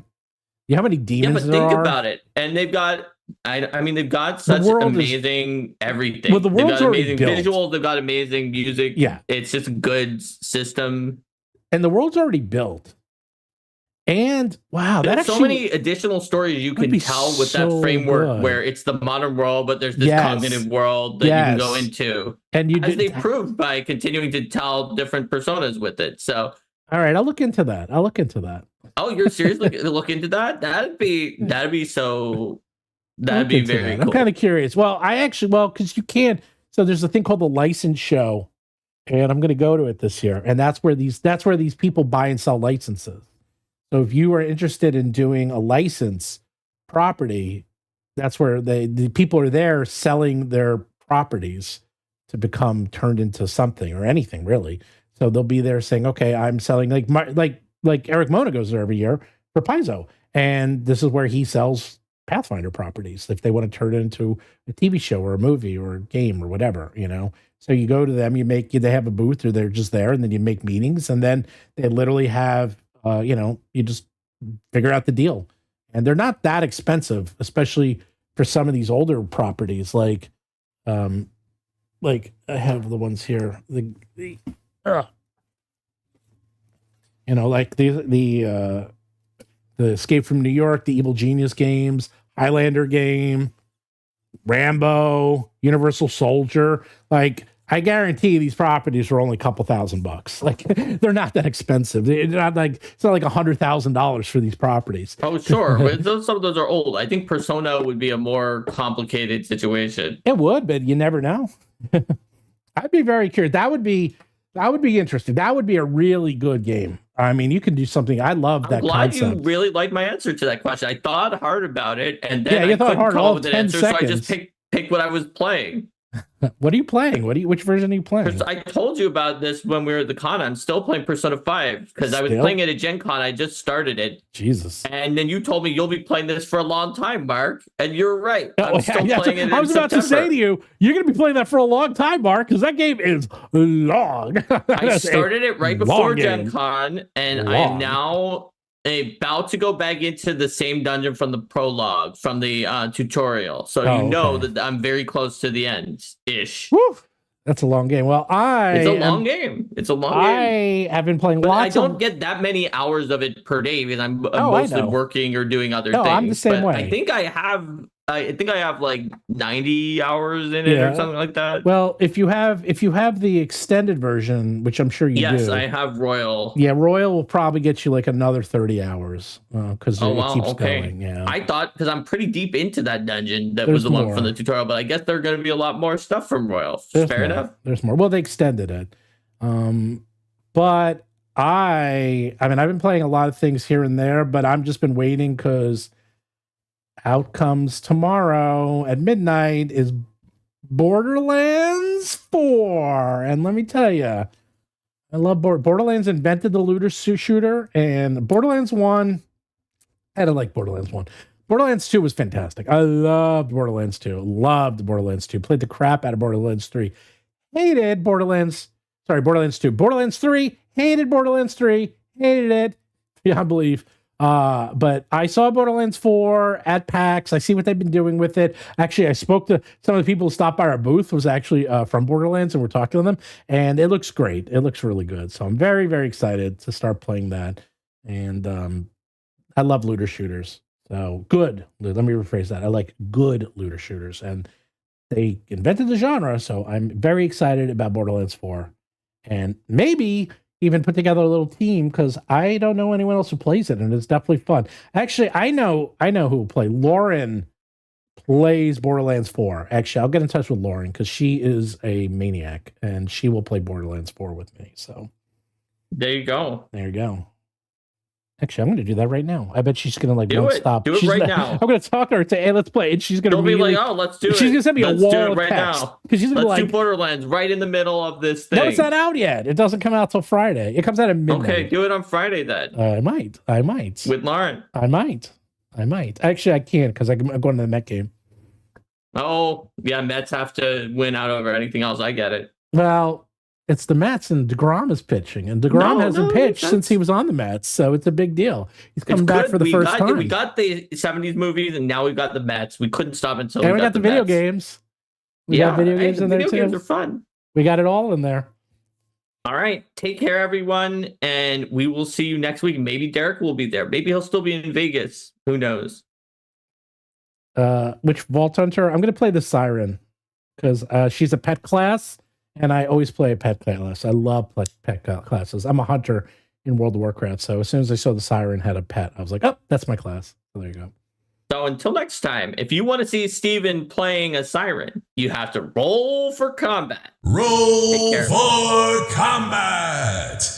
You know how many demons there are? Yeah, but think about it. And they've got. I mean, they've got such amazing everything. Well, the world's they've got amazing already built. visuals. They've got amazing music. Yeah, it's just a good system. And the world's already built. And wow, there's so many additional stories you can tell with that framework where it's the modern world, but there's this cognitive world that you can go into. And as they proved by continuing to tell different personas with it. So all right, I'll look into that. Oh, you're seriously look into that? That'd be very cool. I'm kind of curious. Well, because you can. So there's a thing called the license show, and I'm going to go to it this year. And that's where these people buy and sell licenses. So if you are interested in doing a license property, that's where the people are there selling their properties to become turned into something or anything really. So they'll be there saying, "Okay, I'm selling like Eric Mona goes there every year for Paizo, and this is where he sells Pathfinder properties if they want to turn it into a TV show or a movie or a game or whatever, you know." So you go to them, they have a booth or they're just there, and then you make meetings, and then they literally have. You just figure out the deal, and they're not that expensive, especially for some of these older properties. Like I have the ones here, like the Escape from New York, the Evil Genius games, Highlander game, Rambo, Universal Soldier, like. I guarantee these properties are only a couple $1,000. Like they're not that expensive. It's not like $100,000 for these properties. Oh, sure. Some of those are old. I think Persona would be a more complicated situation. It would, but you never know. I'd be very curious. That would be interesting. That would be a really good game. I mean, you can do something. I love that concept. I'm glad you really liked my answer to that question. I thought hard about it, and then you thought hard all 10 seconds. So I just picked what I was playing. What are you playing? Which version are you playing? I told you about this when we were at the con. I'm still playing Persona 5 because I was playing it at Gen Con. I just started it. Jesus. And then you told me you'll be playing this for a long time, Mark. And you're right. I'm still playing it. I was about to say to you, you're going to be playing that for a long time, Mark, because that game is long. I started it right before Gen Con, and I am now about to go back into the same dungeon from the prologue, from the tutorial. So that I'm very close to the end-ish. Woo! That's a long game. Well, it's a long game. I have been playing lots. I don't get that many hours of it per day because I'm mostly working or doing other things. I'm the same way. I think I have like 90 hours in it or something like that. Well, if you have the extended version, which I'm sure you do. Yes, I have Royal. Yeah, Royal will probably get you like another 30 hours because it keeps going. Yeah, I thought because I'm pretty deep into that dungeon was the one from the tutorial, but I guess there's going to be a lot more stuff from Royal. Fair enough. There's more. Well, they extended it, but I've been playing a lot of things here and there, but I've just been waiting because. Out comes tomorrow at midnight is Borderlands 4. And let me tell you, I love Borderlands invented the looter shooter, and Borderlands 1, I don't like Borderlands 1. Borderlands 2 was fantastic. I loved Borderlands 2. Played the crap out of Borderlands 3. Hated Borderlands 2. Borderlands 3, hated Borderlands 3, hated it beyond belief. But I saw Borderlands 4 at PAX. I see what they've been doing with it. Actually, I spoke to some of the people who stopped by our booth, was actually from Borderlands, and we're talking to them, and it looks great. It looks really good. So I'm very, very excited to start playing that. And I love looter shooters. So good. Let me rephrase that. I like good looter shooters, and they invented the genre. So I'm very excited about Borderlands 4, and maybe even put together a little team because I don't know anyone else who plays it, and it's definitely fun. Actually, I know who will play. Lauren plays Borderlands 4. Actually, I'll get in touch with Lauren because she is a maniac, and she will play Borderlands 4 with me. So there you go. Actually, I'm going to do that right now. I bet she's going to like won't stop. Do it right now. I'm going to talk to her, say, "Hey, let's play," and she's going to be like, "Oh, let's do it." She's going to send me a wall of right text now. because she's going to be like, do Borderlands right in the middle of this thing. No, it's not out yet. It doesn't come out till Friday. It comes out at midnight. Okay, do it on Friday then. I might. With Lauren. I might. Actually, I can't because I'm going to the Met game. Oh, yeah, Mets have to win out over anything else. I get it. Well, it's the Mets and DeGrom is pitching, and DeGrom hasn't pitched since he was on the Mets, so it's a big deal. He's coming back for the first time. We got the 70s movies, and now we've got the Mets. We couldn't stop until we got the video games. We got video games in there too. Video games are fun. We got it all in there. All right. Take care, everyone, and we will see you next week. Maybe Derek will be there. Maybe he'll still be in Vegas. Who knows? Which Vault Hunter? I'm going to play the Siren because she's a pet class. And I always play a pet class. I love pet classes. I'm a hunter in World of Warcraft. So as soon as I saw the Siren had a pet, I was like, oh, that's my class. So there you go. So until next time, if you want to see Steven playing a Siren, you have to roll for combat. Roll for combat.